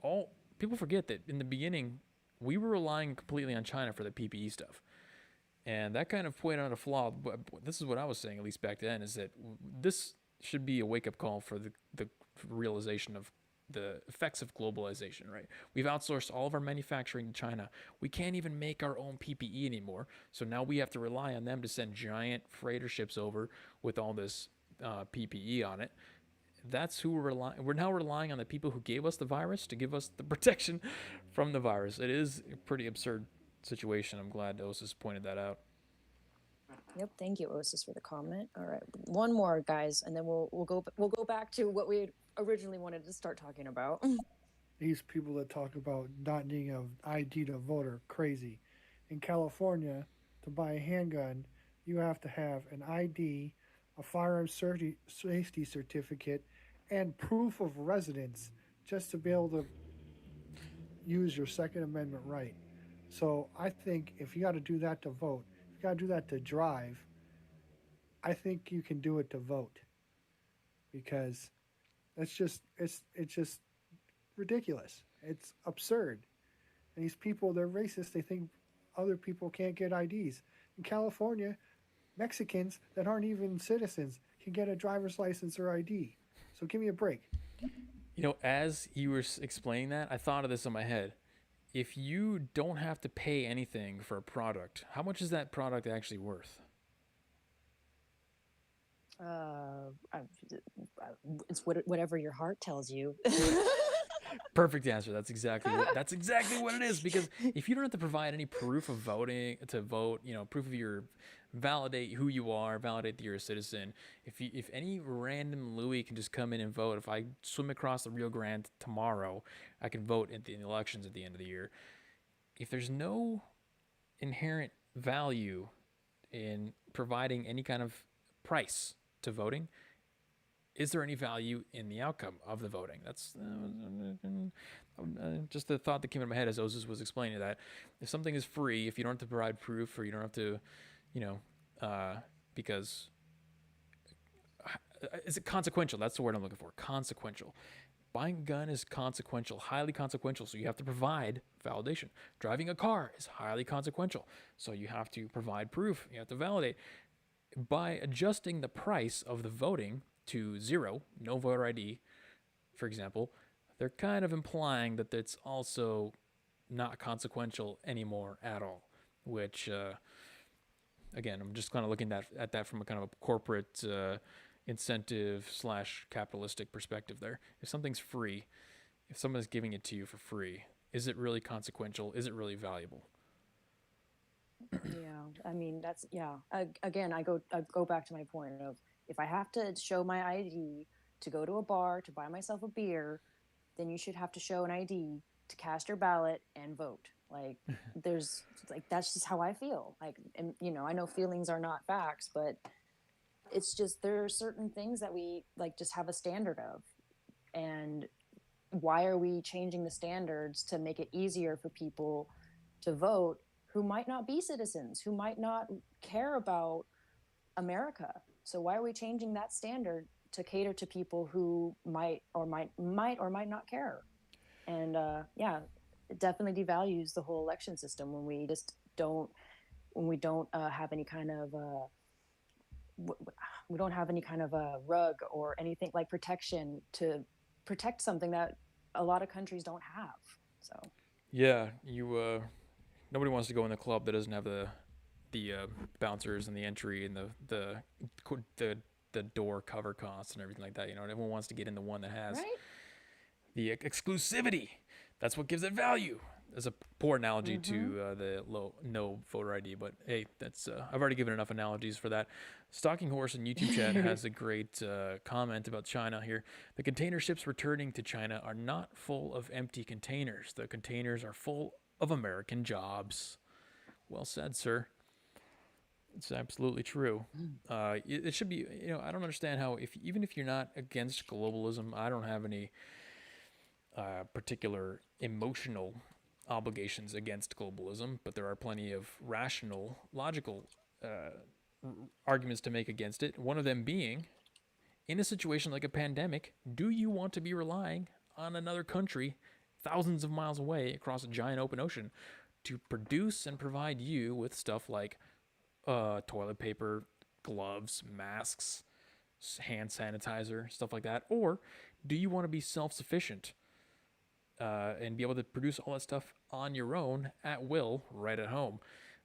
all people forget that in the beginning we were relying completely on China for the PPE stuff, and that kind of pointed out a flaw. But this is what I was saying, at least back then, is that this should be a wake-up call for the realization of the effects of globalization, right? We've outsourced all of our manufacturing to China. We can't even make our own PPE anymore, so now we have to rely on them to send giant freighter ships over with all this PPE on it. That's who we're now relying on the people who gave us the virus to give us the protection from the virus. It is a pretty absurd situation. I'm glad Osis pointed that out. Yep, thank you, Osis, for the comment. All right, 1 more, guys, and then we'll go back to what we originally wanted to start talking about. These people that talk about not needing an ID to vote are crazy. In California, to buy a handgun, you have to have an ID, a safety certificate, and proof of residence just to be able to use your Second Amendment right. So I think if you got to do that to vote, if you got to do that to drive, I think you can do it to vote because it's just ridiculous. It's absurd. And these people, they're racist. They think other people can't get IDs. In California, Mexicans that aren't even citizens can get a driver's license or ID. So give me a break. You know, as you were explaining that, I thought of this in my head. If you don't have to pay anything for a product, how much is that product actually worth? It's whatever your heart tells you. Perfect answer. That's exactly what it is. Because if you don't have to provide any proof of voting to vote, you know, proof of your validate who you are, validate that you're a citizen. If any random Louis can just come in and vote, if I swim across the Rio Grande tomorrow, I can vote in the elections at the end of the year. If there's no inherent value in providing any kind of price to voting, is there any value in the outcome of the voting? That's just the thought that came into my head as Ozis was explaining that. If something is free, if you don't have to provide proof or you don't have to, you know, because is it consequential? That's the word I'm looking for. Consequential. Buying a gun is consequential, highly consequential, so you have to provide validation. Driving a car is highly consequential, so you have to provide proof. You have to validate. By adjusting the price of the voting to 0, no voter ID, for example, they're kind of implying that it's also not consequential anymore at all, which, again, I'm just kind of looking at that from a kind of a corporate incentive / capitalistic perspective there. If something's free, if someone's giving it to you for free, is it really consequential? Is it really valuable? Yeah, I mean again, I go back to my point of if I have to show my ID to go to a bar to buy myself a beer, then you should have to show an ID to cast your ballot and vote. Like that's just how I feel. Like, and you know, I know feelings are not facts, but it's just there are certain things that we like just have a standard of, and why are we changing the standards to make it easier for people to vote who might not be citizens, who might not care about America? So why are we changing that standard to cater to people who might or might not care? And it definitely devalues the whole election system when we just don't have any kind of we don't have any kind of a rug or anything like protection to protect something that a lot of countries don't have. So yeah, nobody wants to go in the club that doesn't have the bouncers and the entry and the door cover costs and everything like that. You know, and everyone wants to get in the one that has the exclusivity. That's what gives it value. That's a poor analogy to the no voter ID, but hey, that's I've already given enough analogies for that. Stalking Horse in YouTube chat has a great comment about China here. The container ships returning to China are not full of empty containers. The containers are full of American jobs. Well said, sir. It's absolutely true. It should be, you know, I don't understand how, even if you're not against globalism, I don't have any particular emotional obligations against globalism, but there are plenty of rational, logical arguments to make against it. One of them being, in a situation like a pandemic, do you want to be relying on another country thousands of miles away across a giant open ocean to produce and provide you with stuff like toilet paper, gloves, masks, hand sanitizer, stuff like that? Or do you want to be self-sufficient and be able to produce all that stuff on your own at will right at home?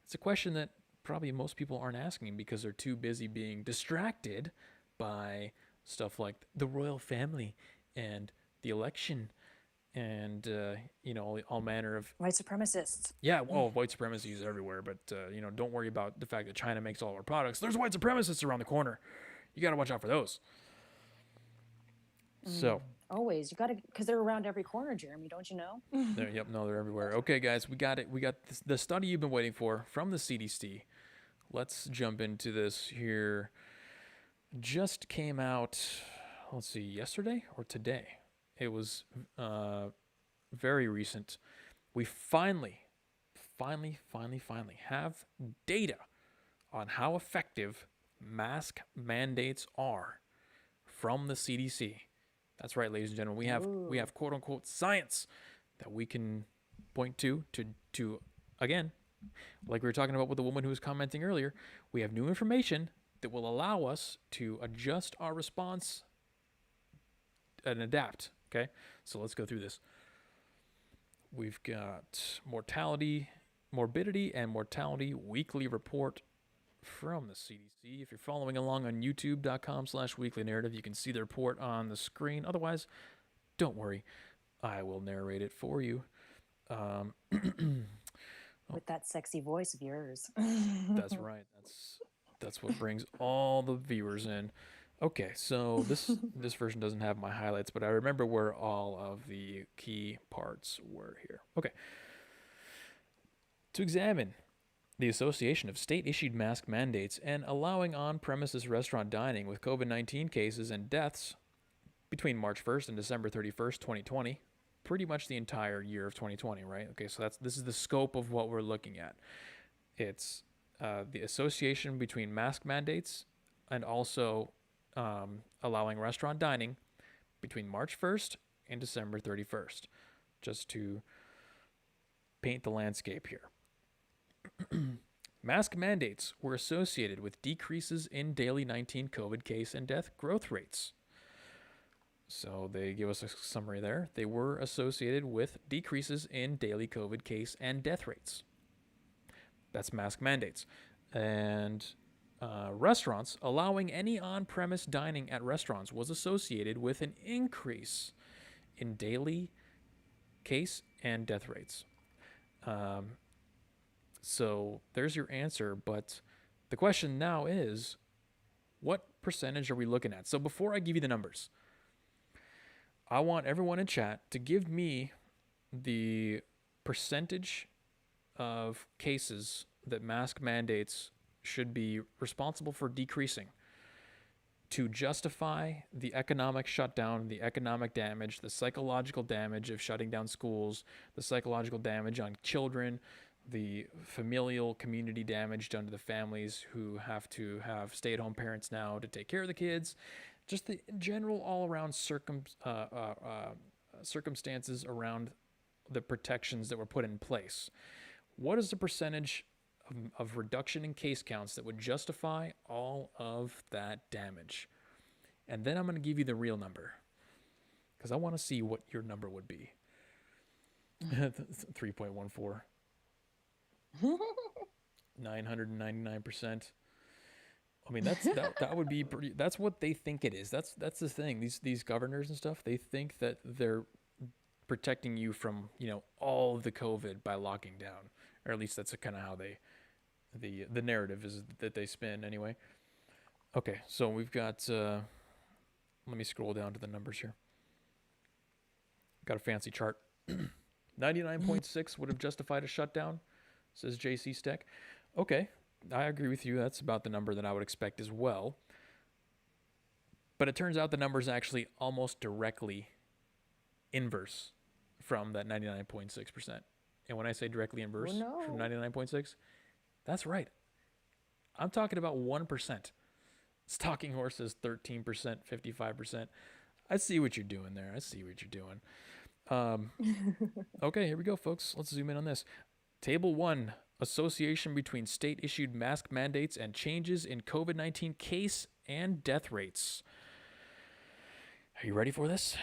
It's a question that probably most people aren't asking because they're too busy being distracted by stuff like the royal family and the election and you know, all manner of white supremacists. Yeah, well, white supremacists are everywhere, but you know, don't worry about the fact that China makes all our products. There's white supremacists around the corner. You got to watch out for those. So Always. You got to, because they're around every corner, Jeremy, don't you know? Yep, no, they're everywhere. Okay, guys, we got it. We got the study you've been waiting for from the CDC. Let's jump into this here. Just came out, let's see, yesterday or today? It was very recent. We finally have data on how effective mask mandates are from the CDC. That's right, ladies and gentlemen. We have quote unquote science that we can point to again, like we were talking about with the woman who was commenting earlier. We have new information that will allow us to adjust our response and adapt. Okay, so let's go through this. We've got morbidity and mortality weekly report from the CDC. If you're following along on youtube.com/weekly narrative, you can see the report on the screen. Otherwise, don't worry, I will narrate it for you. With that sexy voice of yours. That's right. That's what brings all the viewers in. Okay, so this version doesn't have my highlights, but I remember where all of the key parts were here. Okay. To examine the association of state-issued mask mandates and allowing on-premises restaurant dining with COVID-19 cases and deaths between March 1st and December 31st, 2020, pretty much the entire year of 2020, right? Okay, so this is the scope of what we're looking at. It's the association between mask mandates and also allowing restaurant dining between March 1st and December 31st, just to paint the landscape here. Mask mandates were associated with decreases in daily 19 COVID case and death growth rates. So they give us a summary there. They were associated with decreases in daily COVID case and death rates. That's mask mandates. And restaurants, allowing any on-premise dining at restaurants was associated with an increase in daily case and death rates. So there's your answer, but the question now is, what percentage are we looking at? So before I give you the numbers, I want everyone in chat to give me the percentage of cases that mask mandates should be responsible for decreasing to justify the economic shutdown, the economic damage, the psychological damage of shutting down schools, the psychological damage on children, the familial community damage done to the families who have to have stay-at-home parents now to take care of the kids, just the general all-around circumstances around the protections that were put in place. What is the percentage of reduction in case counts that would justify all of that damage? And then I'm going to give you the real number, because I want to see what your number would be. 3.14. 999%. I mean, that would be pretty. That's what they think it is. That's the thing. These governors and stuff, they think that they're protecting you from all of the COVID by locking down, or at least that's kind of how the narrative is that they spin anyway. Okay, so we've got. Let me scroll down to the numbers here. Got a fancy chart. 99.6 would have justified a shutdown, says JC Steck. Okay, I agree with you. That's about the number that I would expect as well. But it turns out the number is actually almost directly inverse from that 99.6%. And when I say directly inverse from 99.6, that's right. I'm talking about 1%. Stalking horses, 13%, 55%. I see what you're doing there. I see what you're doing. Okay, here we go, folks. Let's zoom in on this. Table 1, association between state-issued mask mandates and changes in COVID-19 case and death rates. Are you ready for this?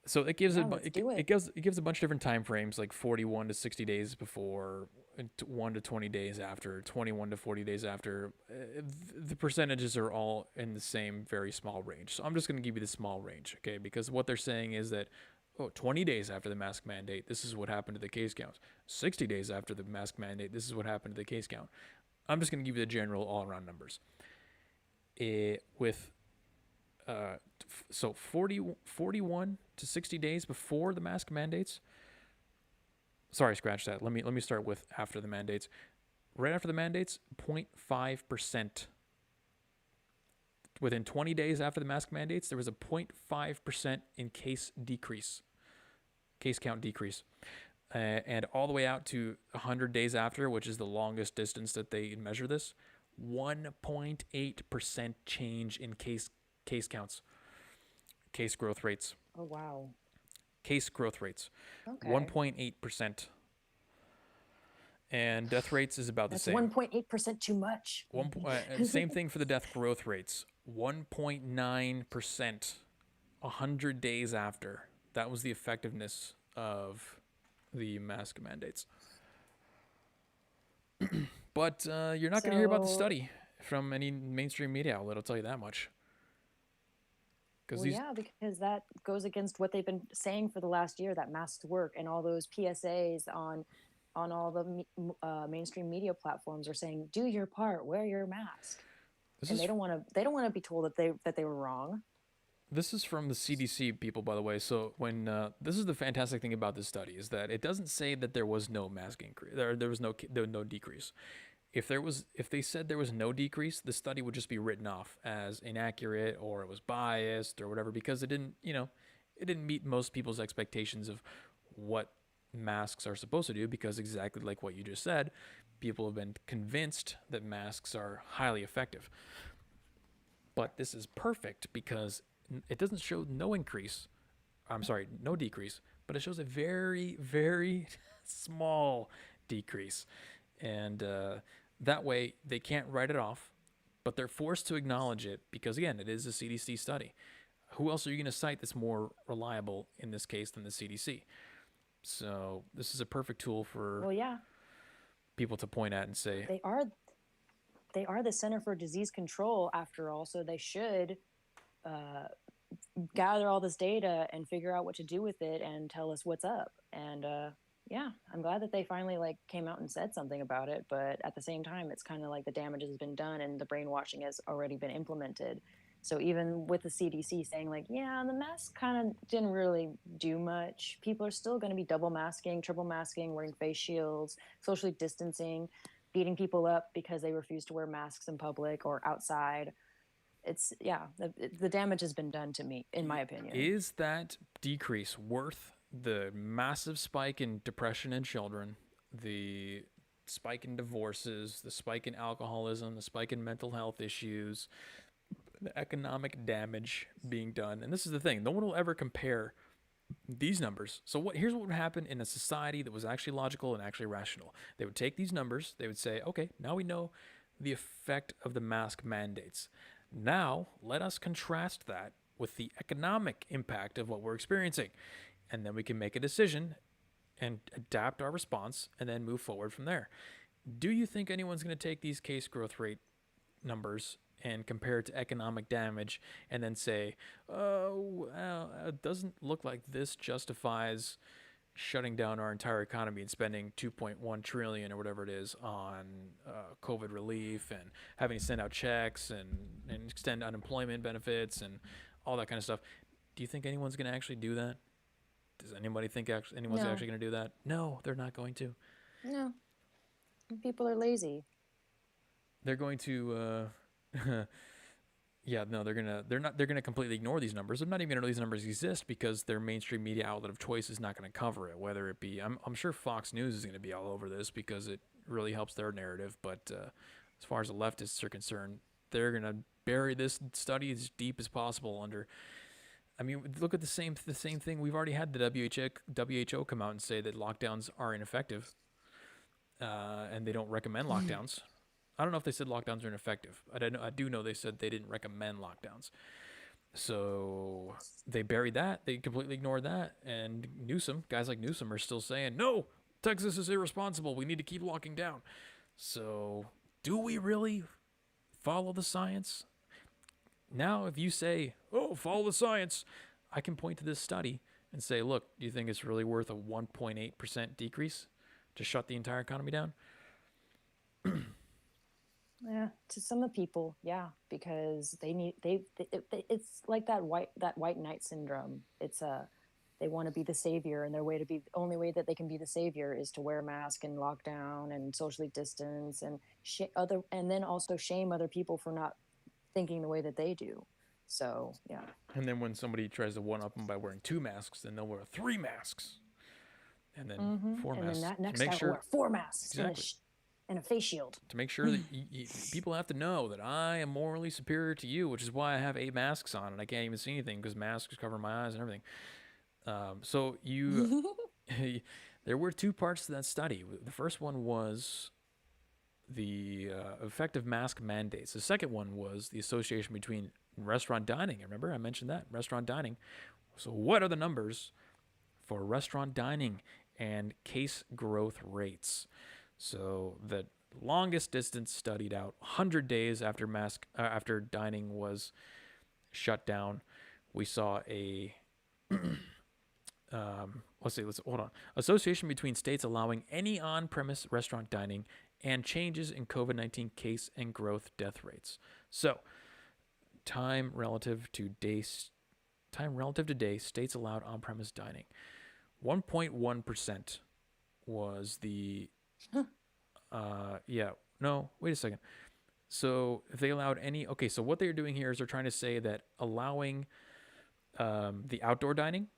So it gives it gives a bunch of different time frames, like 41 to 60 days before, 1 to 20 days after, 21 to 40 days after. The percentages are all in the same very small range. So I'm just going to give you the small range, okay? Because what they're saying is that 20 days after the mask mandate, this is what happened to the case counts. 60 days after the mask mandate, this is what happened to the case count. I'm just going to give you the general all-around numbers. With So 41 to 60 days before the mask mandates. Sorry, scratch that. Let me start with after the mandates. Right after the mandates, 0.5%. Within 20 days after the mask mandates, there was a 0.5% in case count decrease. And all the way out to 100 days after, which is the longest distance that they measure this, 1.8% change in case counts, case growth rates. Oh, wow. Case growth rates, Okay. 1.8%. And death rates is about the That's same. 1.8% too much. Same thing for the death growth rates, 1.9%. 100 days after. That was the effectiveness of the mask mandates. But you're not going to hear about the So- study from any mainstream media outlet, I'll tell you that much. Well, yeah, because that goes against what they've been saying for the last year, that masks work, and all those PSAs on all the mainstream media platforms are saying, do your part, wear your mask. And they don't want to be told that they were wrong. This is from the CDC people, by the way. So when this is the fantastic thing about this study is that it doesn't say that there was no mask increase, there was no decrease. If they said there was no decrease, the study would just be written off as inaccurate or it was biased or whatever, because it didn't meet most people's expectations of what masks are supposed to do, because exactly like what you just said, people have been convinced that masks are highly effective. But this is perfect because it doesn't show no decrease, but it shows a very, very small decrease. And that way they can't write it off, but they're forced to acknowledge it because, again, it is a CDC study. Who else are you going to cite that's more reliable in this case than the CDC? So this is a perfect tool for people to point at and say, they are the Center for Disease Control after all, so they should gather all this data and figure out what to do with it and tell us what's up. And I'm glad that they finally came out and said something about it, but at the same time it's kind of like the damage has been done and the brainwashing has already been implemented. So even with the CDC saying the mask kind of didn't really do much, people are still going to be double masking, triple masking, wearing face shields, socially distancing, beating people up because they refuse to wear masks in public or outside. It's the damage has been done to me, in my opinion. Is that decrease worth the massive spike in depression in children, the spike in divorces, the spike in alcoholism, the spike in mental health issues, the economic damage being done? And this is the thing, no one will ever compare these numbers. So here's what would happen in a society that was actually logical and actually rational. They would take these numbers, they would say, okay, now we know the effect of the mask mandates. Now let us contrast that with the economic impact of what we're experiencing. And then we can make a decision and adapt our response and then move forward from there. Do you think anyone's going to take these case growth rate numbers and compare it to economic damage and then say, oh, well, it doesn't look like this justifies shutting down our entire economy and spending 2.1 trillion or whatever it is on COVID relief and having to send out checks and extend unemployment benefits and all that kind of stuff? Do you think anyone's going to actually do that? Does anybody think anyone's actually going to do that? No, they're not going to. No. People are lazy. They're going to they're gonna completely ignore these numbers. They're not even gonna know these numbers exist because their mainstream media outlet of choice is not gonna cover it. Whether it be, I'm sure Fox News is gonna be all over this because it really helps their narrative. But as far as the leftists are concerned, they're gonna bury this study as deep as possible under. I mean, look at the same thing. We've already had the WHO come out and say that lockdowns are ineffective, and they don't recommend lockdowns. I don't know if they said lockdowns are ineffective. I do know they said they didn't recommend lockdowns. So they buried that. They completely ignored that. And guys like Newsom are still saying, no, Texas is irresponsible. We need to keep locking down. So do we really follow the science? Now, if you say, oh, follow the science, I can point to this study and say, look, do you think it's really worth a 1.8% decrease to shut the entire economy down? Yeah, to some of the people, yeah, because it's like that white knight syndrome. They want to be the savior, and the only way that they can be the savior is to wear a mask and lock down and socially distance and and then also shame other people for not thinking the way that they do. So yeah. And then when somebody tries to one up them by wearing 2 masks, then they'll wear 3 masks, and then 4 And masks then that to next make guy will sure wear 4 masks exactly and a face shield. to make sure that people have to know that I am morally superior to you, which is why I have 8 masks on and I can't even see anything because masks cover my eyes and everything. So there were 2 parts to that study. The first one was the effect of mask mandates. The second one was the association between restaurant dining. Remember, I mentioned that restaurant dining. So, what are the numbers for restaurant dining and case growth rates? So, the longest distance studied out 100 days after dining was shut down, we saw a let's hold on. Association between states allowing any on-premise restaurant dining and changes in COVID-19 case and growth death rates. So, time relative to day, states allowed on-premise dining. 1.1% was the no, wait a second. So, if they allowed so what they're doing here is they're trying to say that allowing the outdoor dining,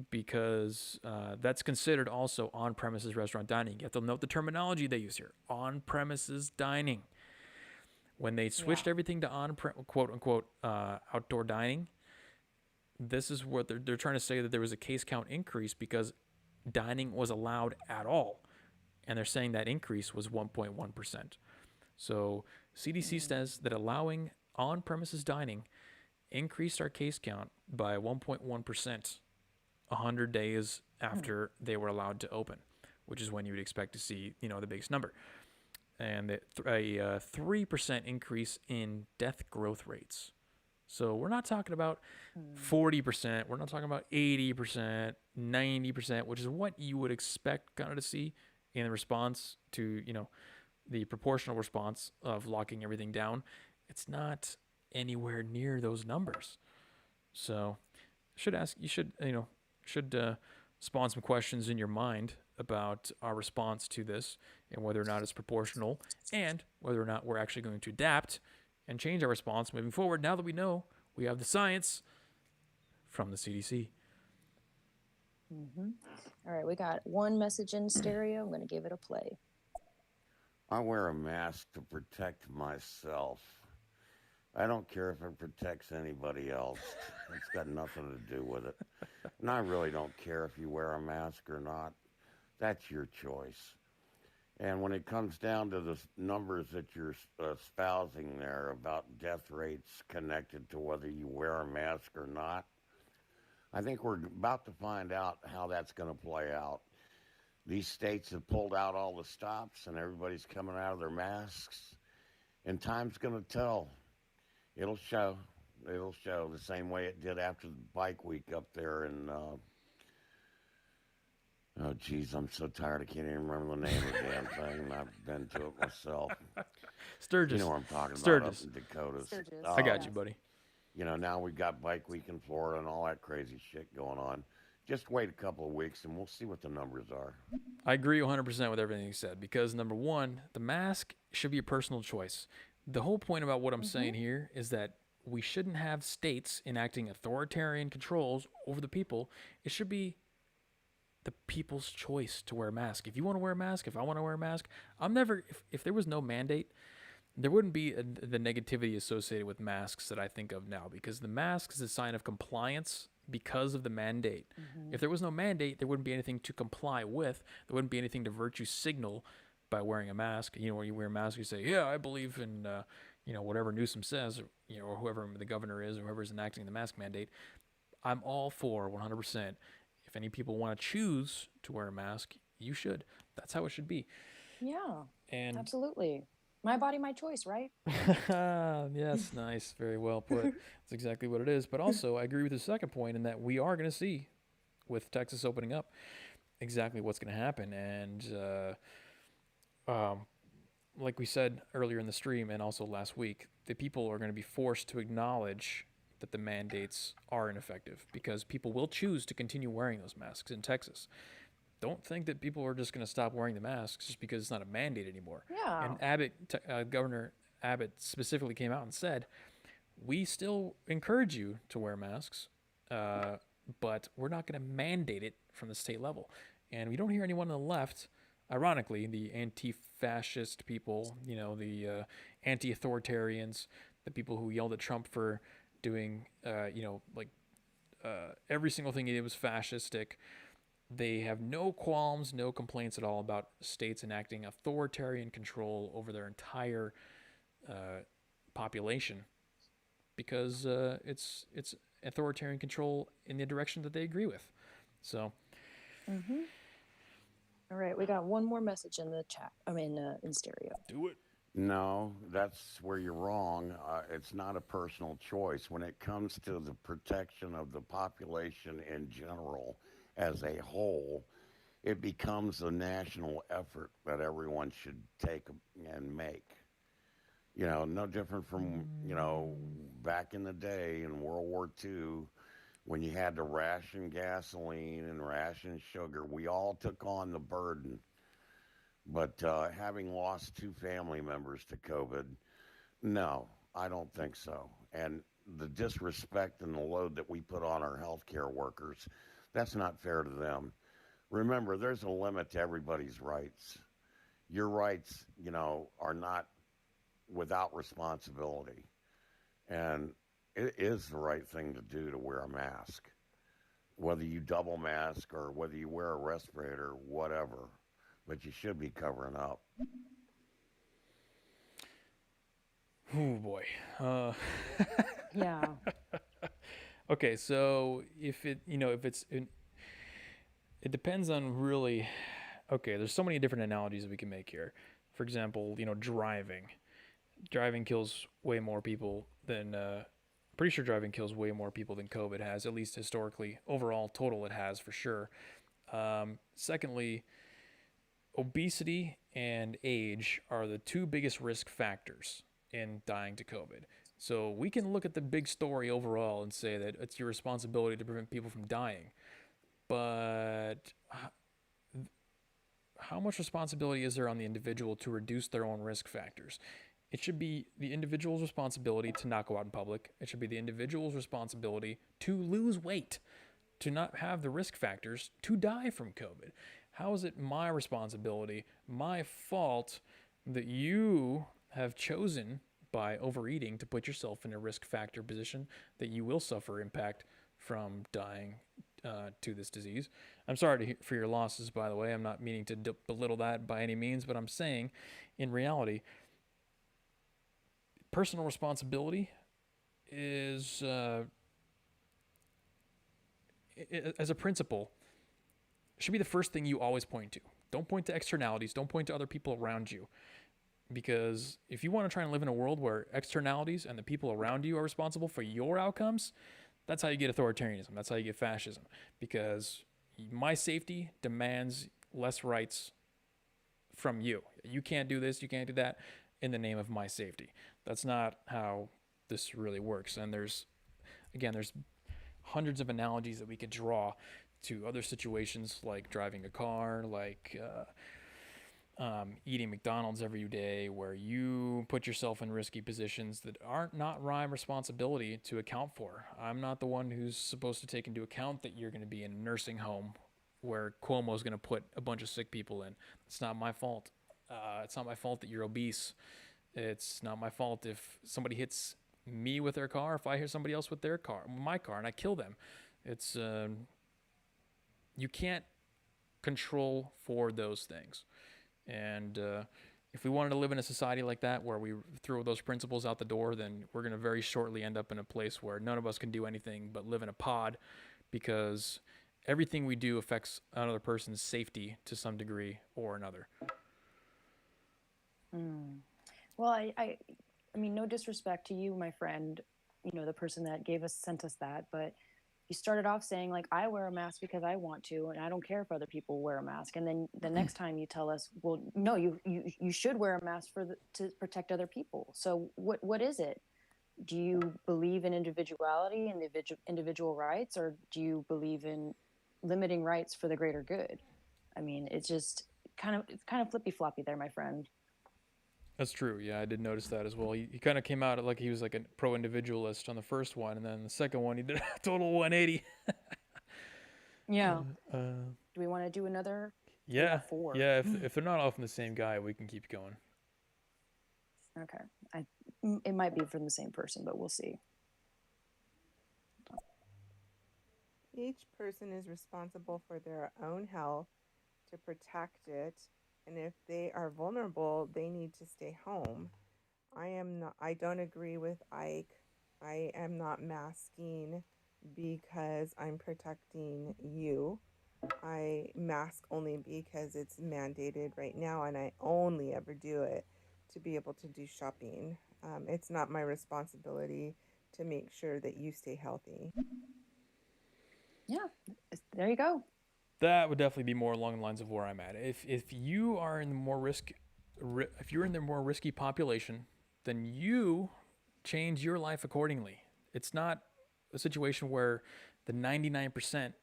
because that's considered also on-premises restaurant dining. You have to note the terminology they use here: on-premises dining. When they switched everything to quote-unquote outdoor dining, this is what they're trying to say, that there was a case count increase because dining was allowed at all, and they're saying that increase was 1.1%. So CDC says that allowing on-premises dining increased our case count by 1.1%. 100 days after they were allowed to open, which is when you would expect to see, the biggest number. And a 3% increase in death growth rates. So we're not talking about 40%. We're not talking about 80%, 90%, which is what you would expect kind of to see in response to, the proportional response of locking everything down. It's not anywhere near those numbers. So you should spawn some questions in your mind about our response to this and whether or not it's proportional and whether or not we're actually going to adapt and change our response moving forward now that we know we have the science from the CDC. All right, we got one message in stereo. I'm going to give it a play. I wear a mask to protect myself. I don't care if it protects anybody else. It's got nothing to do with it. And I really don't care if you wear a mask or not. That's your choice. And when it comes down to the numbers that you're espousing there about death rates connected to whether you wear a mask or not, I think we're about to find out how that's going to play out. These states have pulled out all the stops and everybody's coming out of their masks. And time's going to tell. It'll show. It'll show the same way it did after the bike week up there in, oh, geez, I'm so tired I can't even remember the name of the damn thing. I've been to it myself. Sturgis. You know what I'm talking Sturgis. about up in Dakotas. Sturgis. I got you, buddy. Now we've got bike week in Florida and all that crazy shit going on. Just wait a couple of weeks and we'll see what the numbers are. I agree 100% with everything you said because, number one, the mask should be a personal choice. The whole point about what I'm saying here is that we shouldn't have states enacting authoritarian controls over the people. It should be the people's choice to wear a mask. If you want to wear a mask, if I want to wear a mask, if there was no mandate, there wouldn't be the negativity associated with masks that I think of now, because the mask is a sign of compliance because of the mandate. If there was no mandate, there wouldn't be anything to comply with. There wouldn't be anything to virtue signal by wearing a mask. When you wear a mask, you say, yeah, I believe in, whatever Newsom says, or whoever the governor is, or whoever's enacting the mask mandate. I'm all for 100%. If any people want to choose to wear a mask, you should. That's how it should be. Yeah, And absolutely. My body, my choice, right? yes, nice. Very well put. That's exactly what it is. But also, I agree with the second point in that we are going to see, with Texas opening up, exactly what's going to happen. And like we said earlier in the stream and also last week, the people are going to be forced to acknowledge that the mandates are ineffective because people will choose to continue wearing those masks in Texas. Don't think that people are just going to stop wearing the masks just because it's not a mandate anymore. Yeah. And Governor Abbott specifically came out and said, we still encourage you to wear masks, but we're not going to mandate it from the state level. And we don't hear anyone on the left, ironically, the anti-fascist people, the anti-authoritarians, the people who yelled at Trump for doing, every single thing he did was fascistic. They have no qualms, no complaints at all about states enacting authoritarian control over their entire population because it's authoritarian control in the direction that they agree with. So. Mm-hmm. All right, we got one more message in the chat. In stereo. Do it. No, that's where you're wrong. It's not a personal choice. When it comes to the protection of the population in general, as a whole, it becomes a national effort that everyone should take and make. No different from, back in the day in World War II when you had to ration gasoline and ration sugar. We all took on the burden. But having lost 2 family members to COVID, no, I don't think so. And the disrespect and the load that we put on our healthcare workers, that's not fair to them. Remember, there's a limit to everybody's rights. Your rights, are not without responsibility. And it is the right thing to do to wear a mask, whether you double mask or whether you wear a respirator, whatever. But you should be covering up. Oh boy. Yeah. Okay, so it depends on really. Okay, there's so many different analogies that we can make here. For example, driving. Driving kills way more people than. Pretty sure driving kills way more people than COVID has, at least historically. Overall, total it has for sure. Secondly, obesity and age are the 2 biggest risk factors in dying to COVID. So we can look at the big story overall and say that it's your responsibility to prevent people from dying. But how much responsibility is there on the individual to reduce their own risk factors? It should be the individual's responsibility to not go out in public. It should be the individual's responsibility to lose weight, to not have the risk factors to die from COVID. How is it my responsibility, my fault, that you have chosen by overeating to put yourself in a risk factor position that you will suffer impact from dying to this disease? I'm sorry for your losses, by the way. I'm not meaning to belittle that by any means, but I'm saying, in reality, personal responsibility is, as a principle, should be the first thing you always point to. Don't point to externalities. Don't point to other people around you. Because if you want to try and live in a world where externalities and the people around you are responsible for your outcomes, that's how you get authoritarianism. That's how you get fascism. Because my safety demands less rights from you. You can't do this, you can't do that in the name of my safety. That's not how this really works. And there's hundreds of analogies that we could draw to other situations, like driving a car, like eating McDonald's every day, where you put yourself in risky positions that aren't not my responsibility to account for. I'm not the one who's supposed to take into account that you're going to be in a nursing home where Cuomo's going to put a bunch of sick people in. It's not my fault. It's not my fault that you're obese. It's not my fault if somebody hits me with their car, if I hear somebody else with my car, and I kill them. It's you can't control for those things. And if we wanted to live in a society like that, where we throw those principles out the door, then we're going to very shortly end up in a place where none of us can do anything but live in a pod, because everything we do affects another person's safety to some degree or another. Well, I mean, no disrespect to you, my friend, the person that sent us that, but you started off saying like, I wear a mask because I want to, and I don't care if other people wear a mask. And then the next time you tell us, well, no, you should wear a mask to protect other people. So what is it? Do you believe in individuality and individual rights, or do you believe in limiting rights for the greater good? I mean, it's kind of flippy floppy there, my friend. That's true. Yeah, I did notice that as well. He kind of came out like he was like a pro individualist on the first one, and then the second one he did a total 180. Yeah. Uh, Do we want to do another? We yeah, have 4. yeah. If they're not all from the same guy, we can keep going. Okay. It might be from the same person, but we'll see. Each person is responsible for their own health to protect it, and if they are vulnerable, they need to stay home. I don't agree with Ike. I am not masking because I'm protecting you. I mask only because it's mandated right now, and I only ever do it to be able to do shopping. It's not my responsibility to make sure that you stay healthy. Yeah, there you go. That would definitely be more along the lines of where I'm at. If you are in the more if you're in the more risky population, then you change your life accordingly. It's not a situation where the 99%,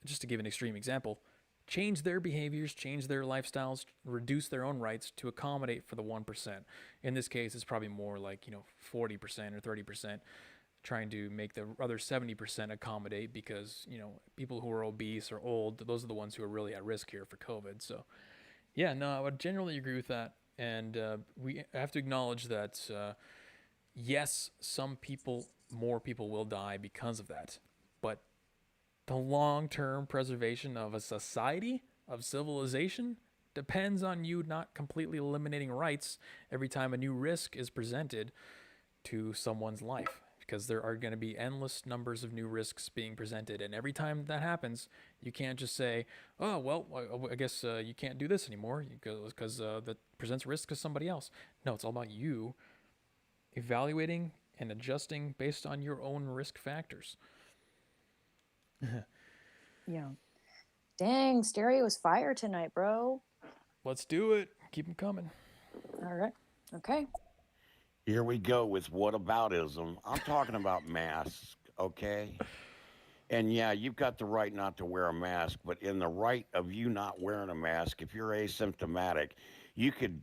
just to give an extreme example, change their behaviors, change their lifestyles, reduce their own rights to accommodate for the 1%. In this case, it's probably more like, 40% or 30%, trying to make the other 70% accommodate because, people who are obese or old, those are the ones who are really at risk here for COVID. So, yeah, no, I would generally agree with that. And we have to acknowledge that, yes, more people will die because of that. But the long-term preservation of a society, of civilization, depends on you not completely eliminating rights every time a new risk is presented to someone's life, because there are going to be endless numbers of new risks being presented, and every time that happens, you can't just say, oh, well, I guess you can't do this anymore because that presents risk to somebody else. No, it's all about you evaluating and adjusting based on your own risk factors. Yeah. Dang, stereo is fire tonight, bro. Let's do it. Keep them coming. All right. Okay. Here we go with whataboutism. I'm talking about masks, okay? And yeah, you've got the right not to wear a mask, but in the right of you not wearing a mask, if you're asymptomatic, you could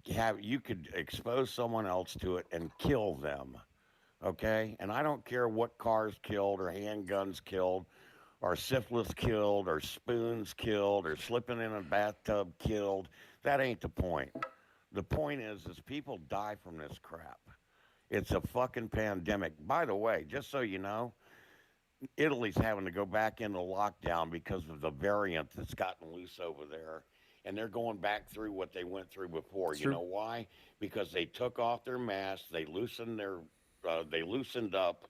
expose someone else to it and kill them, okay? And I don't care what cars killed or handguns killed or syphilis killed or spoons killed or slipping in a bathtub killed. That ain't the point. The point is people die from this crap. It's a fucking pandemic. By the way, just so you know, Italy's having to go back into lockdown because of the variant that's gotten loose over there. And they're going back through what they went through before. It's you true. know why? Because they took off their masks, they loosened up,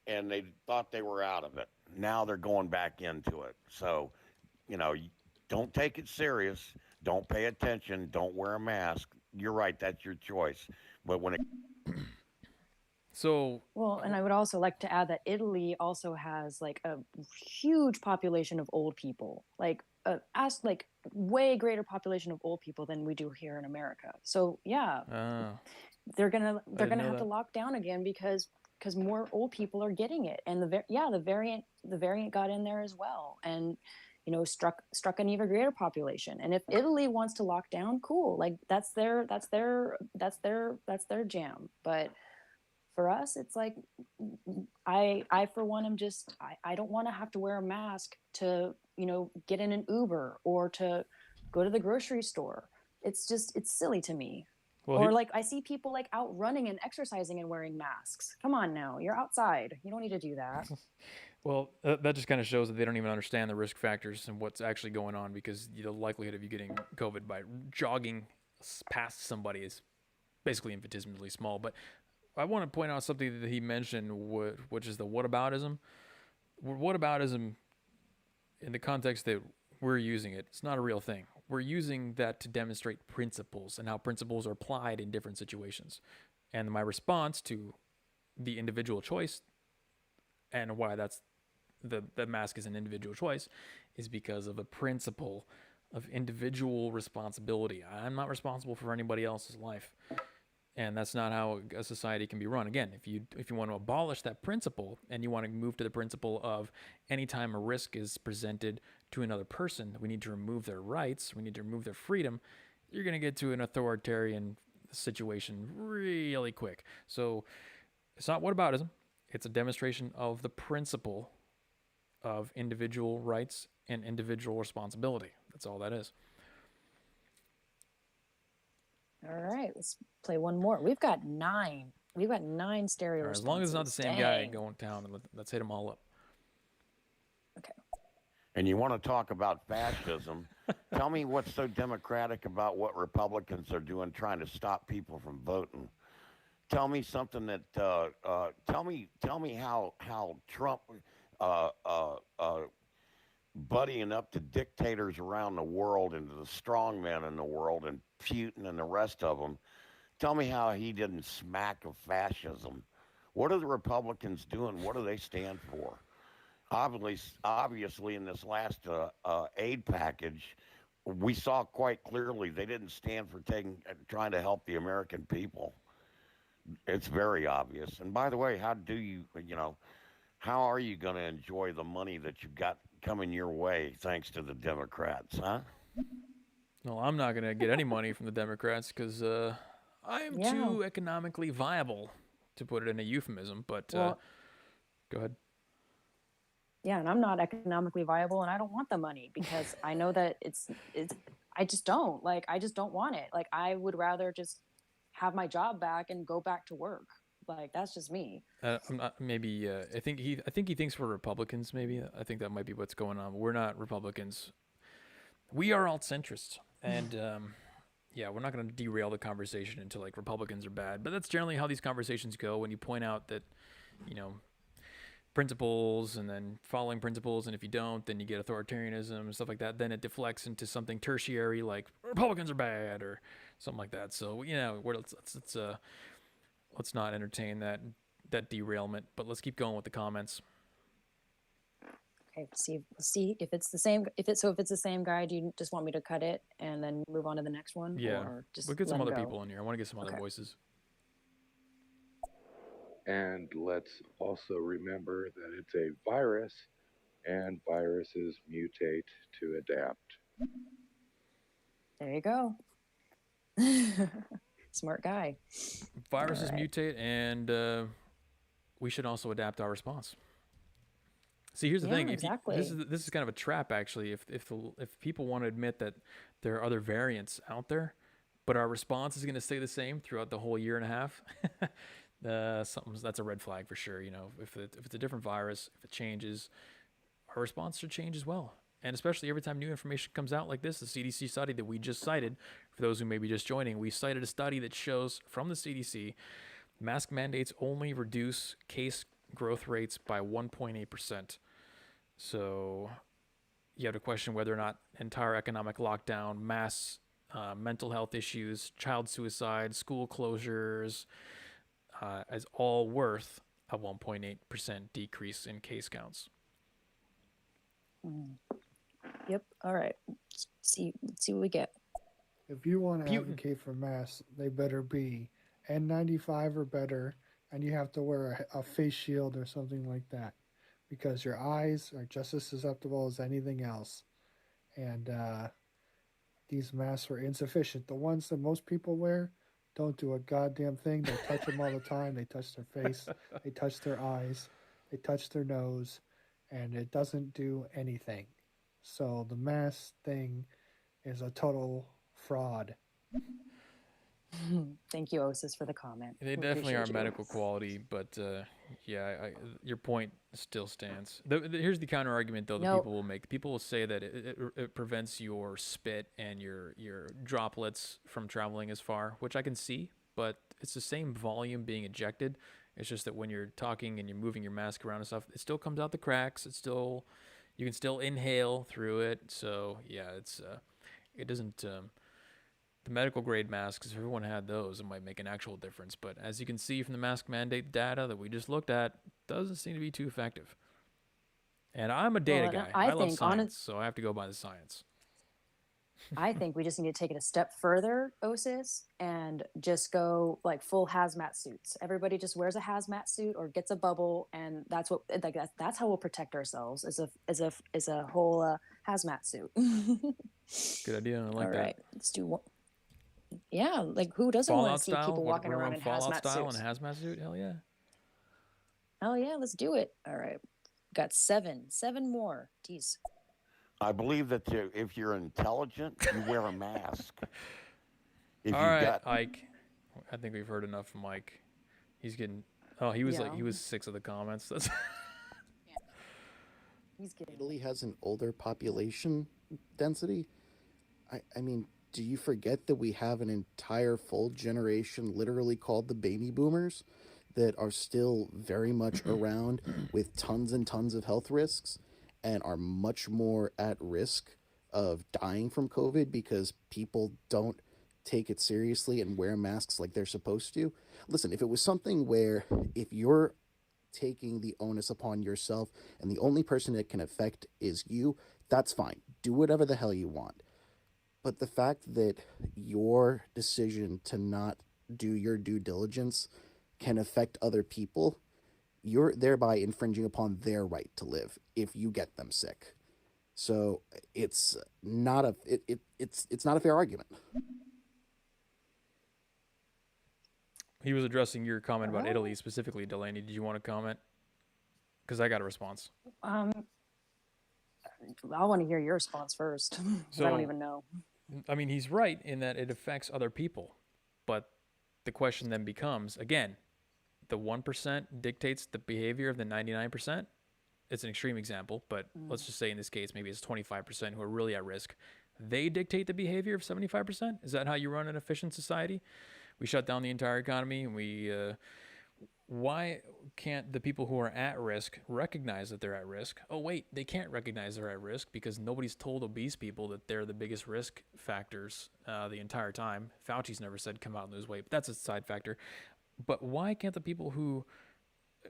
and they thought they were out of it. Now they're going back into it. So, don't take it serious. Don't pay attention. Don't wear a mask. You're right. That's your choice. But when it Well, and I would also like to add that Italy also has like a huge population of old people, like way greater population of old people than we do here in America. So yeah, they're gonna have to lock down again because more old people are getting it, and the variant got in there as well, and struck an even greater population. And if Italy wants to lock down, cool, like that's their jam, but for us, it's like I for one am just I don't want to have to wear a mask to get in an Uber or to go to the grocery store. It's silly to me. Well, or like I see people like out running and exercising and wearing masks. Come on now, you're outside. You don't need to do that. Well, that just kind of shows that they don't even understand the risk factors and what's actually going on, because the likelihood of you getting COVID by jogging past somebody is basically infinitesimally small. But I want to point out something that he mentioned, which is the whataboutism. Whataboutism, in the context that we're using it, it's not a real thing. We're using that to demonstrate principles and how principles are applied in different situations. And my response to the individual choice and why that's the mask is an individual choice is because of a principle of individual responsibility. I'm not responsible for anybody else's life. And that's not how a society can be run. Again, if you want to abolish that principle and you want to move to the principle of anytime a risk is presented to another person, we need to remove their rights, we need to remove their freedom, you're going to get to an authoritarian situation really quick. So it's not whataboutism. It's a demonstration of the principle of individual rights and individual responsibility. That's all that is. All right, let's play one more. We've got 9. We've got 9 stereo All right, responses. as long as it's not the same guy Dang. going to town, let's hit them all up. Okay. And you want to talk about fascism? Tell me what's so democratic about what Republicans are doing, trying to stop people from voting. Tell me something that. Tell me how Trump buddying up to dictators around the world and to the strongmen in the world and Putin and the rest of them. Tell me how he didn't smack of fascism. What are the Republicans doing? What do they stand for? Obviously, in this last aid package, we saw quite clearly they didn't stand for trying to help the American people. It's very obvious. And by the way, how are you going to enjoy the money that you've got coming your way thanks to the Democrats, huh? No, I'm not going to get any money from the Democrats because I am too economically viable, to put it in a euphemism. But go ahead. Yeah, and I'm not economically viable, and I don't want the money because I know that it's. I just don't I just don't want it. Like, I would rather just have my job back and go back to work. Like, that's just me. I'm not, maybe I think he thinks we're Republicans. Maybe I think that might be what's going on. We're not Republicans. We are alt-centrists, and we're not going to derail the conversation into like Republicans are bad. But that's generally how these conversations go. When you point out that, principles and then following principles, and if you don't, then you get authoritarianism and stuff like that. Then it deflects into something tertiary like Republicans are bad or something like that. So let's not entertain that derailment, but let's keep going with the comments. Okay, see if it's the same. If it's the same guy, do you just want me to cut it and then move on to the next one? Yeah, or just we'll get some let other him go? people in here. I want to get some other voices. And let's also remember that it's a virus, and viruses mutate to adapt. There you go. Smart guy. Viruses mutate, and we should also adapt our response. See, here's the thing. Exactly. This is kind of a trap, actually. If people want to admit that there are other variants out there, but our response is going to stay the same throughout the whole year and a half, that's a red flag for sure. If it's a different virus, if it changes, our response should change as well. And especially every time new information comes out like this, the CDC study that we just cited, for those who may be just joining, we cited a study that shows from the CDC, mask mandates only reduce case growth rates by 1.8%. So you have to question whether or not entire economic lockdown, mass mental health issues, child suicide, school closures, is all worth a 1.8% decrease in case counts. Yep. All right. Let's see what we get. If you want to advocate for masks, they better be N95 or better, and you have to wear a face shield or something like that, because your eyes are just as susceptible as anything else. And these masks are insufficient. The ones that most people wear don't do a goddamn thing. They touch them all the time. They touch their face. They touch their eyes. They touch their nose. And it doesn't do anything. So the mask thing is a total fraud. Thank you, Osis, for the comment. They definitely are medical quality, but your point still stands. Here's the counter argument, though, that people will make. People will say that it prevents your spit and your droplets from traveling as far, which I can see, but it's the same volume being ejected. It's just that when you're talking and you're moving your mask around and stuff, it still comes out the cracks. You can still inhale through it. So yeah, it doesn't. The medical grade masks, if everyone had those, it might make an actual difference. But as you can see from the mask mandate data that we just looked at, doesn't seem to be too effective. And I'm a data and guy. I I love think science, so I have to go by the science. I think we just need to take it a step further, Osis, and just go like full hazmat suits. Everybody just wears a hazmat suit or gets a bubble, and that's what like that's how we'll protect ourselves as a whole hazmat suit. Good idea. I like All that. right, let's do one. Yeah, like who doesn't want Fallout to see style. people walking We're around on in Fallout hazmat style suits? and hazmat suit. Hell yeah. Oh yeah, let's do it. All right, got seven more. Jeez. I believe that if you're intelligent, you wear a mask. If All you've right, got Ike. I think we've heard enough from Mike. He's getting. Oh, he was Yeah. he was 6 of the comments. That's. He's getting. Italy has an older population density. I mean, do you forget that we have an entire full generation literally called the baby boomers that are still very much around with tons and tons of health risks and are much more at risk of dying from COVID because people don't take it seriously and wear masks like they're supposed to? Listen, if it was something where if you're taking the onus upon yourself and the only person it can affect is you, that's fine. Do whatever the hell you want. But the fact that your decision to not do your due diligence can affect other people, you're thereby infringing upon their right to live if you get them sick. So it's not it's not a fair argument. He was addressing your comment about Italy specifically, Delaney. Did you want to comment? Because I got a response. I want to hear your response first. I don't even know. I mean, he's right in that it affects other people. But the question then becomes, again, the 1% dictates the behavior of the 99%. It's an extreme example, but let's just say in this case, maybe it's 25% who are really at risk. They dictate the behavior of 75%? Is that how you run an efficient society? We shut down the entire economy and we... why can't the people who are at risk recognize that they're at risk? Oh, wait, they can't recognize they're at risk because nobody's told obese people that they're the biggest risk factors the entire time. Fauci's never said come out and lose weight, but that's a side factor. But why can't the people who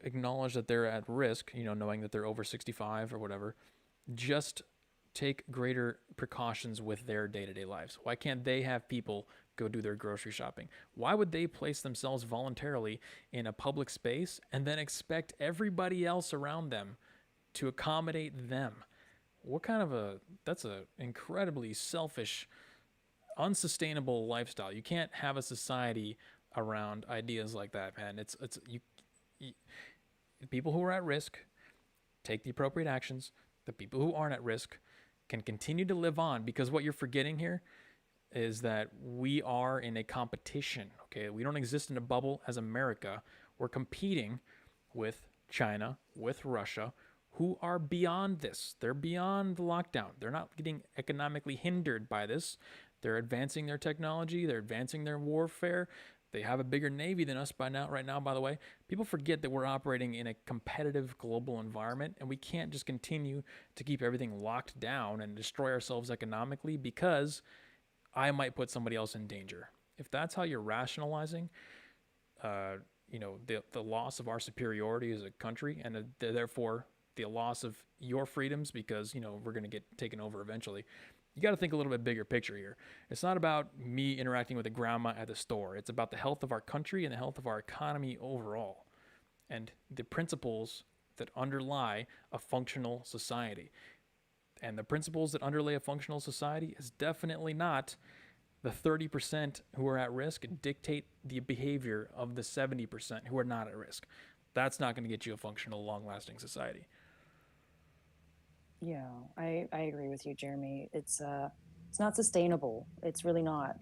acknowledge that they're at risk, knowing that they're over 65 or whatever, just take greater precautions with their day-to-day lives? Why can't they have people go do their grocery shopping? Why would they place themselves voluntarily in a public space and then expect everybody else around them to accommodate them? That's a incredibly selfish, unsustainable lifestyle. You can't have a society around ideas like that, man. People who are at risk take the appropriate actions. The people who aren't at risk can continue to live on, because what you're forgetting here is that we are in a competition, okay? We don't exist in a bubble as America. We're competing with China, with Russia, who are beyond this. They're beyond the lockdown. They're not getting economically hindered by this. They're advancing their technology. They're advancing their warfare. They have a bigger navy than us right now, by the way. People forget that we're operating in a competitive global environment, and we can't just continue to keep everything locked down and destroy ourselves economically because I might put somebody else in danger. If that's how you're rationalizing, the loss of our superiority as a country, and therefore the loss of your freedoms because, we're going to get taken over eventually, you got to think a little bit bigger picture here. It's not about me interacting with a grandma at the store. It's about the health of our country and the health of our economy overall, and the principles that underlie a functional society. And the principles that underlay a functional society is definitely not the 30% who are at risk and dictate the behavior of the 70% who are not at risk. That's not going to get you a functional, long-lasting society. Yeah, I agree with you, Jeremy. It's not sustainable. It's really not.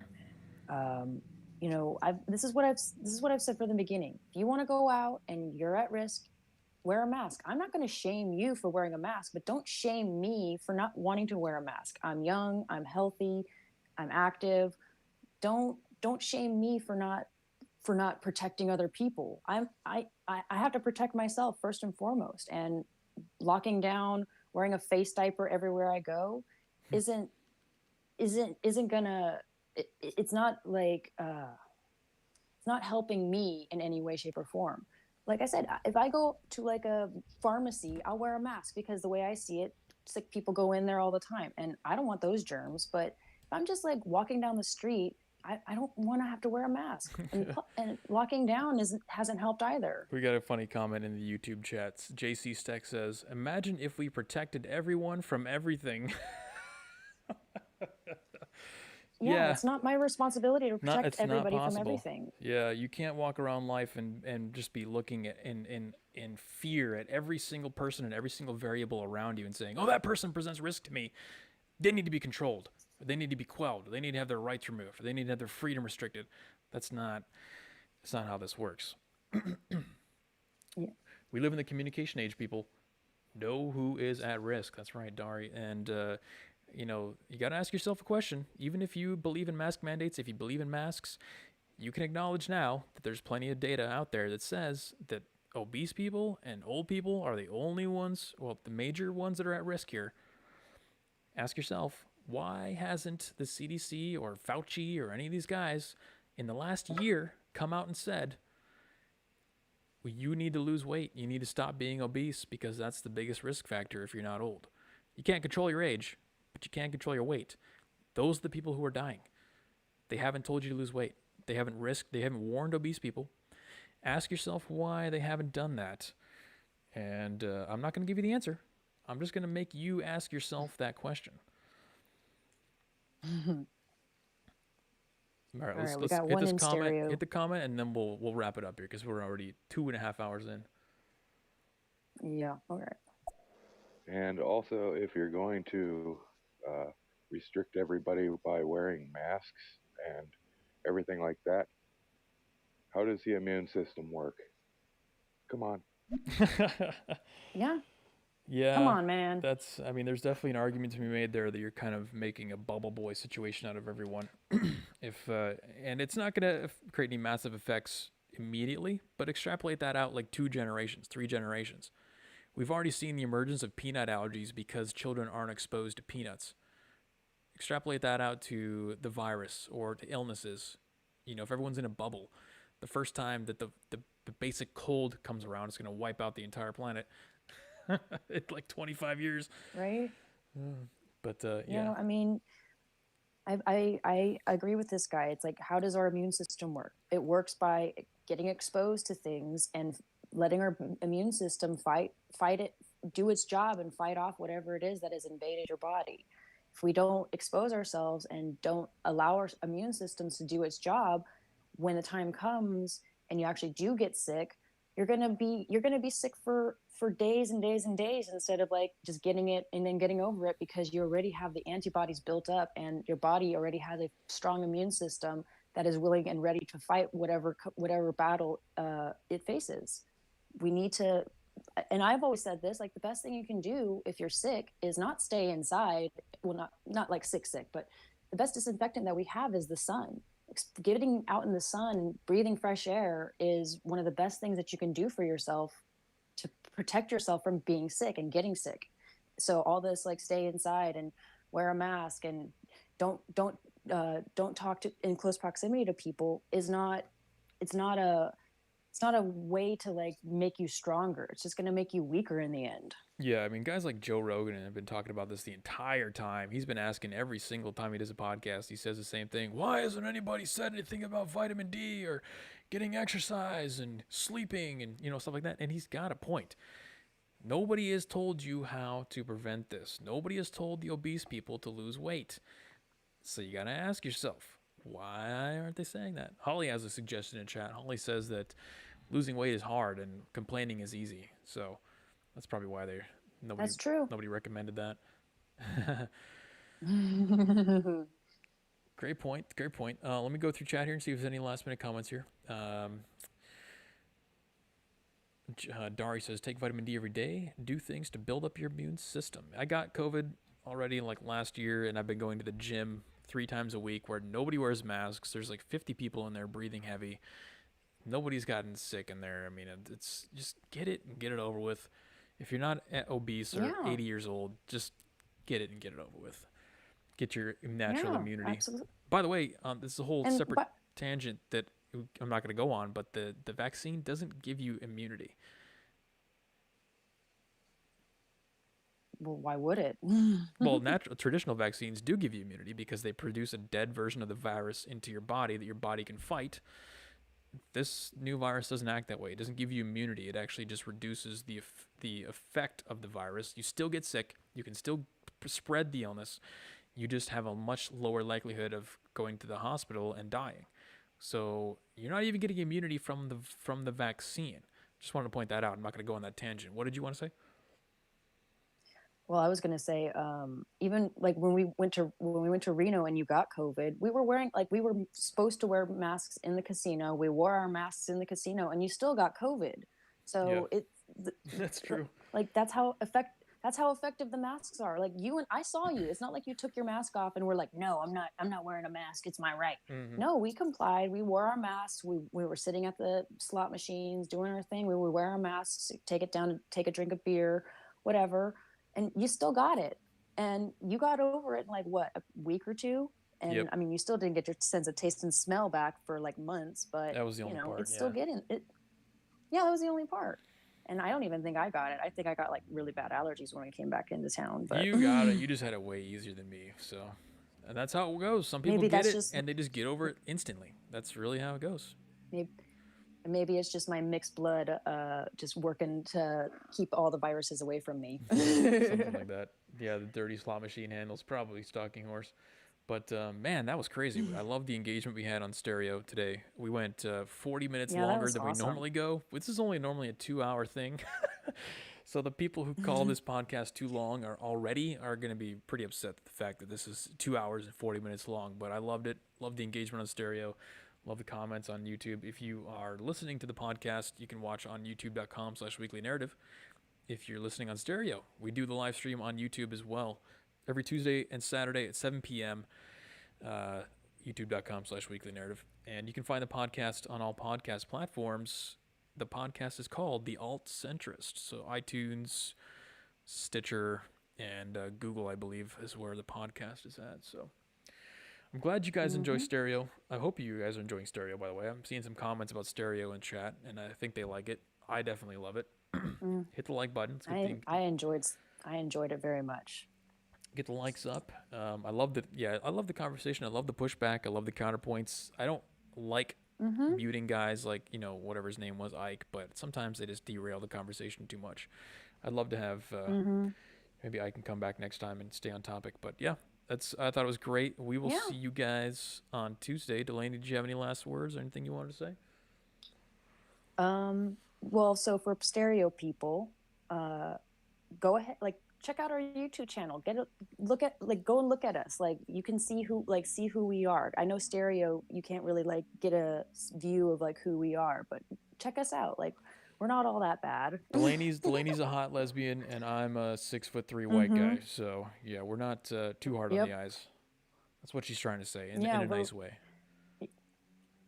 This is what I've said from the beginning. If you want to go out and you're at risk, wear a mask. I'm not going to shame you for wearing a mask, but don't shame me for not wanting to wear a mask. I'm young, I'm healthy, I'm active. Don't shame me for not protecting other people. I have to protect myself first and foremost. And locking down, wearing a face diaper everywhere I go isn't gonna, it's not like, it's not helping me in any way, shape, or form. like I said, if I go to like a pharmacy, I'll wear a mask because the way I see it, sick people go in there all the time, and I don't want those germs. But if I'm just like walking down the street, I don't want to have to wear a mask. And locking down hasn't helped either. We got a funny comment in the YouTube chats. JC Steck says, "Imagine if we protected everyone from everything." Yeah, it's not my responsibility to protect It's not everybody from possible. everything. Yeah, you can't walk around life and just be looking at in fear at every single person and every single variable around you and saying, "Oh, that person presents risk to me. They need to be controlled. Or they need to be quelled. Or they need to have their rights removed. Or they need to have their freedom restricted." That's not how this works. Yeah. We live in the communication age, people. Know who is at risk. That's right, Dari. And you know, you got to ask yourself a question. Even if you believe in mask mandates, if you believe in masks, you can acknowledge now that there's plenty of data out there that says that obese people and old people are the only ones, well, the major ones that are at risk here. Ask yourself, why hasn't the CDC or Fauci or any of these guys in the last year come out and said, well, you need to lose weight. You need to stop being obese because that's the biggest risk factor if you're not old. You can't control your age, but you can control your weight. Those are the people who are dying. They haven't told you to lose weight. They haven't warned obese people. Ask yourself why they haven't done that. And I'm not going to give you the answer. I'm just going to make you ask yourself that question. All right, let's we got hit one this in comment. stereo. Hit the comment, and then we'll wrap it up here because we're already 2.5 hours in. Yeah. All right. And also, if you're going to restrict everybody by wearing masks and everything like that, how does the immune system work? Come on. Yeah. Yeah. Come on, man. I mean, there's definitely an argument to be made there that you're kind of making a bubble boy situation out of everyone. And it's not going to create any massive effects immediately, but extrapolate that out like 2 generations, 3 generations. We've already seen the emergence of peanut allergies because children aren't exposed to peanuts. Extrapolate that out to the virus or to illnesses. You know, if everyone's in a bubble, the first time that the basic cold comes around, it's going to wipe out the entire planet. It's like 25 years. Right? But You yeah. know, I mean, I agree with this guy. It's like, how does our immune system work? It works by getting exposed to things and letting our immune system fight it, do its job, and fight off whatever it is that has invaded your body. If we don't expose ourselves and don't allow our immune systems to do its job, when the time comes and you actually do get sick, you're gonna be sick for days and days and days instead of like just getting it and then getting over it, because you already have the antibodies built up and your body already has a strong immune system that is willing and ready to fight whatever battle it faces. We need to, and I've always said this, like the best thing you can do if you're sick is not stay inside. Well, not like sick, but the best disinfectant that we have is the sun. Getting out in the sun and breathing fresh air is one of the best things that you can do for yourself to protect yourself from being sick and getting sick. So all this like stay inside and wear a mask and don't talk in close proximity to people is not a way to like make you stronger. It's just going to make you weaker in the end. Yeah, I mean, guys like Joe Rogan have been talking about this the entire time. He's been asking every single time he does a podcast. He says the same thing. Why hasn't anybody said anything about vitamin D or getting exercise and sleeping and, you know, stuff like that? And he's got a point. Nobody has told you how to prevent this. Nobody has told the obese people to lose weight. So you got to ask yourself, why aren't they saying that? Holly has a suggestion in chat. Holly says that losing weight is hard and complaining is easy. So that's probably why That's true. Nobody recommended that. Great point. Let me go through chat here and see if there's any last minute comments here. Dari says, take vitamin D every day. Do things to build up your immune system. I got COVID already like last year, and I've been going to the gym 3 times a week where nobody wears masks. There's like 50 people in there breathing heavy. Nobody's gotten sick in there. I mean, it's just get it and get it over with. If you're not obese or 80 years old, just get it and get it over with. Get your natural immunity. Absolutely. By the way, this is a whole separate tangent that I'm not going to go on, but the vaccine doesn't give you immunity. Well, why would it? Well, traditional vaccines do give you immunity because they produce a dead version of the virus into your body that your body can fight. This new virus doesn't act that way. It doesn't give you immunity. It actually just reduces the effect of the virus. You still get sick. You can still spread the illness. You just have a much lower likelihood of going to the hospital and dying. So you're not even getting immunity from the vaccine. Just wanted to point that out. I'm not going to go on that tangent. What did you want to say? Well, I was gonna say, even like when we went to Reno and you got COVID, we were supposed to wear masks in the casino. We wore our masks in the casino, and you still got COVID. So that's true. Like that's how effective the masks are. Like I saw you. It's not like you took your mask off and were like, no, I'm not wearing a mask. It's my right. Mm-hmm. No, we complied. We wore our masks. We were sitting at the slot machines doing our thing. We would wear our masks, take it down, take a drink of beer, whatever. And you still got it, and you got over it in like what, a week or two. And I mean, you still didn't get your sense of taste and smell back for like months, but that was the only part. It's still getting it. Yeah, that was the only part. And I don't even think I got it. I think I got like really bad allergies when I came back into town. But you got it. You just had it way easier than me. So, and that's how it goes. Some people get it and they just get over it instantly. That's really how it goes. Maybe it's just my mixed blood just working to keep all the viruses away from me. Something like that. Yeah, the dirty slot machine handle's probably stalking horse. But man, that was crazy. I love the engagement we had on stereo today. We went 40 minutes longer than we normally go. This is normally a 2-hour thing. So the people who call this podcast too long are going to be pretty upset at the fact that this is 2 hours and 40 minutes long. But I loved it. Loved the engagement on stereo. Love the comments on YouTube. If you are listening to the podcast, you can watch on youtube.com/weeklynarrative. If you're listening on stereo, we do the live stream on YouTube as well. Every Tuesday and Saturday at 7 p.m., youtube.com/weeklynarrative. And you can find the podcast on all podcast platforms. The podcast is called The Alt Centrist. So iTunes, Stitcher, and Google, I believe, is where the podcast is at. So I'm glad you guys enjoy stereo. I hope you guys are enjoying stereo, by the way. I'm seeing some comments about stereo in chat, and I think they like it. I definitely love it. Hit the like button. It's a good thing. I enjoyed it very much. Get the likes up. I love the conversation. I love the pushback. I love the counterpoints. I don't like muting guys like, whatever his name was, Ike, but sometimes they just derail the conversation too much. I'd love to have maybe I can come back next time and stay on topic. But yeah, I thought it was great. We will see you guys on Tuesday. Delaney, did you have any last words or anything you wanted to say? Well, so for stereo people, go ahead, check out our YouTube channel. Go and look at us. You can see who we are. I know stereo, you can't really get a view of who we are, but check us out. We're not all that bad. Delaney's a hot lesbian, and I'm a 6'3" white guy. So yeah, we're not too hard on the eyes. That's what she's trying to say in a nice way.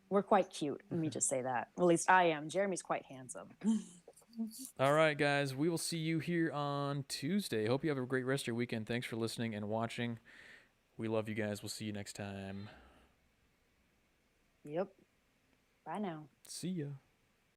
We're quite cute. Let me just say that. At least I am. Jeremy's quite handsome. All right, guys. We will see you here on Tuesday. Hope you have a great rest of your weekend. Thanks for listening and watching. We love you guys. We'll see you next time. Yep. Bye now. See ya.